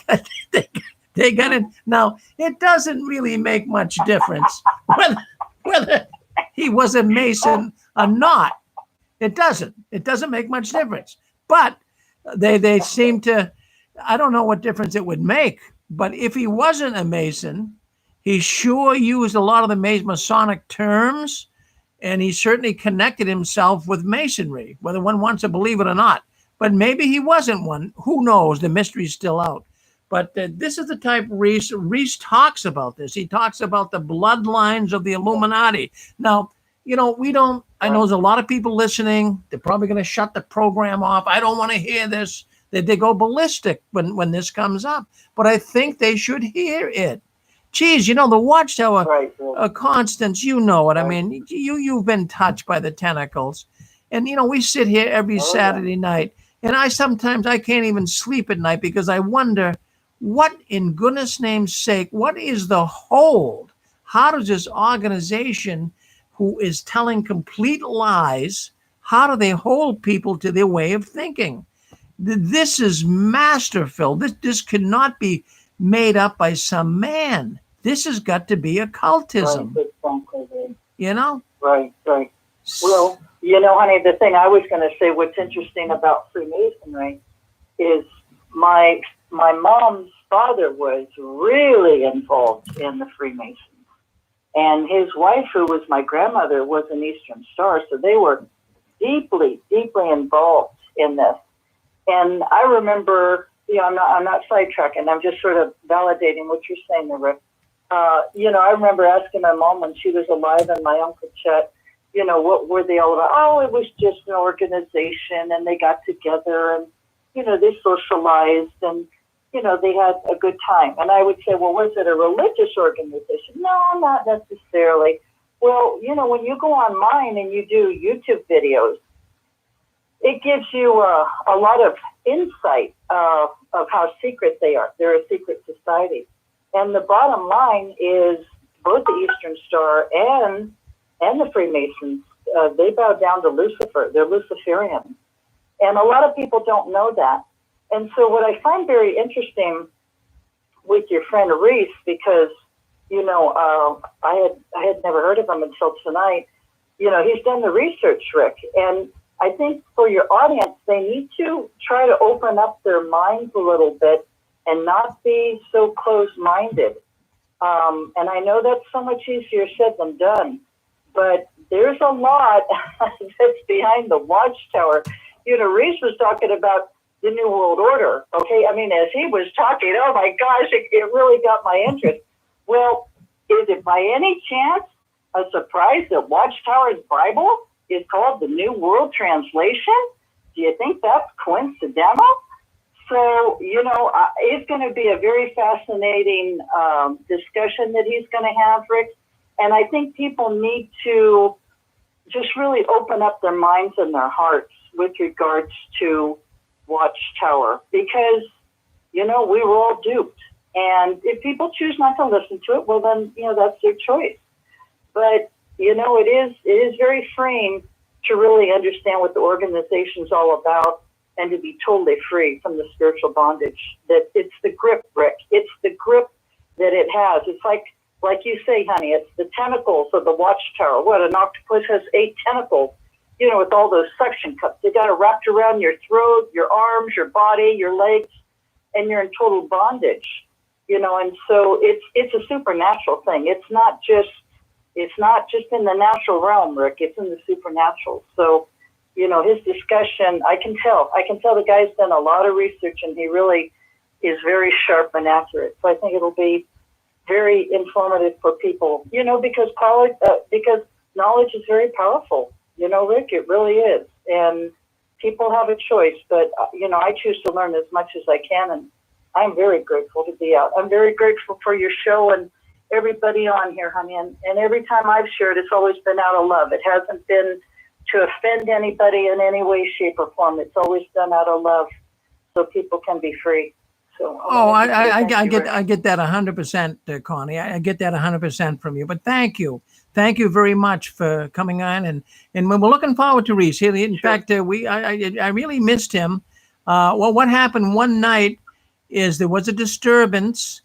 got it. Now, it doesn't really make much difference whether he was a Mason or not. It doesn't make much difference. But they seem to, I don't know what difference it would make, but if he wasn't a Mason, he sure used a lot of the Masonic terms, and he certainly connected himself with Masonry, whether one wants to believe it or not. But maybe he wasn't one. Who knows? The mystery's still out. But this is the type Reese talks about this. He talks about the bloodlines of the Illuminati. Now, we don't, I know there's a lot of people listening. They're probably going to shut the program off. I don't want to hear this. They go ballistic when this comes up. But I think they should hear it. Geez, the Watchtower, Constance, you know it. You've been touched by the tentacles. And, we sit here every Saturday night. And I can't even sleep at night because I wonder, what in goodness name's sake, what is the hold? How does this organization who is telling complete lies, how do they hold people to their way of thinking? This is masterful. This cannot be made up by some man. This has got to be occultism. Right, exactly. Right. Well, honey, the thing I was going to say, what's interesting about Freemasonry is my mom's father was really involved in the Freemasons. And his wife, who was my grandmother, was an Eastern Star. So they were deeply, deeply involved in this. And I remember, I'm not sidetracking. I'm just sort of validating what you're saying there, Rick. I remember asking my mom when she was alive and my Uncle Chet, what were they all about? Oh, it was just an organization and they got together and, they socialized and, they had a good time. And I would say, well, was it a religious organization? No, not necessarily. Well, when you go online and you do YouTube videos, it gives you a lot of insight of how secret they are. They're a secret society. And the bottom line is both the Eastern Star and the Freemasons, they bow down to Lucifer. They're Luciferian. And a lot of people don't know that. And so what I find very interesting with your friend Reese, because, I had never heard of him until tonight, he's done the research, Rick. And I think for your audience, they need to try to open up their minds a little bit and not be so closed-minded. And I know that's so much easier said than done, but there's a lot that's behind the Watchtower. Reese was talking about the New World Order, okay? As he was talking, oh my gosh, it really got my interest. Well, is it by any chance a surprise that Watchtower's Bible is called the New World Translation? Do you think that's coincidental? So, it's going to be a very fascinating discussion that he's going to have, Rick. And I think people need to just really open up their minds and their hearts with regards to Watchtower, because, we were all duped. And if people choose not to listen to it, well, then, that's their choice. But, it is very freeing to really understand what the organization's all about and to be totally free from the spiritual bondage. That it's the grip, Rick. It's the grip that it has. It's like you say, honey, it's the tentacles of the Watchtower. What, an octopus has 8 tentacles, with all those suction cups. They got it wrapped around your throat, your arms, your body, your legs, and you're in total bondage. And so it's a supernatural thing. It's not just in the natural realm, Rick. It's in the supernatural. So, his discussion, I can tell the guy's done a lot of research and he really is very sharp and accurate. So I think it'll be very informative for people, because knowledge is very powerful, Rick, it really is. And people have a choice, but, I choose to learn as much as I can. And I'm very grateful to be out. I'm very grateful for your show and everybody on here, honey. And every time I've shared, it's always been out of love. It hasn't been to offend anybody in any way, shape, or form. It's always done out of love so people can be free. So Oh, wanted to say I thank you, Rick. get that 100%, Connie. I get that 100% from you. But thank you very much for coming on, and we're looking forward to Reese. In fact, I really missed him. Well, what happened one night is there was a disturbance,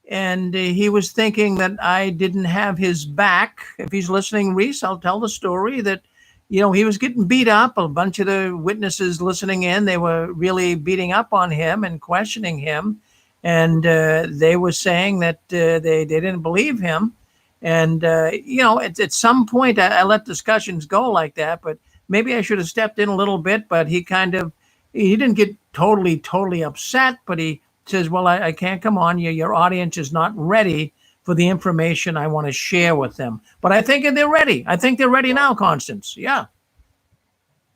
and he was thinking that I didn't have his back. If he's listening, Reese, I'll tell the story that, he was getting beat up. A bunch of the witnesses listening in, they were really beating up on him and questioning him. And they were saying that they didn't believe him. And, at some point, I let discussions go like that, but maybe I should have stepped in a little bit. But he didn't get totally upset, but he says, well, I can't come on. Your audience is not ready for the information I want to share with them. But I think they're ready. I think they're ready now, Constance. Yeah.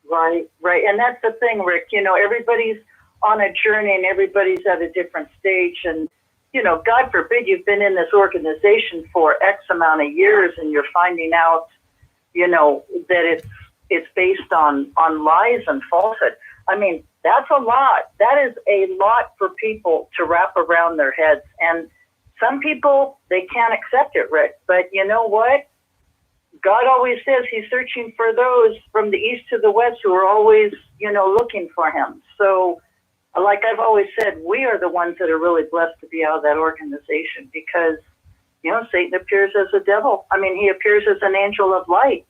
Right. And that's the thing, Rick. Everybody's on a journey and everybody's at a different stage. And, God forbid you've been in this organization for X amount of years and you're finding out, that it's based on lies and falsehood. I mean, that's a lot. That is a lot for people to wrap around their heads. And some people, they can't accept it, Rick. But you know what? God always says he's searching for those from the east to the west who are always, looking for him. So, like I've always said, we are the ones that are really blessed to be out of that organization because, Satan appears as a devil. I mean, he appears as an angel of light,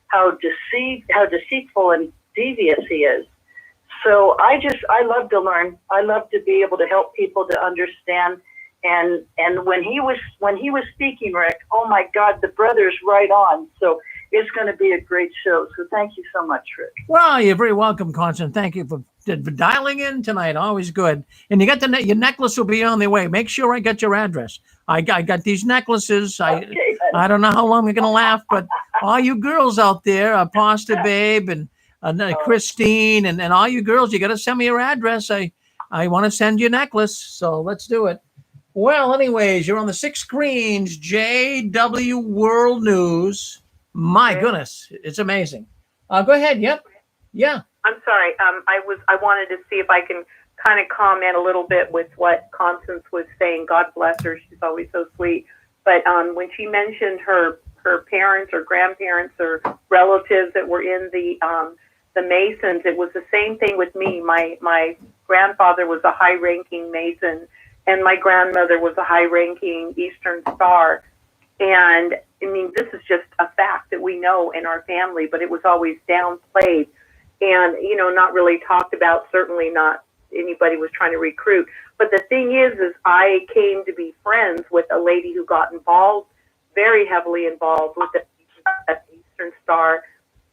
how deceitful and devious he is. So I love to learn. I love to be able to help people to understand. And when he was speaking, Rick, oh my God, the brother's right on. So it's going to be a great show. So thank you so much, Rick. Well, you're very welcome, Constance. Thank you for dialing in tonight. Always good. And you got your necklace will be on the way. Make sure I got your address. I got these necklaces. Okay, I don't know how long we're going to laugh, but all you girls out there, Pasta Babe and Christine and all you girls, you got to send me your address. I want to send you a necklace. So let's do it. Well, anyways, you're on the 6 screens, JW World News. My goodness, it's amazing. Go ahead. Yep. Yeah. I'm sorry. I wanted to see if I can kind of comment a little bit with what Constance was saying. God bless her. She's always so sweet. But when she mentioned her parents or grandparents or relatives that were in the Masons, it was the same thing with me. My grandfather was a high-ranking Mason, and my grandmother was a high-ranking Eastern Star. And, I mean, this is just a fact that we know in our family, but it was always downplayed and, not really talked about, certainly not anybody was trying to recruit. But the thing is I came to be friends with a lady who got involved, very heavily involved with the Eastern Star.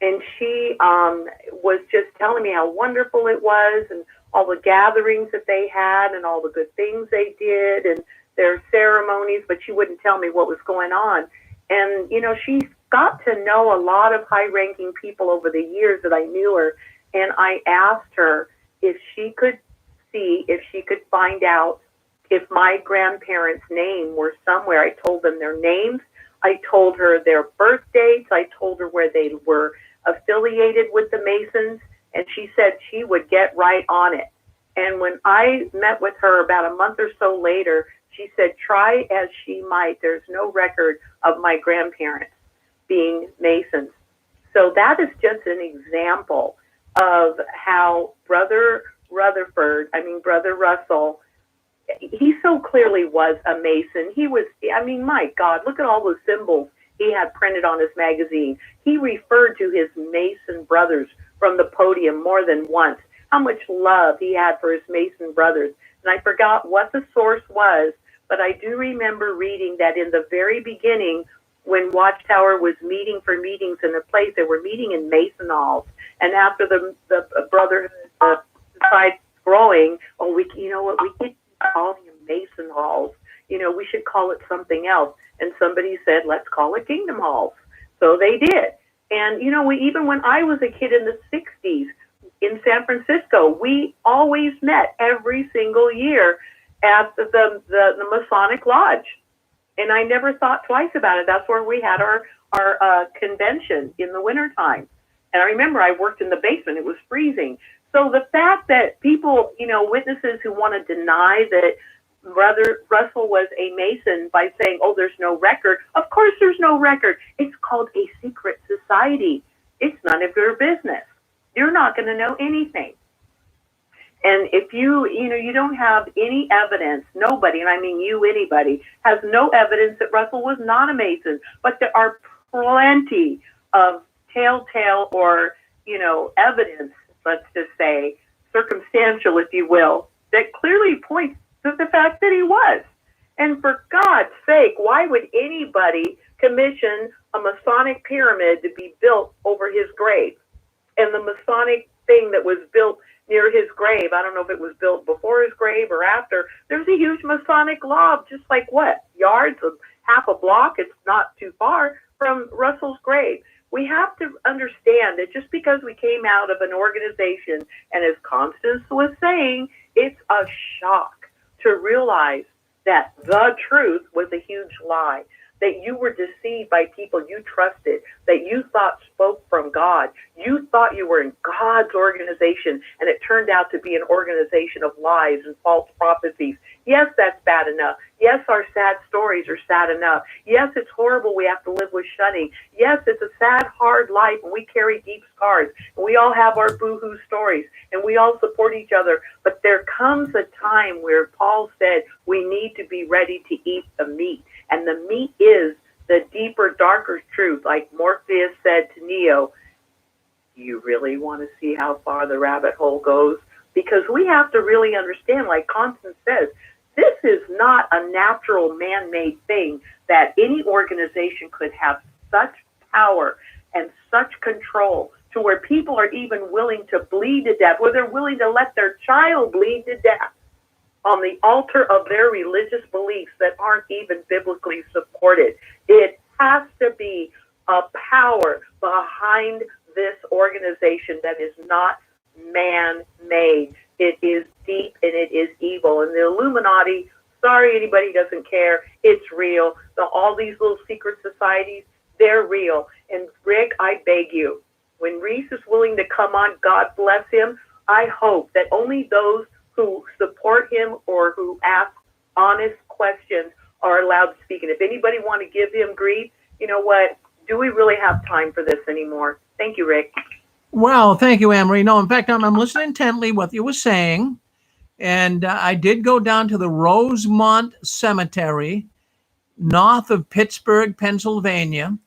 And she was just telling me how wonderful it was and all the gatherings that they had and all the good things they did and their ceremonies, but she wouldn't tell me what was going on. And, she got to know a lot of high-ranking people over the years that I knew her. And I asked her if she could find out if my grandparents' name were somewhere. I told them their names. I told her their birth dates. I told her where they were affiliated with the Masons. And she said she would get right on it. And when I met with her about a month or so later, she said, try as she might, there's no record of my grandparents being Masons. So that is just an example of how Brother Russell, he so clearly was a Mason. He was, my God, look at all those symbols he had printed on his magazine. He referred to his Mason brothers from the podium more than once, how much love he had for his Mason brothers. And I forgot what the source was, but I do remember reading that in the very beginning, when Watchtower was meeting for meetings in a place, they were meeting in Mason halls. And after the brotherhood decided growing, we can't call them Mason halls. We should call it something else. And somebody said, let's call it Kingdom halls. So they did. And, even when I was a kid in the 60s in San Francisco, we always met every single year at the Masonic Lodge. And I never thought twice about it. That's where we had our convention in the wintertime. And I remember I worked in the basement. It was freezing. So the fact that people, witnesses who want to deny that Brother Russell was a Mason by saying, oh, there's no record. Of course there's no record. It's called a secret society. It's none of your business. You're not going to know anything. And if you don't have any evidence, nobody, and I mean you, anybody, has no evidence that Russell was not a Mason, but there are plenty of telltale or, evidence, let's just say, circumstantial, if you will, that clearly points to the fact that he was. And for God's sake, why would anybody commission a Masonic pyramid to be built over his grave? And the Masonic thing that was built near his grave, I don't know if it was built before his grave or after, there's a huge Masonic lodge, just like yards of half a block, it's not too far from Russell's grave. We have to understand that just because we came out of an organization, and as Constance was saying, it's a shock to realize that the truth was a huge lie, that you were deceived by people you trusted, that you thought spoke from God. You thought you were in God's organization, and it turned out to be an organization of lies and false prophecies. Yes, that's bad enough. Yes, our sad stories are sad enough. Yes, it's horrible we have to live with shunning. Yes, it's a sad, hard life, and we carry deep scars. And we all have our boo-hoo stories, and we all support each other. But there comes a time where Paul said we need to be ready to eat the meat. And the meat is the deeper, darker truth. Like Morpheus said to Neo, do you really want to see how far the rabbit hole goes? Because we have to really understand, like Constance says, this is not a natural man-made thing that any organization could have such power and such control to where people are even willing to bleed to death, where they're willing to let their child bleed to death on the altar of their religious beliefs that aren't even biblically supported. It has to be a power behind this organization that is not man-made. It is deep and it is evil. And the Illuminati, sorry anybody doesn't care, it's real. All these little secret societies, they're real. And Rick, I beg you, when Reese is willing to come on, God bless him, I hope that only those who support him or who ask honest questions are allowed to speak. And if anybody want to give him grief, you know what? Do we really have time for this anymore? Thank you, Rick. Well, thank you, Anne-Marie. No, in fact, I'm listening intently what you were saying. And I did go down to the Rosemont Cemetery, north of Pittsburgh, Pennsylvania.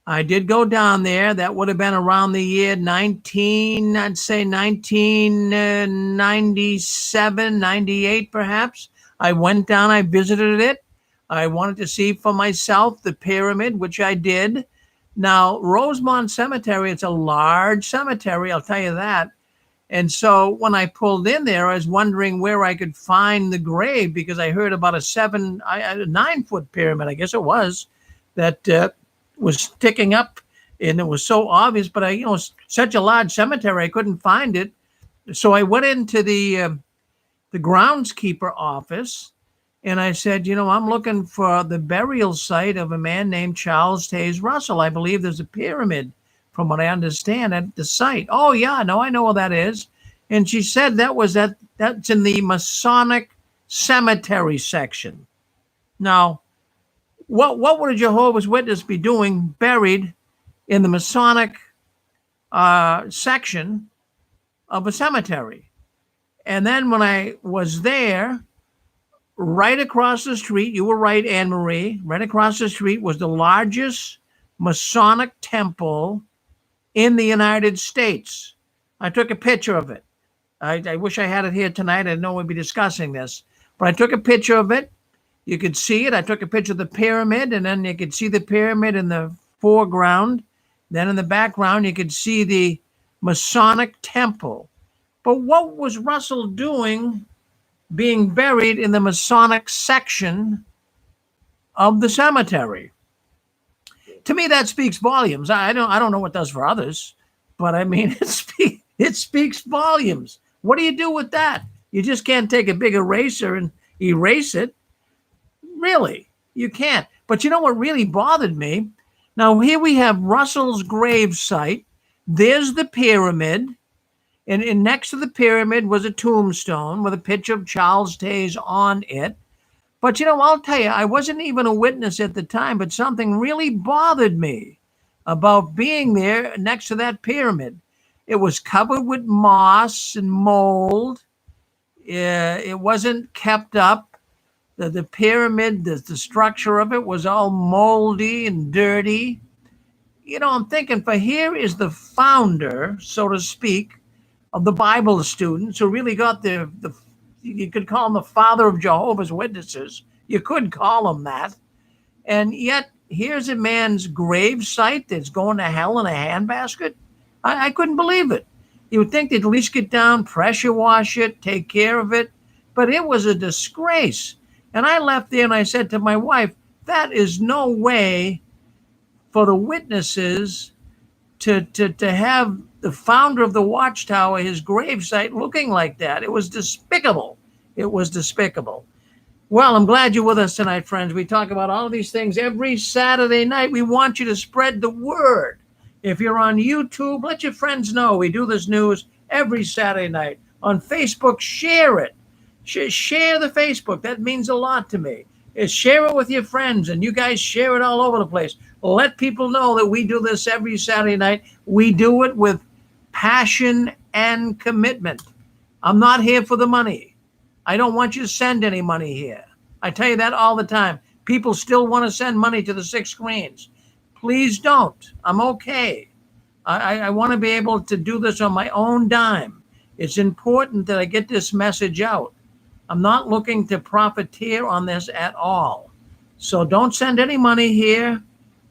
I did go down there. That would have been around the year 1997, 98, perhaps. I went down, I visited it. I wanted to see for myself the pyramid, which I did. Now, Rosemont Cemetery, it's a large cemetery, I'll tell you that. And so when I pulled in there, I was wondering where I could find the grave because I heard about a 9-foot pyramid, I guess it was, that was sticking up, and it was so obvious. But such a large cemetery, I couldn't find it. So I went into the groundskeeper office, and I said, I'm looking for the burial site of a man named Charles Taze Russell. I believe there's a pyramid, from what I understand, at the site. Oh, yeah, no, I know where that is. And she said that's in the Masonic cemetery section. Now, what would a Jehovah's Witness be doing buried in the Masonic section of a cemetery? And then when I was there, right across the street, you were right, Anne-Marie, right across the street was the largest Masonic temple in the United States. I took a picture of it. I wish I had it here tonight. I didn't know we'd be discussing this, but I took a picture of it. You could see it. I took a picture of the pyramid, and then you could see the pyramid in the foreground. Then in the background, you could see the Masonic temple. But what was Russell doing being buried in the Masonic section of the cemetery? To me, that speaks volumes. I don't know what it does for others, but I mean, it speaks volumes. What do you do with that? You just can't take a big eraser and erase it. Really, you can't. But you know what really bothered me? Now, here we have Russell's grave site. There's the pyramid. And next to the pyramid was a tombstone with a picture of Charles Taze on it. But, I'll tell you, I wasn't even a witness at the time, but something really bothered me about being there next to that pyramid. It was covered with moss and mold. It wasn't kept up. The pyramid, the structure of it was all moldy and dirty. I'm thinking, for here is the founder, so to speak, of the Bible students who really got the you could call him the father of Jehovah's Witnesses. You could call him that. And yet, here's a man's grave site that's going to hell in a handbasket. I couldn't believe it. You would think they'd at least get down, pressure wash it, take care of it. But it was a disgrace. And I left there and I said to my wife, that is no way for the witnesses to have the founder of the Watchtower, his gravesite, looking like that. It was despicable. It was despicable. Well, I'm glad you're with us tonight, friends. We talk about all of these things every Saturday night. We want you to spread the word. If you're on YouTube, let your friends know. We do this news every Saturday night. On Facebook, share it. Share the Facebook. That means a lot to me. Share it with your friends, and you guys share it all over the place. Let people know that we do this every Saturday night. We do it with passion and commitment. I'm not here for the money. I don't want you to send any money here. I tell you that all the time. People still want to send money to the Six Screens. Please don't. I'm okay. I want to be able to do this on my own dime. It's important that I get this message out. I'm not looking to profiteer on this at all. So don't send any money here.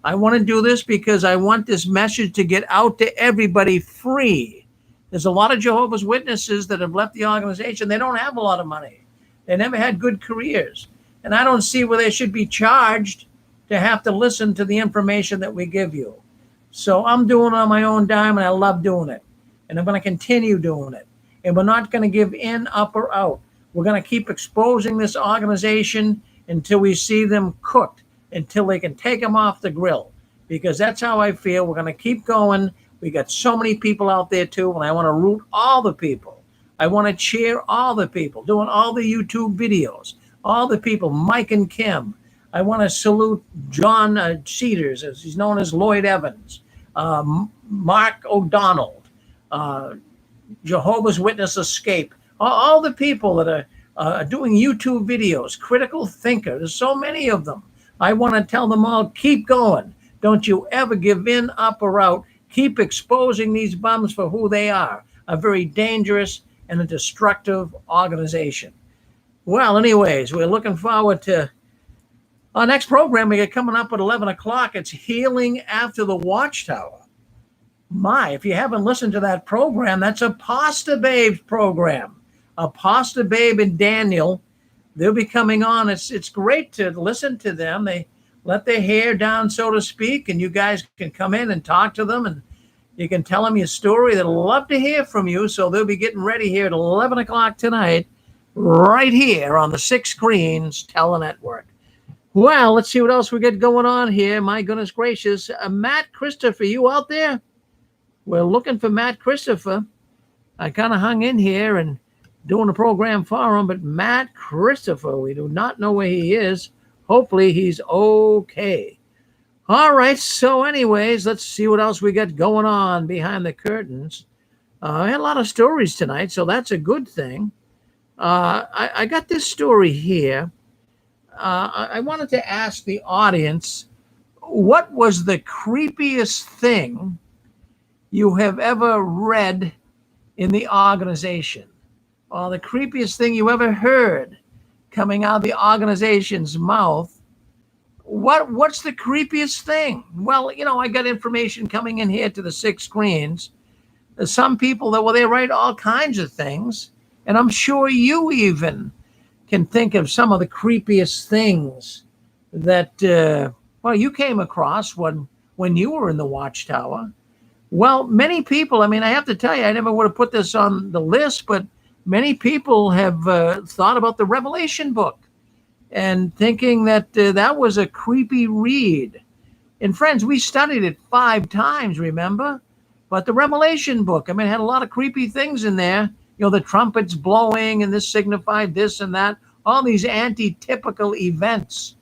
I want to do this because I want this message to get out to everybody free. There's a lot of Jehovah's Witnesses that have left the organization. They don't have a lot of money. They never had good careers. And I don't see where they should be charged to have to listen to the information that we give you. So I'm doing it on my own dime, and I love doing it. And I'm going to continue doing it. And we're not going to give in, up, or out. We're going to keep exposing this organization until we see them cooked, until they can take them off the grill, because that's how I feel. We're going to keep going. We got so many people out there too, and I want to root all the people. I want to cheer all the people doing all the YouTube videos, all the people, Mike and Kim. I want to salute John Cedars, as he's known as Lloyd Evans, Mark O'Donnell, Jehovah's Witness Escape, all the people that are doing YouTube videos, critical thinker. There's so many of them. I want to tell them all, keep going. Don't you ever give in, up, or out. Keep exposing these bums for who they are, a very dangerous and a destructive organization. Well, anyways, we're looking forward to our next program. We get coming up at 11 o'clock. It's Healing After the Watchtower. My, if you haven't listened to that program, that's a Pasta Babes program. Apostle Babe and Daniel, they'll be coming on. It's great to listen to them. They let their hair down, so to speak, and you guys can come in and talk to them, and you can tell them your story. They'll love to hear from you, so they'll be getting ready here at 11 o'clock tonight, right here on the Six Screens Telenetwork. Well, let's see what else we got going on here. My goodness gracious. Matt Christopher, you out there? We're looking for Matt Christopher. I kind of hung in here and doing a program for him, but Matt Christopher, we do not know where he is. Hopefully he's okay. All right, so anyways, let's see what else we got going on behind the curtains. I had a lot of stories tonight, so that's a good thing. I got this story here. I wanted to ask the audience, what was the creepiest thing you have ever read in the organization? Or the creepiest thing you ever heard coming out of the organization's mouth? What's the creepiest thing? Well, I got information coming in here to the Six Screens. There's some people that, they write all kinds of things. And I'm sure you even can think of some of the creepiest things that, you came across when you were in the Watchtower. Well, many people, I have to tell you, I never would have put this on the list, but many people have thought about the Revelation book and thinking that that was a creepy read. And friends, we studied it 5 times, remember? But the Revelation book, I mean, it had a lot of creepy things in there. You know, the trumpets blowing, and this signified this and that. All these anti-typical events.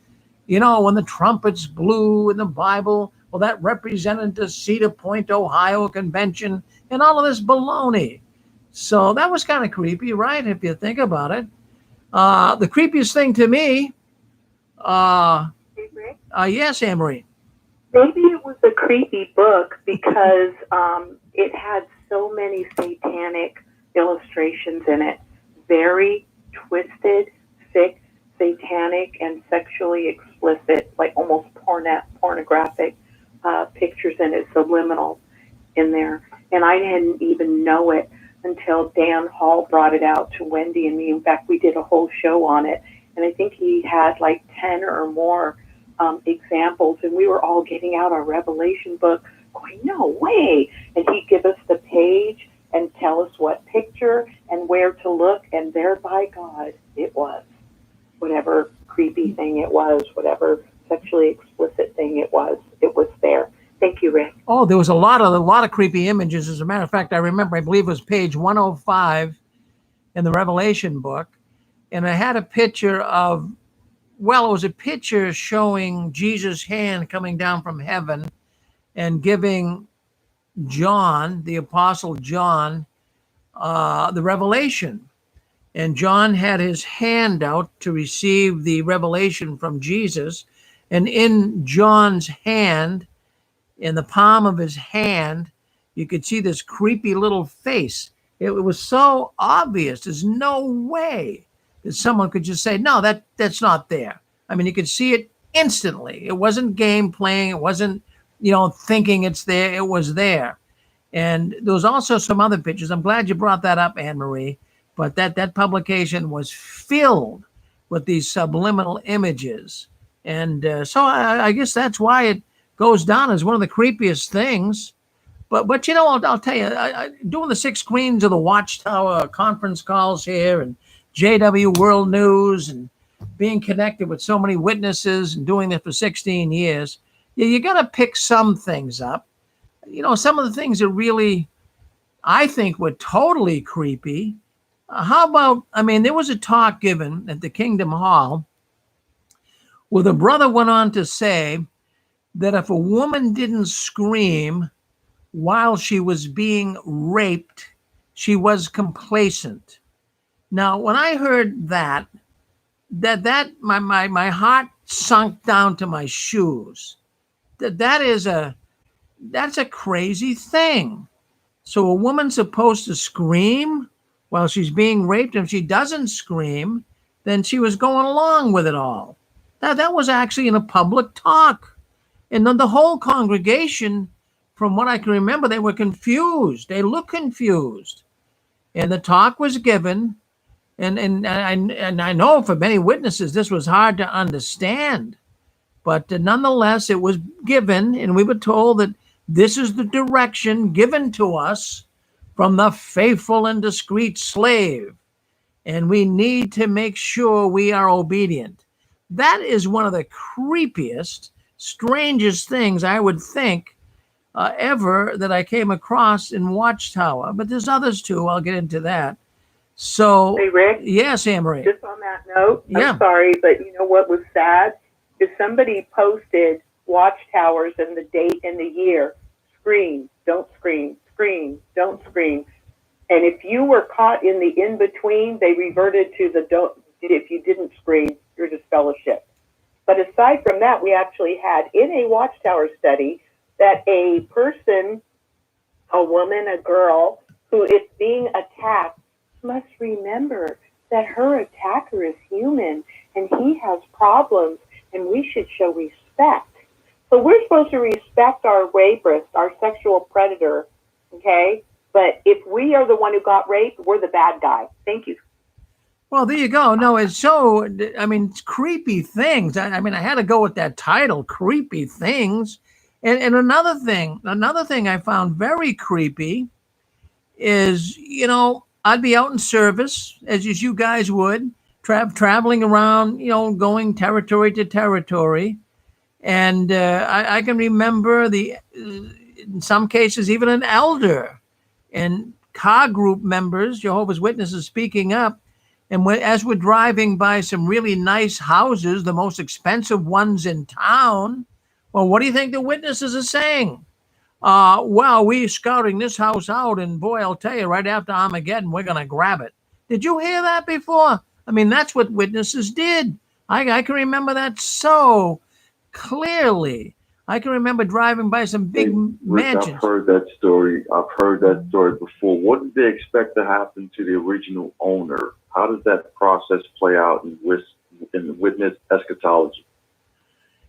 You know, when the trumpets blew in the Bible, well, that represented the Cedar Point, Ohio convention, and all of this baloney. So that was kind of creepy, right? If you think about it. The creepiest thing to me, yes, Anne-Marie. Maybe it was a creepy book because it had so many satanic illustrations in it. Very twisted, sick, satanic, and sexually explicit, like almost pornographic pictures in it, subliminal in there. And I didn't even know it until Dan Hall brought it out to Wendy and me. In fact, we did a whole show on it. And I think he had like 10 or more examples, and we were all getting out our Revelation book going, no way. And he'd give us the page and tell us what picture and where to look, and there, by God, it was. Whatever creepy thing it was, whatever sexually explicit thing it was there. Thank you, Rick. Oh, there was a lot of creepy images. As a matter of fact, I remember, I believe it was page 105 in the Revelation book, and I had a picture of, well, it was a picture showing Jesus' hand coming down from heaven and giving John, the Apostle John, the revelation. And John had his hand out to receive the revelation from Jesus. And in John's hand, in the palm of his hand, you could see this creepy little face. It was so obvious. There's no way that someone could just say, no, that's not there. I mean, you could see it instantly. It wasn't game playing. It wasn't, thinking it's there. It was there. And there was also some other pictures. I'm glad you brought that up, Anne-Marie. But that publication was filled with these subliminal images. And so I guess that's why it goes down as one of the creepiest things. But I'll tell you, doing the 6 screens of the Watchtower conference calls here and JW World News and being connected with so many witnesses and doing this for 16 years, you got to pick some things up. Some of the things that really, I think, were totally creepy. How about, there was a talk given at the Kingdom Hall where the brother went on to say that if a woman didn't scream while she was being raped, she was complacent. Now, when I heard that my heart sunk down to my shoes. That's a crazy thing. So a woman's supposed to scream while she's being raped. If she doesn't scream, then she was going along with it all. That was actually in a public talk. And then the whole congregation, from what I can remember, they were confused. They looked confused. And the talk was given. And I know for many witnesses, this was hard to understand. But nonetheless, it was given, and we were told that this is the direction given to us from the faithful and discreet slave. And we need to make sure we are obedient. That is one of the creepiest, strangest things I would think ever that I came across in Watchtower. But there's others too. I'll get into that. So, hey, Rick? Yes, Anne-Marie. Just on that note, yeah. I'm sorry, but you know what was sad? Is somebody posted Watchtowers and the date and the year. Scream, don't scream, scream, don't scream. And if you were caught in the in-between, they reverted to the don't. If you didn't scream, you're disfellowshipped. But aside from that, we actually had in a Watchtower study that a person, a woman, a girl, who is being attacked must remember that her attacker is human and he has problems, and we should show respect. So we're supposed to respect our rapist, our sexual predator, okay? But if we are the one who got raped, we're the bad guy. Thank you. Well, there you go. No, it's so, it's creepy things. I had to go with that title, Creepy Things. And another thing I found very creepy is, I'd be out in service, as you guys would, traveling around, going territory to territory. And I can remember in some cases, even an elder. And car group members, Jehovah's Witnesses, speaking up. And as we're driving by some really nice houses, the most expensive ones in town, well, what do you think the witnesses are saying? Well, we're scouting this house out, and boy, I'll tell you, right after Armageddon, we're going to grab it. Did you hear that before? I mean, that's what witnesses did. I can remember that so clearly. I can remember driving by some big mansions. I've heard that story. Before. What did they expect to happen to the original owner? How does that process play out in witness eschatology?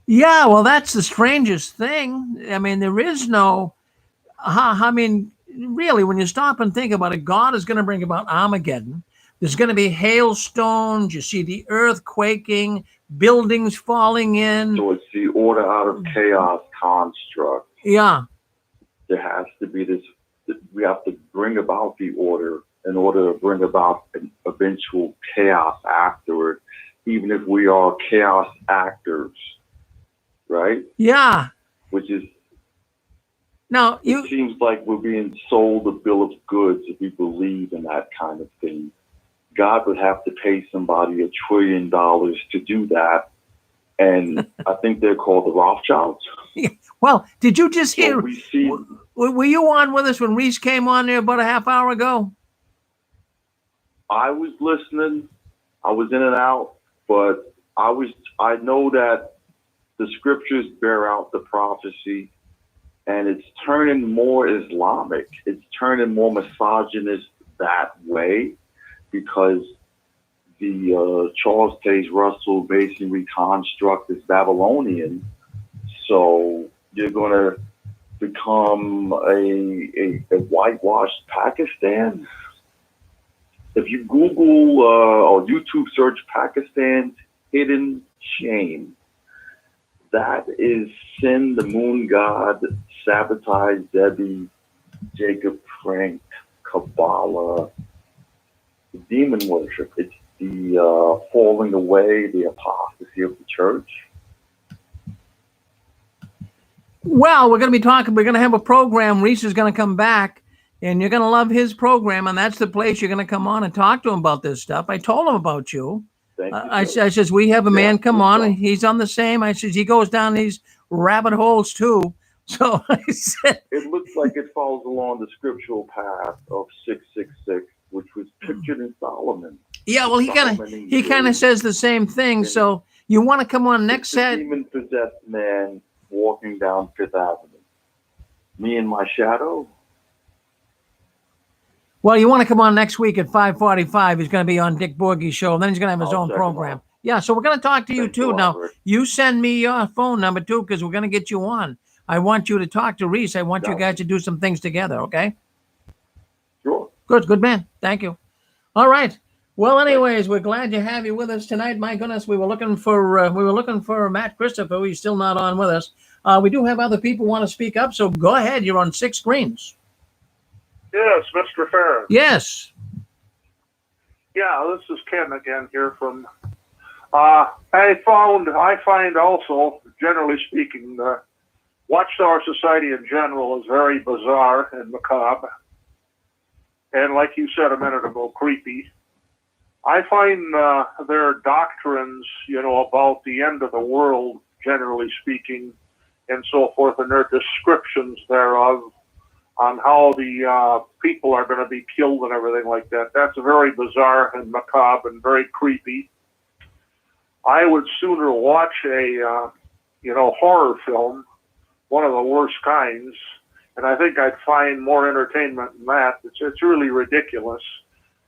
Yeah, well, that's the strangest thing. I mean, there is no, I mean, really, when you stop and think about it, God is going to bring about Armageddon. There's going to be hailstones. You see the earth quaking, buildings falling in. So it's the order out of chaos construct. Yeah. There has to be this, we have to bring about the order in order to bring about an eventual chaos afterward, even if we are chaos actors, right? Yeah. Which is, now, it seems like we're being sold a bill of goods if we believe in that kind of thing. God would have to pay somebody $1 trillion to do that. And I think they're called the Rothschilds. Well, did you just hear? So were you on with us when Reese came on there about a half hour ago? I was listening. I was in and out, but I know that the scriptures bear out the prophecy, and it's turning more Islamic. It's turning more misogynist that way, because the Charles Taze Russell Masonry construct is Babylonian. So you're going to become a whitewashed Pakistan. If you Google or YouTube search Pakistan's hidden shame, that is Sin, the moon god, sabotage, Debbie, Jacob Frank, Kabbalah, demon worship. It's the falling away, the apostasy of the church. Well, we're going to be talking. We're going to have a program. Reese is going to come back, and you're going to love his program, and that's the place you're going to come on and talk to him about this stuff. I told him about you. I says, we have a man come on, and he's on the same. I says, he goes down these rabbit holes too. So I said, it looks like it falls along the scriptural path of 666, which was pictured in Solomon. Yeah, well, he kind of says the same thing. So you want to come on next Saturday? Demon-possessed man walking down Fifth Avenue. Me and my shadow. Well, you want to come on next week at 5:45. He's going to be on Dick Borghi's show, and then he's going to have his own program. Yeah, so we're going to talk to you too. Now, you send me your phone number too, because we're going to get you on. I want you to talk to Reese. I want you guys to do some things together, okay? Sure. Good man. Thank you. All right. Well, anyways, we're glad to have you with us tonight. My goodness, we were looking for Matt Christopher. He's still not on with us. We do have other people want to speak up, so go ahead. You're on 6 screens. Yes, Mr. Farron. Yes. Yeah, this is Ken again here from. I find also, generally speaking, the Watchtower Society in general is very bizarre and macabre, and like you said a minute ago, creepy. I find their doctrines, about the end of the world, generally speaking, and so forth, and their descriptions thereof on how the people are going to be killed and everything like that. That's very bizarre and macabre and very creepy. I would sooner watch a, horror film, one of the worst kinds, and I think I'd find more entertainment in that. It's really ridiculous.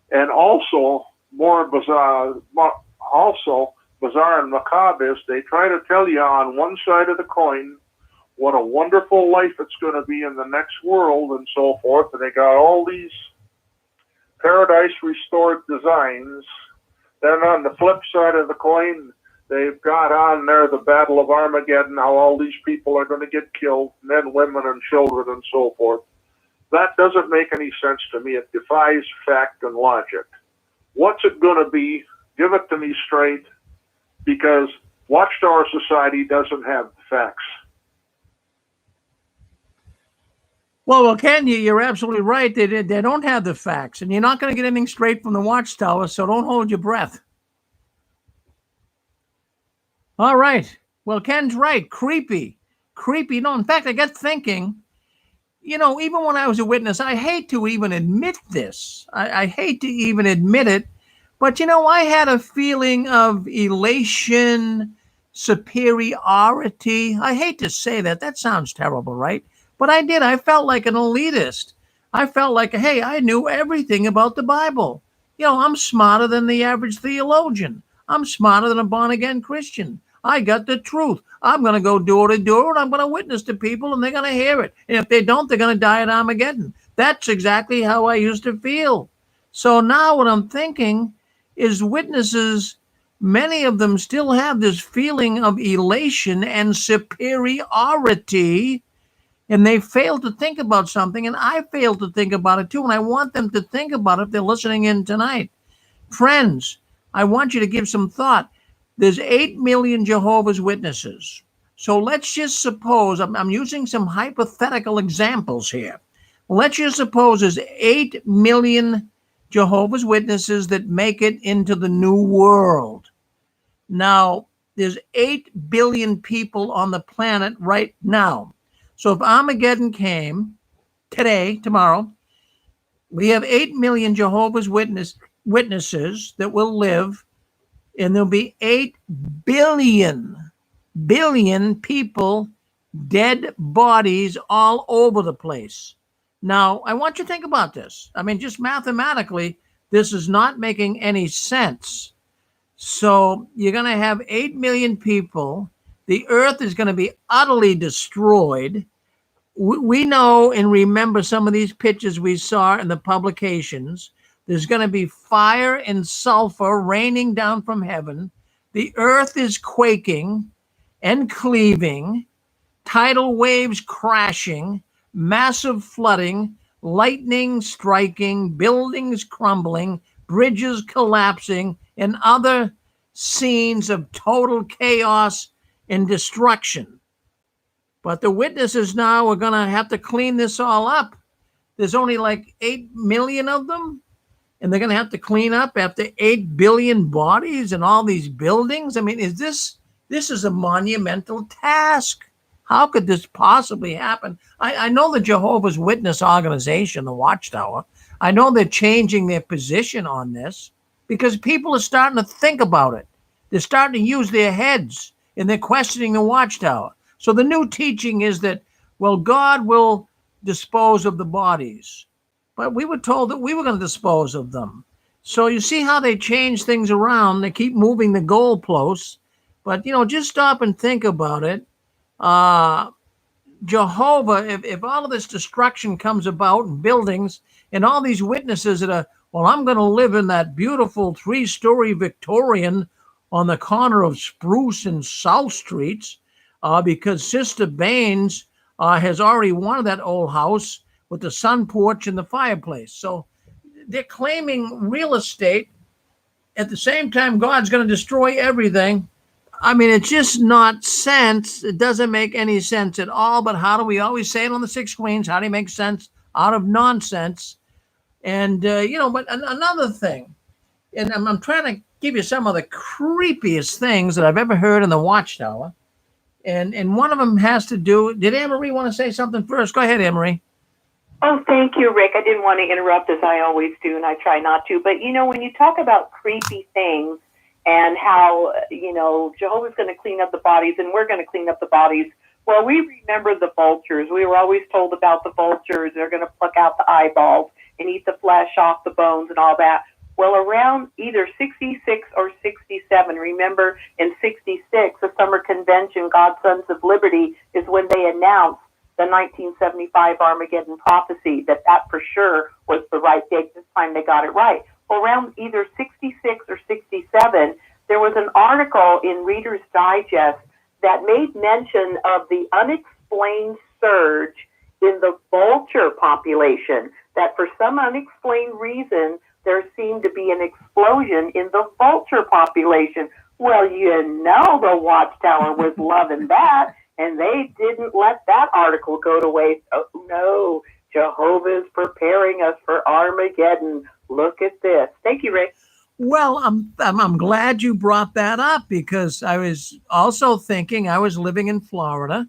And also, more bizarre, bizarre and macabre is they try to tell you on one side of the coin what a wonderful life it's going to be in the next world and so forth. And they got all these paradise restored designs. Then on the flip side of the coin, they've got on there the Battle of Armageddon, how all these people are going to get killed, men, women, and children, and so forth. That doesn't make any sense to me. It defies fact and logic. What's it going to be? Give it to me straight, because Watchtower Society doesn't have the facts. Well, Ken, you're absolutely right. They don't have the facts, and you're not going to get anything straight from the Watchtower, so don't hold your breath. All right. Well, Ken's right. Creepy. No, in fact, I got thinking, even when I was a witness, I hate to even admit this. I hate to even admit it, but, I had a feeling of elation, superiority. I hate to say that. That sounds terrible, right? But I did. I felt like an elitist. I felt like, hey, I knew everything about the Bible. I'm smarter than the average theologian. I'm smarter than a born-again Christian. I got the truth. I'm going to go door to door, and I'm going to witness to people, and they're going to hear it. And if they don't, they're going to die at Armageddon. That's exactly how I used to feel. So now what I'm thinking is witnesses, many of them still have this feeling of elation and superiority, and they fail to think about something, and I fail to think about it too, and I want them to think about it if they're listening in tonight. Friends, I want you to give some thought. There's 8 million Jehovah's Witnesses. So let's just suppose, I'm using some hypothetical examples here. Let's just suppose there's 8 million Jehovah's Witnesses that make it into the new world. Now, there's 8 billion people on the planet right now. So if Armageddon came today, tomorrow, we have 8 million Jehovah's Witnesses that will live, and there'll be 8 billion people, dead bodies all over the place. Now, I want you to think about this. I mean, just mathematically, this is not making any sense. So you're going to have 8 million people. The earth is going to be utterly destroyed. We know and remember some of these pictures we saw in the publications. There's going to be fire and sulfur raining down from heaven. The earth is quaking and cleaving, tidal waves crashing, massive flooding, lightning striking, buildings crumbling, bridges collapsing, and other scenes of total chaos and destruction. But the witnesses now are going to have to clean this all up. There's only like 8 million of them, and they're going to have to clean up after 8 billion bodies and all these buildings. I mean, this is a monumental task. How could this possibly happen? I know the Jehovah's Witness organization, the Watchtower, I know they're changing their position on this because people are starting to think about it. They're starting to use their heads, and they're questioning the Watchtower. So the new teaching is that, well, God will dispose of the bodies. But we were told that we were going to dispose of them. So you see how they change things around. They keep moving the goalposts. But, just stop and think about it. Jehovah, if all of this destruction comes about in buildings and all these witnesses that are, well, I'm going to live in that beautiful 3-story Victorian on the corner of Spruce and South Streets because Sister Baines has already wanted that old house with the sun porch and the fireplace. So they're claiming real estate. At the same time, God's going to destroy everything. I mean, it's just not sense. It doesn't make any sense at all. But how do we always say it on the 6 screens? How do you make sense out of nonsense? And, but another thing, and I'm trying to give you some of the creepiest things that I've ever heard in the Watchtower. And one of them has to do, did Anne-Marie want to say something first? Go ahead, Anne-Marie. Oh, thank you, Rick. I didn't want to interrupt, as I always do, and I try not to. But, when you talk about creepy things and how, Jehovah's going to clean up the bodies and we're going to clean up the bodies, well, we remember the vultures. We were always told about the vultures. They're going to pluck out the eyeballs and eat the flesh off the bones and all that. Well, around either 66 or 67, remember in 66, the Summer Convention, God's Sons of Liberty, is when they announced the 1975 Armageddon prophecy, that for sure was the right date. This time they got it right. Well, around either 66 or 67, there was an article in Reader's Digest that made mention of the unexplained surge in the vulture population, that for some unexplained reason, there seemed to be an explosion in the vulture population. Well, the Watchtower was loving that, and they didn't let that article go to waste. Oh, no, Jehovah's preparing us for Armageddon. Look at this. Thank you, Rick. Well, I'm glad you brought that up, because I was also thinking, I was living in Florida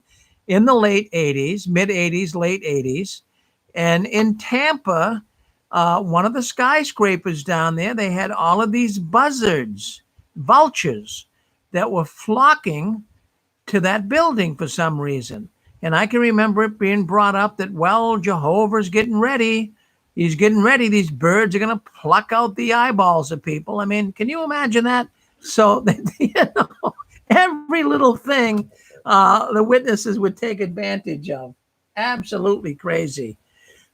in the late 80s, mid 80s, late 80s. And in Tampa, one of the skyscrapers down there, they had all of these buzzards, vultures, that were flocking to that building for some reason. And I can remember it being brought up that, well, Jehovah's getting ready. He's getting ready. These birds are going to pluck out the eyeballs of people. I mean, can you imagine that? So, every little thing the witnesses would take advantage of. Absolutely crazy.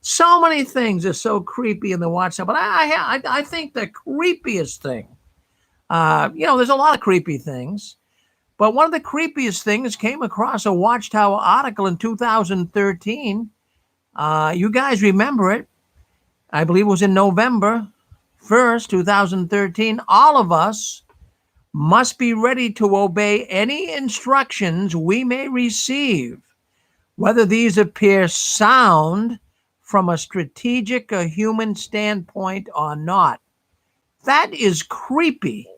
So many things are so creepy in the Watchtower. But I think the creepiest thing, there's a lot of creepy things. But one of the creepiest things came across a Watchtower article in 2013. You guys remember it. I believe it was in November 1st, 2013. All of us must be ready to obey any instructions we may receive, whether these appear sound from a strategic or human standpoint or not. That is creepy.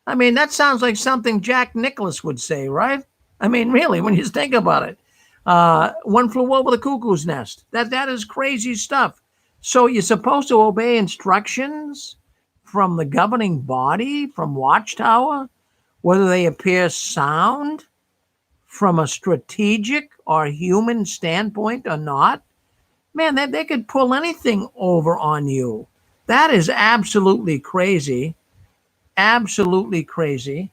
I mean, that sounds like something Jack Nicklaus would say, right? I mean, really, when you think about it. One flew over the cuckoo's nest. That is crazy stuff. So you're supposed to obey instructions from the governing body, from Watchtower, whether they appear sound from a strategic or human standpoint or not. Man, they could pull anything over on you. That is absolutely crazy. Absolutely crazy.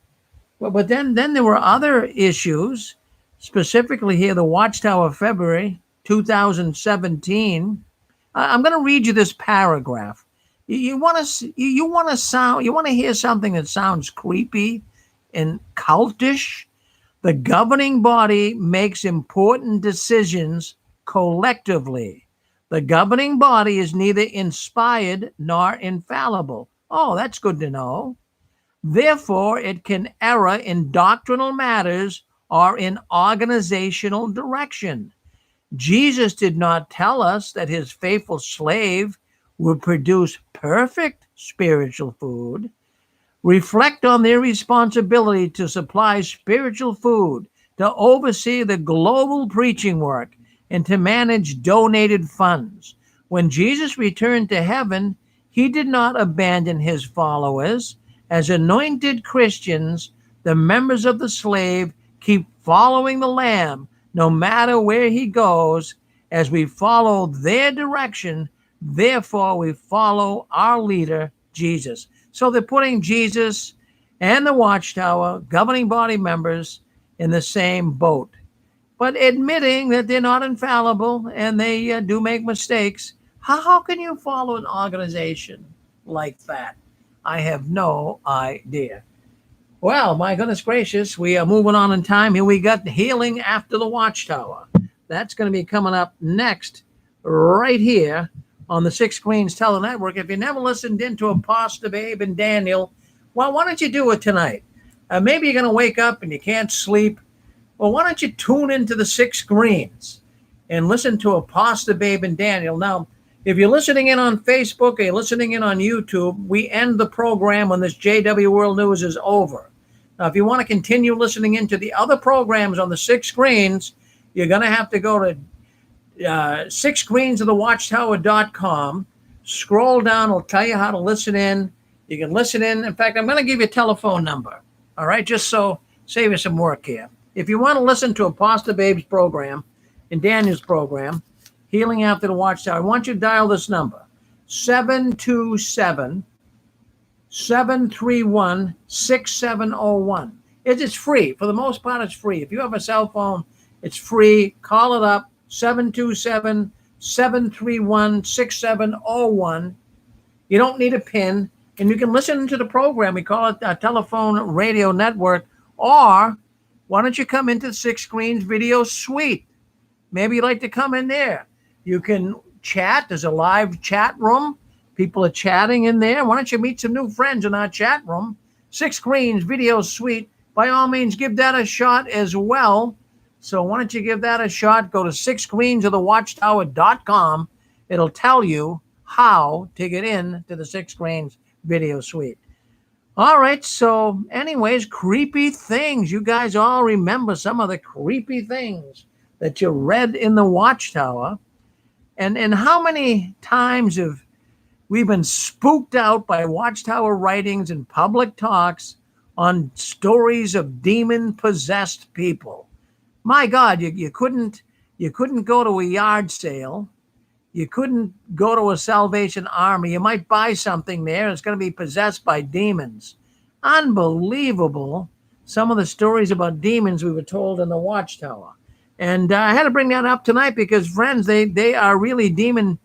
But then there were other issues, specifically here, the Watchtower, February 2017. I'm going to read you this paragraph. You want to hear something that sounds creepy and cultish? The governing body makes important decisions collectively. The governing body is neither inspired nor infallible. Oh, that's good to know. Therefore, it can err in doctrinal matters or in organizational direction. Jesus did not tell us that his faithful slave would produce perfect spiritual food. Reflect on their responsibility to supply spiritual food, to oversee the global preaching work, and to manage donated funds. When Jesus returned to heaven, he did not abandon his followers. As anointed Christians, the members of the slave keep following the Lamb no matter where he goes. As we follow their direction, therefore we follow our leader, Jesus. So they're putting Jesus and the Watchtower, governing body members, in the same boat, but admitting that they're not infallible and they do make mistakes. How can you follow an organization like that? I have no idea. Well, my goodness gracious, we are moving on in time. Here we got Healing After the Watchtower. That's going to be coming up next, right here on the Six Screens Tele-Network. If you never listened into Apostle Babe and Daniel, well, why don't you do it tonight? Maybe you're going to wake up and you can't sleep. Well, why don't you tune into the Six Screens and listen to Apostle Babe and Daniel? Now, if you're listening in on Facebook or you're listening in on YouTube, we end the program when this JW World News is over. Now, if you want to continue listening into the other programs on the Six Screens, you're going to have to go to sixscreensofthewatchtower.com. Scroll down, it'll tell you how to listen in. You can listen in. In fact, I'm going to give you a telephone number, all right, just so save you some work here. If you want to listen to Apostle Babe's program and Daniel's program, Healing After the Watchtower, I want you to dial this number, 727-731-6701. It's free. For the most part, it's free. If you have a cell phone, it's free. Call it up, 727-731-6701. You don't need a PIN, and you can listen to the program. We call it a telephone radio network. Or why don't you come into the Six Screens Video Suite? Maybe you'd like to come in there. You can chat. There's a live chat room. People are chatting in there. Why don't you meet some new friends in our chat room? Six Screens Video Suite. By all means, give that a shot as well. So why don't you give that a shot? Go to sixscreensofthewatchtower.com. It'll tell you how to get in to the Six Screens video suite. All right, so anyways, creepy things. You guys all remember some of the creepy things that you read in the Watchtower. And how many times have we been spooked out by Watchtower writings and public talks on stories of demon-possessed people? My God, you couldn't go to a yard sale. You couldn't go to a Salvation Army. You might buy something there. It's going to be possessed by demons. Unbelievable. Some of the stories about demons we were told in the Watchtower. And I had to bring that up tonight because, friends, they are really demon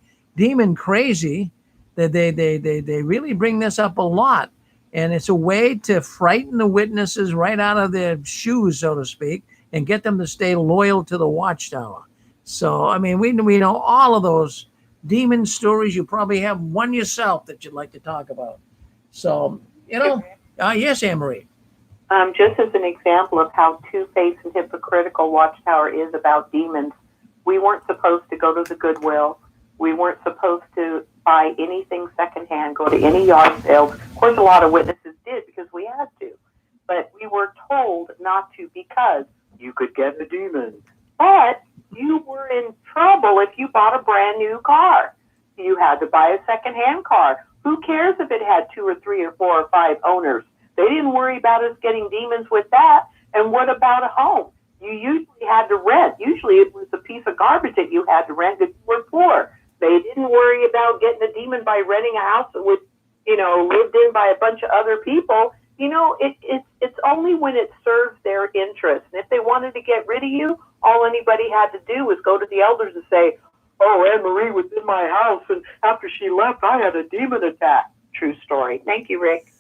crazy. They really bring this up a lot. And it's a way to frighten the witnesses right out of their shoes, so to speak, and get them to stay loyal to the Watchtower. So, I mean, we know all of those demon stories. You probably have one yourself that you'd like to talk about. So, yes, Anne-Marie. Just as an example of how two-faced and hypocritical Watchtower is about demons, we weren't supposed to go to the Goodwill. We weren't supposed to buy anything secondhand, go to any yard sales. Of course, a lot of witnesses did because we had to. But we were told not to because you could get a demon. But you were in trouble if you bought a brand new car. You had to buy a secondhand car. Who cares if it had 2 or 3 or 4 or 5 owners? They didn't worry about us getting demons with that. And what about a home? You usually had to rent. Usually it was a piece of garbage that you had to rent if you were poor. They didn't worry about getting a demon by renting a house that was, lived in by a bunch of other people. It's only when it serves their interest. And if they wanted to get rid of you, all anybody had to do was go to the elders and say, oh, Anne-Marie was in my house, and after she left, I had a demon attack. True story. Thank you, Rick.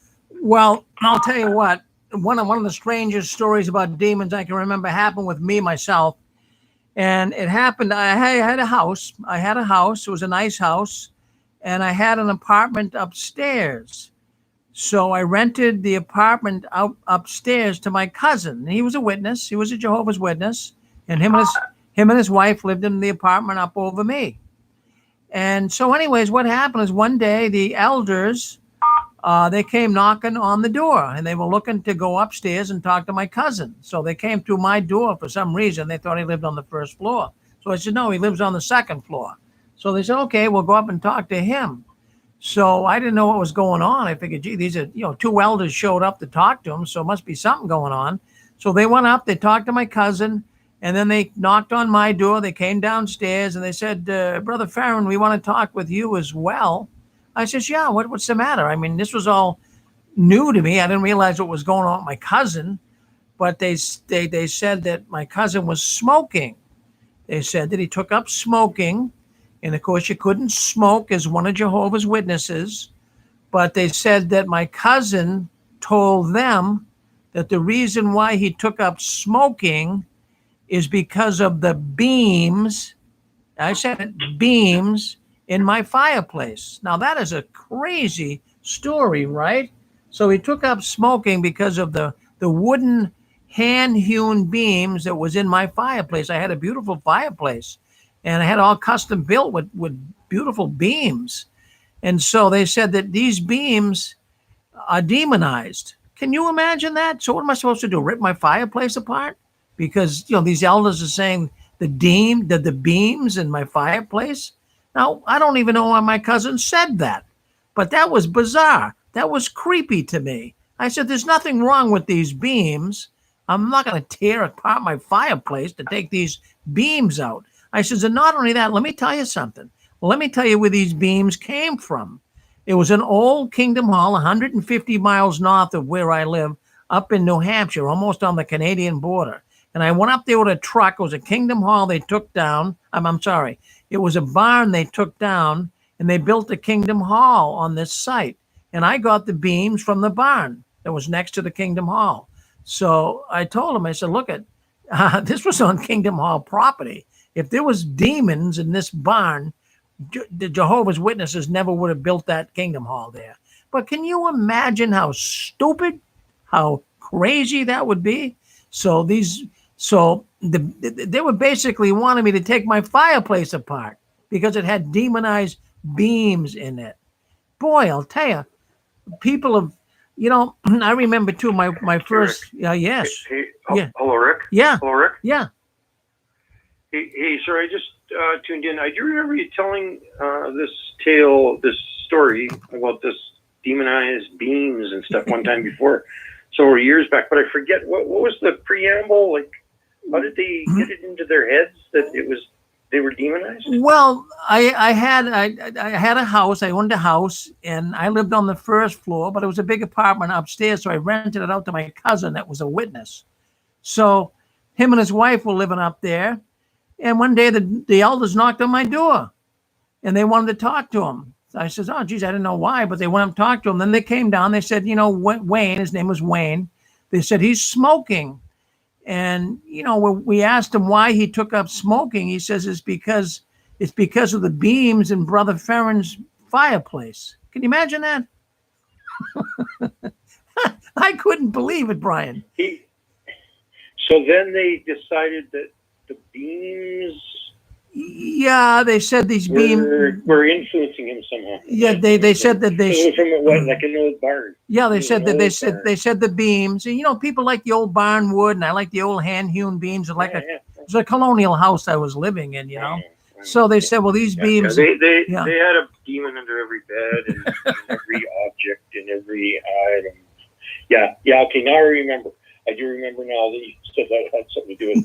Well, I'll tell you what, one of the strangest stories about demons I can remember happened with me myself. And it happened, I had a house. It was a nice house, and I had an apartment upstairs. So I rented the apartment out upstairs to my cousin. He was a witness. He was a Jehovah's Witness, and him and his wife lived in the apartment up over me. And so anyways, what happened is one day the elders, they came knocking on the door, and they were looking to go upstairs and talk to my cousin. So they came through my door for some reason. They thought he lived on the first floor. So I said, no, he lives on the second floor. So they said, okay, we'll go up and talk to him. So I didn't know what was going on. I figured, gee, these are, 2 elders showed up to talk to him, so it must be something going on. So they went up, they talked to my cousin, and then they knocked on my door. They came downstairs, and they said, Brother Farron, we want to talk with you as well. I says, yeah, what's the matter? I mean, this was all new to me. I didn't realize what was going on with my cousin, but they said that my cousin was smoking. They said that he took up smoking, and of course you couldn't smoke as one of Jehovah's Witnesses, but they said that my cousin told them that the reason why he took up smoking is because of the beams, I said it, beams in my fireplace. Now that is a crazy story, right? So he took up smoking because of the wooden hand-hewn beams that was in my fireplace. I had a beautiful fireplace, and I had all custom built with beautiful beams. And so they said that these beams are demonized. Can you imagine that? So what am I supposed to do? Rip my fireplace apart? Because, these elders are saying the beams in my fireplace. Now, I don't even know why my cousin said that, but that was bizarre. That was creepy to me. I said, there's nothing wrong with these beams. I'm not going to tear apart my fireplace to take these beams out. I said, and not only that, let me tell you something. Let me tell you where these beams came from. It was an old Kingdom Hall, 150 miles north of where I live, up in New Hampshire, almost on the Canadian border. And I went up there with a truck. It was a Kingdom Hall they took down. I'm sorry. It was a barn they took down, and they built a Kingdom Hall on this site. And I got the beams from the barn that was next to the Kingdom Hall. So I told him, I said, look, this was on Kingdom Hall property. If there was demons in this barn, the Jehovah's Witnesses never would have built that Kingdom Hall there. But can you imagine how stupid, how crazy that would be? So they were basically wanting me to take my fireplace apart because it had demonized beams in it. Boy, I'll tell you, people have, I remember too, my first, yes. Yeah. Hello, Rick. Yeah. Hello, Rick. Yeah. Hey, sir, I just tuned in. I do remember you telling this story about this demonized beams and stuff one time before, several years back, but I forget, what was the preamble? Like, how did they get it into their heads that they were demonized? Well, I had a house. I owned a house, and I lived on the first floor, but it was a big apartment upstairs, so I rented it out to my cousin that was a witness. So him and his wife were living up there, and one day the elders knocked on my door, and they wanted to talk to him. So I says, oh, geez, I didn't know why, but they went up to talk to him. Then they came down. They said, Wayne, his name was Wayne. They said, he's smoking. And, we asked him why he took up smoking. He says it's because of the beams in Brother Farron's fireplace. Can you imagine that? I couldn't believe it, Brian. So then they decided that the beams... Yeah, they said these beams were influencing him somehow. Yeah, they said that they from like an old barn. Yeah, they said that they said the beams, and people like the old barn wood, and I like the old hand hewn beams. It's a colonial house I was living in, So they said, well, these beams. They had a demon under every bed and every object and every item. Yeah. Okay, now I remember. I do remember now that you said that had something to do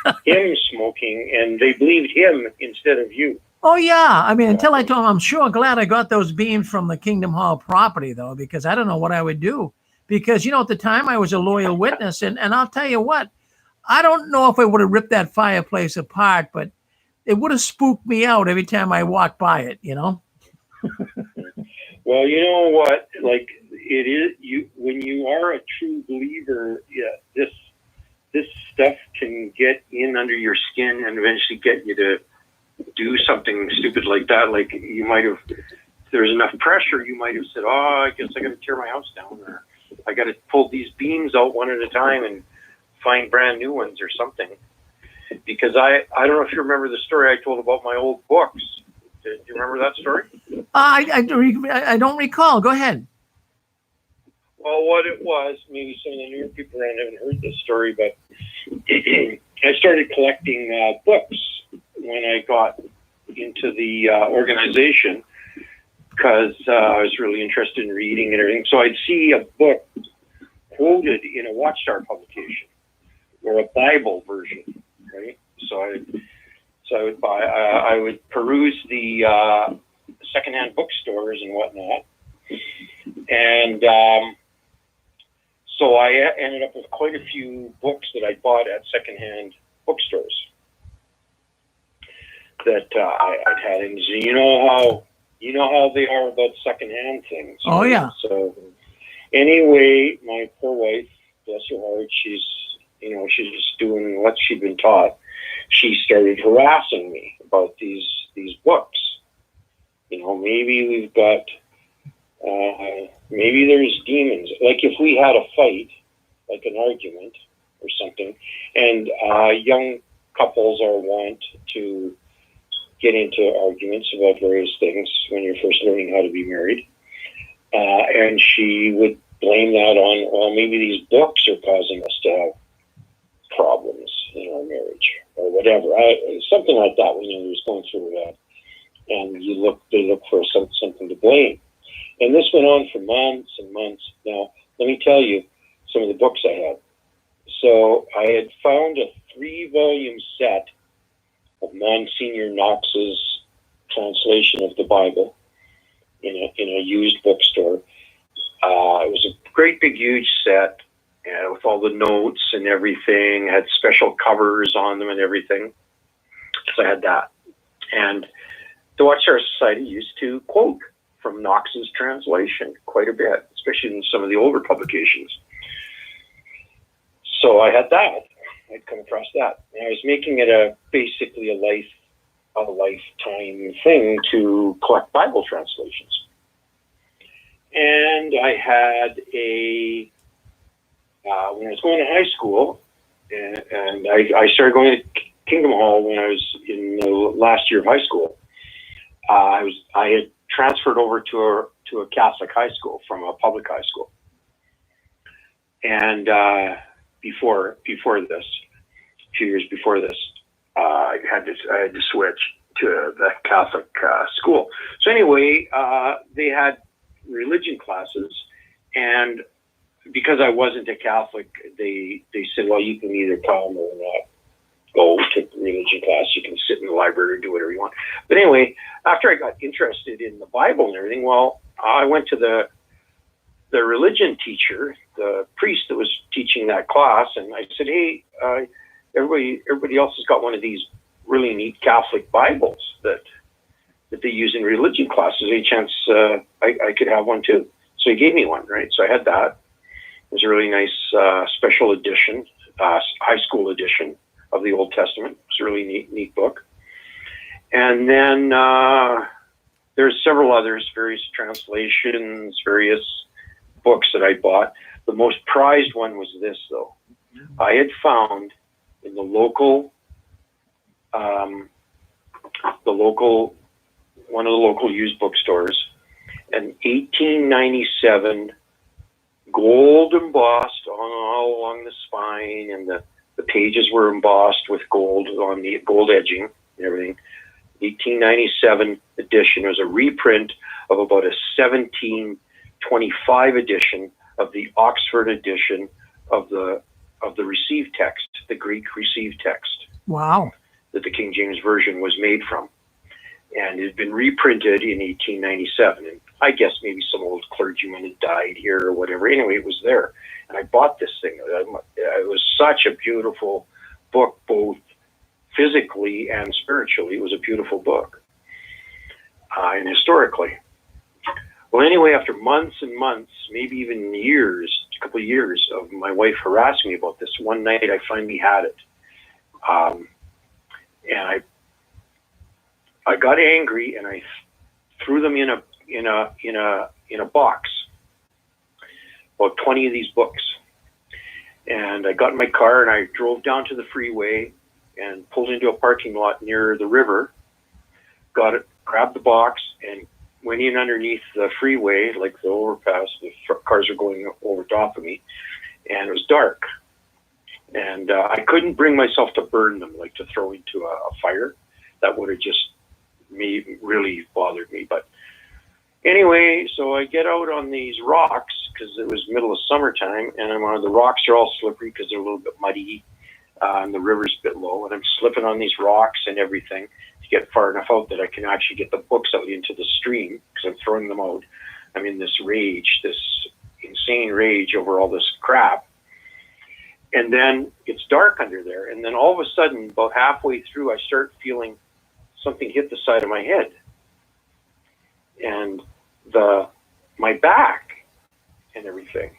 with him smoking, and they believed him instead of you. Oh, yeah. I mean, until I told him, I'm sure glad I got those beams from the Kingdom Hall property, though, because I don't know what I would do. Because, at the time I was a loyal witness, and I'll tell you what, I don't know if I would have ripped that fireplace apart, but it would have spooked me out every time I walked by it, Well, you know what? Like, it is when you are a true believer. Yeah, this stuff can get in under your skin and eventually get you to do something stupid like that. Like, you might have, if there's enough pressure, you might have said, "Oh, I guess I got to tear my house down, or I got to pull these beams out one at a time and find brand new ones or something." Because I don't know if you remember the story I told about my old books. Do you remember that story? I don't recall. Go ahead. Well, what it was, maybe some of the newer people around haven't heard this story, but I started collecting books when I got into the organization because I was really interested in reading and everything. So I'd see a book quoted in a Watchtower publication or a Bible version, right? So I would peruse the secondhand bookstores and whatnot, and so I ended up with quite a few books that I bought at secondhand bookstores that I'd had. And you know how they are about secondhand things. Oh, right? yeah. So anyway, my poor wife, bless her heart, she's just doing what she'd been taught. She started harassing me about these books. Maybe we've got, maybe there's demons. Like if we had a fight, like an argument or something, and young couples are wont to get into arguments about various things when you're first learning how to be married. And she would blame that on, well, maybe these books are causing us to have problems in our marriage or whatever. Something like that when you was going through that. And they look for something to blame. And this went on for months and months. Now, let me tell you some of the books I had. So I had found a 3-volume set of Monsignor Knox's translation of the Bible in a used bookstore. It was a great big huge set with all the notes and everything, had special covers on them and everything. So I had that. And the Watchtower Society used to quote from Knox's translation quite a bit, especially in some of the older publications. So I had that. I'd come across that. And I was making it basically a lifetime thing to collect Bible translations. And I had when I was going to high school, and I started going to Kingdom Hall when I was in the last year of high school. I had transferred over to a Catholic high school from a public high school, and before this, a few years before this, I had to switch to the Catholic school. So anyway, they had religion classes, and because I wasn't a Catholic, they said, well, you can either come or not go to religion class. You can sit in the library or do whatever you want. But anyway, after I got interested in the Bible and everything, well, I went to the religion teacher, the priest that was teaching that class, and I said, hey, everybody else has got one of these really neat Catholic Bibles that they use in religion classes. Any chance I could have one too? So he gave me one, right? So I had that. It was a really nice special edition, high school edition of the Old Testament. It's a really neat book. And then there's several others, various translations, various books that I bought. The most prized one was this, though. I had found in the local one of the local used bookstores, an 1897 gold embossed all along the spine, and the pages were embossed with gold on the gold edging and everything. 1897 edition was a reprint of about a 1725 edition of the Oxford edition of the received text, the Greek received text. Wow. That the King James Version was made from. And it had been reprinted in 1897. And I guess maybe some old clergyman had died here or whatever. Anyway, it was there. And I bought this thing. It was such a beautiful book, both physically and spiritually. It was a beautiful book. And historically. Well, anyway, after months and months, maybe even years, a couple of years of my wife harassing me about this, one night I finally had it. And I got angry and I threw them in a box, about 20 of these books. And I got in my car and I drove down to the freeway and pulled into a parking lot near the river, got it, grabbed the box and went in underneath the freeway, like the overpass. The cars are going over top of me, and it was dark. And I couldn't bring myself to burn them, like to throw into a fire. That would have just really bothered me. But anyway, so I get out on these rocks because it was middle of summertime, and the rocks are all slippery because they're a little bit muddy, and the river's a bit low, and I'm slipping on these rocks and everything to get far enough out that I can actually get the books out into the stream because I'm throwing them out. I'm in this rage, this insane rage over all this crap. And then it's dark under there. And then all of a sudden, about halfway through, I start feeling something hit the side of my head. And my back and everything.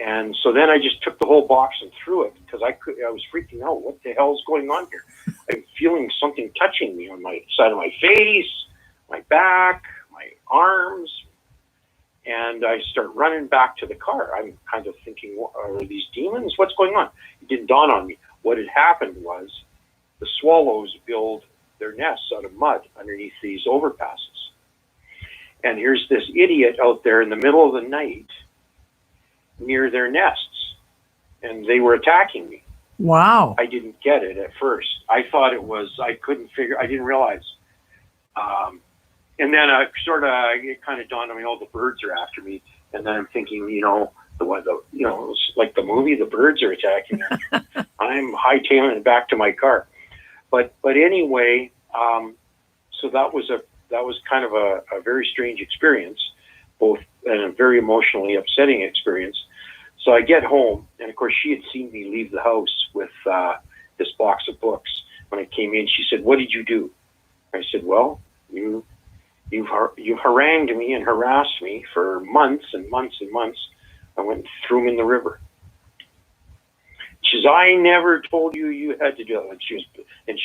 And so then I just took the whole box and threw it because I was freaking out. What the hell is going on here? I'm feeling something touching me on my side of my face, my back, my arms. And I start running back to the car. I'm kind of thinking, are these demons? What's going on? It didn't dawn on me. What had happened was the swallows build their nests out of mud underneath these overpasses. And here's this idiot out there in the middle of the night near their nests. And they were attacking me. Wow. I didn't get it at first. I thought it was, I didn't realize. And then it kind of dawned on me, the birds are after me. And then I'm thinking, it's like the movie, the birds are attacking me. I'm hightailing it back to my car. But anyway, so that was kind of a very strange experience, both and a very emotionally upsetting experience. So I get home, and of course she had seen me leave the house with this box of books. When I came in, she said, "What did you do?" I said, "Well, you've harangued me and harassed me for months and months and months. I went and threw them in the river." She says, "I never told you had to do that." And she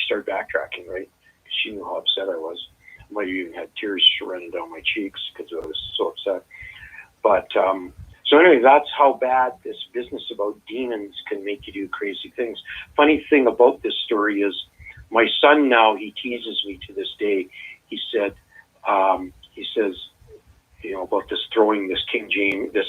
started backtracking, right? Because she knew how upset I was. I might have even had tears running down my cheeks because I was so upset. But so anyway, that's how bad this business of about demons can make you do crazy things. Funny thing about this story is my son now, he teases me to this day. He says, you know, about this throwing this King James, this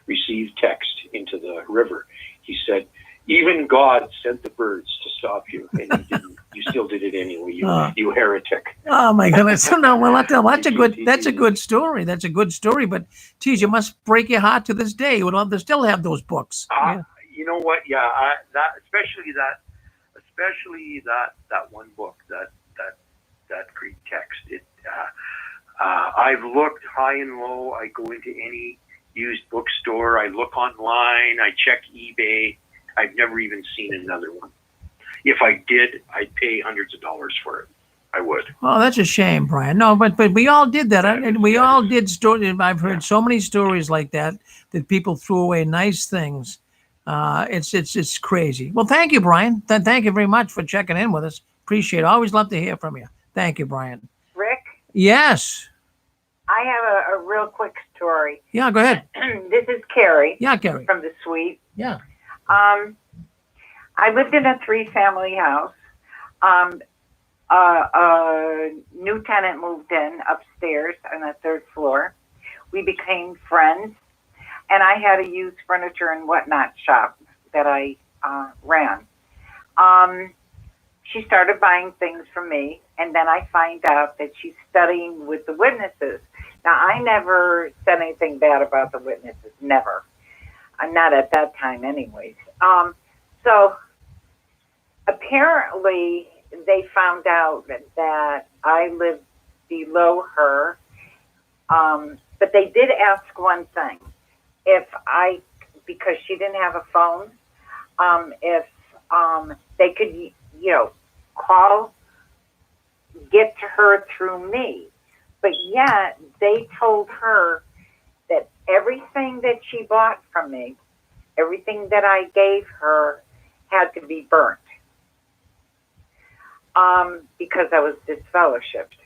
received text into the river. He said, even God sent the birds to stop you, and he didn't. You still did it anyway. You heretic. Oh my goodness! No, well, that's a good story. That's a good story. But geez, you must break your heart to this day. You would love to still have those books. Yeah. You know what? Yeah, especially that one book, that Greek text. I've looked high and low. I go into any used bookstore. I look online. I check eBay. I've never even seen another one. If I did, I'd pay hundreds of dollars for it. I would. Oh, that's a shame, Brian. No, but we all did that. And we all did stories. I've heard so many stories like that people threw away nice things. It's crazy. Well, thank you, Brian. Thank you very much for checking in with us. Appreciate it. Always love to hear from you. Thank you, Brian. Rick? Yes. I have a real quick story. Yeah, go ahead. This is Carrie. Yeah, Carrie. From the suite. Yeah. I lived in a 3-family house. A new tenant moved in upstairs on the 3rd floor. We became friends, and I had a used furniture and whatnot shop that I ran. She started buying things from me, and then I find out that she's studying with the witnesses. Now, I never said anything bad about the witnesses, never. Not at that time anyways. So apparently they found out that I lived below her, but they did ask one thing. Because she didn't have a phone, if they could, get to her through me. But yet they told her that everything that she bought from me, everything that I gave her had to be burnt because I was disfellowshipped.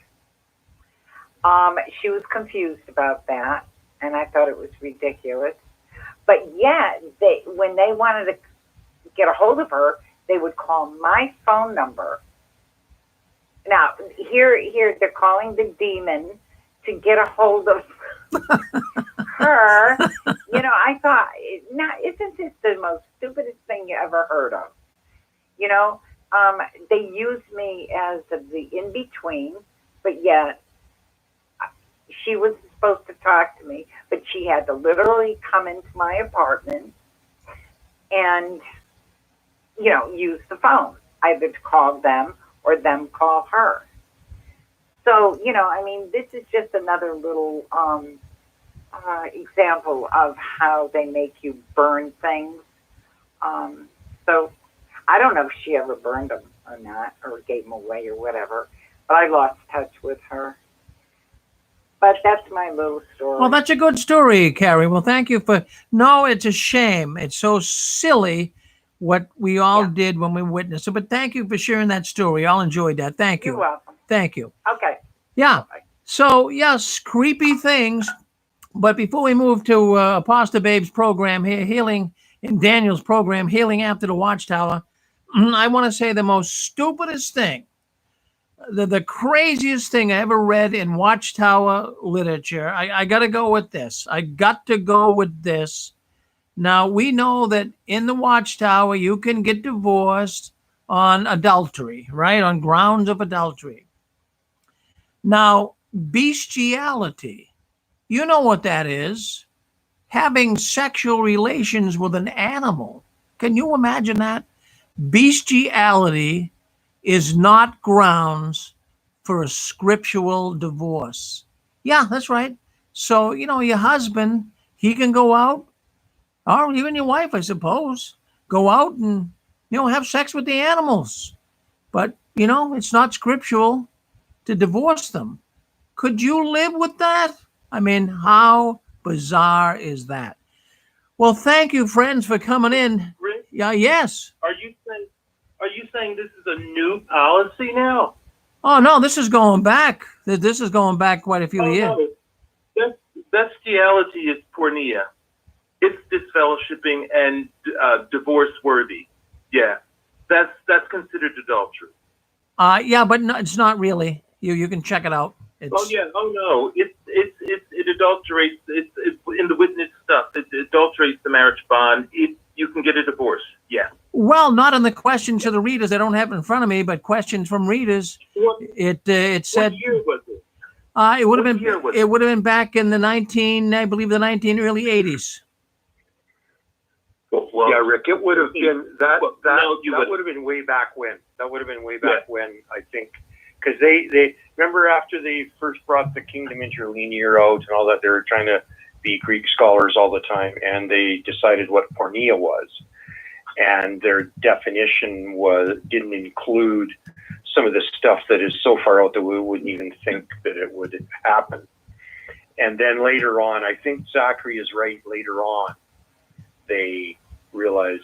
She was confused about that, and I thought it was ridiculous. But yet, when they wanted to get a hold of her, they would call my phone number. Now, here they're calling the demon to get a hold of her. I thought, now, isn't this the most stupidest thing you ever heard of? They used me as the in-between, but yet she was supposed to talk to me, but she had to literally come into my apartment and, use the phone, either to call them or them call her. So, this is just another little example of how they make you burn things. So I don't know if she ever burned them or not, or gave them away or whatever, but I lost touch with her. But that's my little story. Well, that's a good story, Carrie. Well, thank you no, it's a shame. It's so silly what we all did when we witnessed it. But thank you for sharing that story. I all enjoyed that. Thank you. You're welcome. Thank you. Okay. Yeah. So, yes, creepy things. But before we move to Apostle Babe's program here, Healing, in Daniel's program, Healing After the Watchtower, I want to say the most stupidest thing, the craziest thing I ever read in Watchtower literature. I got to go with this. Now, we know that in the Watchtower, you can get divorced on adultery, right? On grounds of adultery. Now, bestiality, you know what that is. Having sexual relations with an animal. Can you imagine that? Bestiality is not grounds for a scriptural divorce. Yeah, that's right. So, your husband, he can go out, or even your wife, I suppose, go out and, have sex with the animals. But, it's not scriptural to divorce them. Could you live with that? I mean, how bizarre is that? Well, thank you, friends, for coming in. Rick? Yeah, yes. Are you saying this is a new policy now? Oh, no, this is going back. This is going back quite a few years. No. Bestiality is pornea. it's disfellowshipping and divorce worthy. Yeah, that's considered adultery. Yeah, but no, it's not really. You can check it out. It's, Oh yeah. Oh no. It adulterates. It's in the witness stuff. It adulterates the marriage bond. You can get a divorce. Yeah. Well, not in the questions to the readers. I don't have it in front of me, but questions from readers. It said. What year was it? It would have been. It would have been back in the early 80s. Well, yeah, Rick, it would have been that would have been way back when. That would have been way back when, I think, because they remember after they first brought the Kingdom Interlinear out and all that, they were trying to be Greek scholars all the time, and they decided what porneia was, and their definition didn't include some of the stuff that is so far out that we wouldn't even think that it would happen. And then later on, I think Zachary is right. Later on, they realized,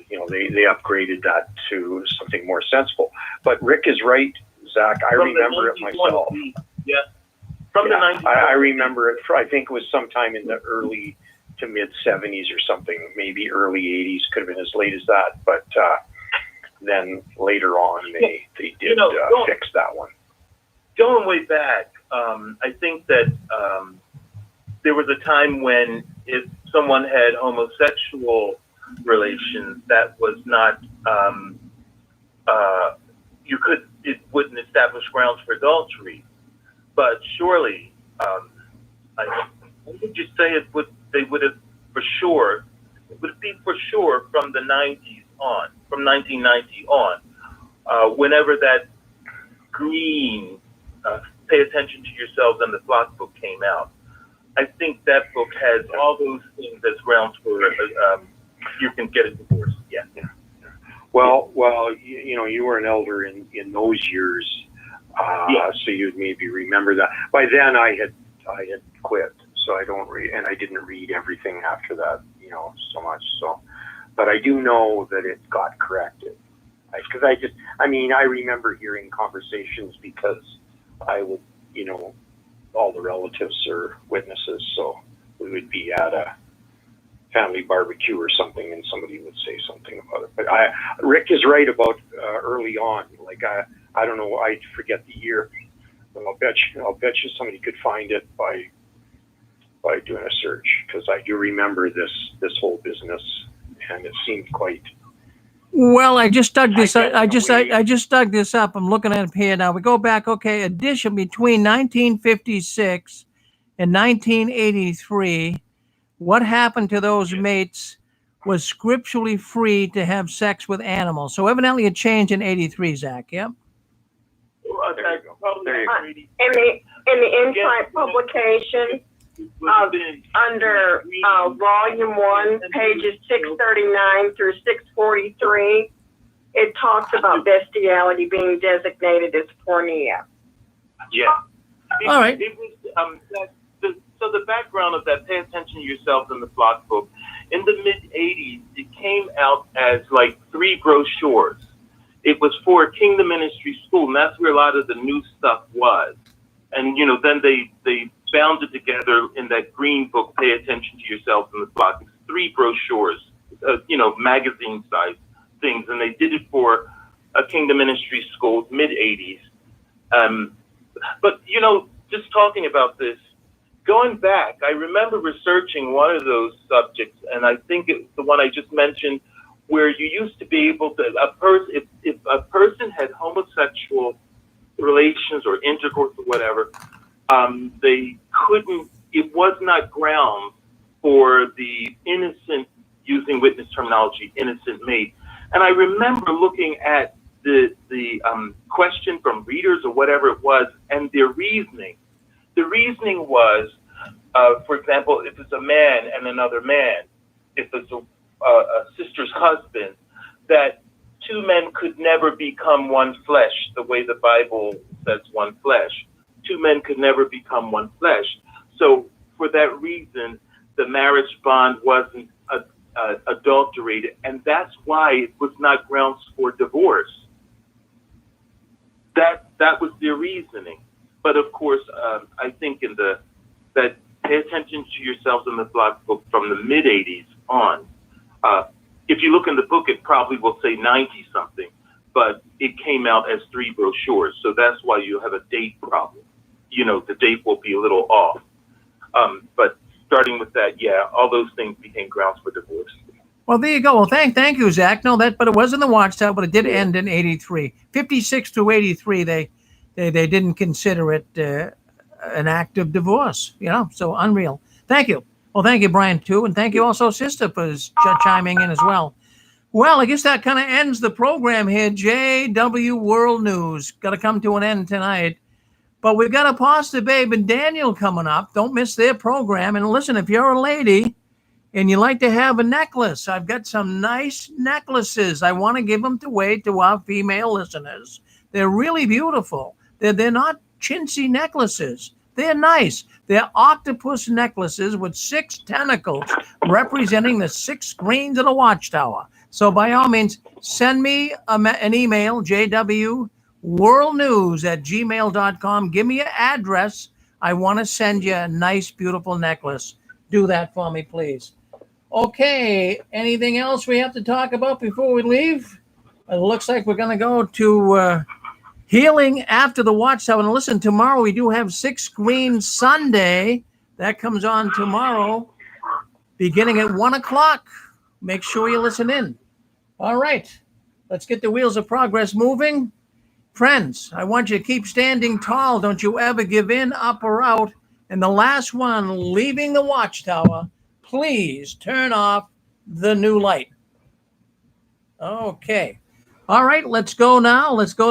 they upgraded that to something more sensible. But Rick is right, Zach. I remember it myself. Yeah. From the 90s. I remember it. I think it was sometime in the early to mid 70s or something, maybe early 80s. Could have been as late as that. But then later on, they did fix that one. Going way back, I think that there was a time when if someone had homosexual relations, that was not, it wouldn't establish grounds for adultery. But surely, what would you say they would have for sure, it would be for sure from the 90s on, from 1990 on, whenever that green, Pay Attention to Yourselves and the Flock book came out. I think that book has all those things as grounds for you can get a divorce. Yeah. Well, you were an elder in those years, so you'd maybe remember that. By then, I had quit, so I don't read, and I didn't read everything after that, so much. So, but I do know that it got corrected, because I remember hearing conversations because I would, all the relatives are witnesses, so we would be at a family barbecue or something, and somebody would say something about it. But Rick is right about early on. Like I don't know, I forget the year, but I'll bet you somebody could find it by doing a search, because I do remember this whole business, and it seemed quite. Well, I just dug this up. I just dug this up. I'm looking at it here now. We go back, addition between 1956 and 1983. What happened to those mates was scripturally free to have sex with animals. So evidently it changed in 83, Zach. Yep. There you go. In the Insight publication, under volume 1, pages 639 through 643, it talks about bestiality being designated as porneia. Yeah. All right. It was, so the background of that, Pay Attention to Yourselves in the Flock book, in the mid-'80s, it came out as like 3 brochures. It was for a Kingdom Ministry school, and that's where a lot of the new stuff was. And, then they bound it together in that green book, Pay Attention to Yourselves in the Flock. It's 3 brochures, magazine-sized things, and they did it for a Kingdom Ministry school, mid-'80s. But, just talking about this, going back, I remember researching one of those subjects, and I think it's the one I just mentioned, where you used to be able to, if a person had homosexual relations or intercourse or whatever, they couldn't, it was not grounds for the innocent, using witness terminology, innocent mate. And I remember looking at the question from readers or whatever it was, and their reasoning. The reasoning was, for example, if it's a man and another man, if it's a sister's husband, that 2 men could never become one flesh, the way the Bible says one flesh. 2 men could never become one flesh. So for that reason, the marriage bond wasn't adulterated, and that's why it was not grounds for divorce. That was their reasoning. But of course, I think that pay attention to yourselves in the blog book from the mid 80s on. If you look in the book, it probably will say 90 something, but it came out as 3 brochures. So that's why you have a date problem. You know, the date will be a little off. But starting with that, yeah, all those things became grounds for divorce. Well, there you go. Well, thank you, Zach. No, but it was in the Watchtower, but it did end in 83. 56 to 83, they didn't consider it an act of divorce, you know, so unreal. Thank you. Well, thank you, Brian, too, and thank you also, Sister, for chiming in as well. Well, I guess that kind of ends the program here. JW World News. Got to come to an end tonight. But we've got Apostle Babe and Daniel coming up. Don't miss their program. And listen, if you're a lady and you like to have a necklace, I've got some nice necklaces. I want to give them away to our female listeners. They're really beautiful. They're not chintzy necklaces. They're nice. They're octopus necklaces with 6 tentacles representing the 6 screens of the Watchtower. So by all means, send me an email, jwworldnews@gmail.com. Give me your address. I want to send you a nice, beautiful necklace. Do that for me, please. Okay, anything else we have to talk about before we leave? It looks like we're going to go to Healing After the Watchtower. And listen, tomorrow we do have 6 Screen Sunday. That comes on tomorrow, beginning at 1 o'clock. Make sure you listen in. All right, let's get the wheels of progress moving. Friends, I want you to keep standing tall. Don't you ever give in, up or out. And the last one leaving the Watchtower, please turn off the new light. Okay. All right, let's go now. Let's go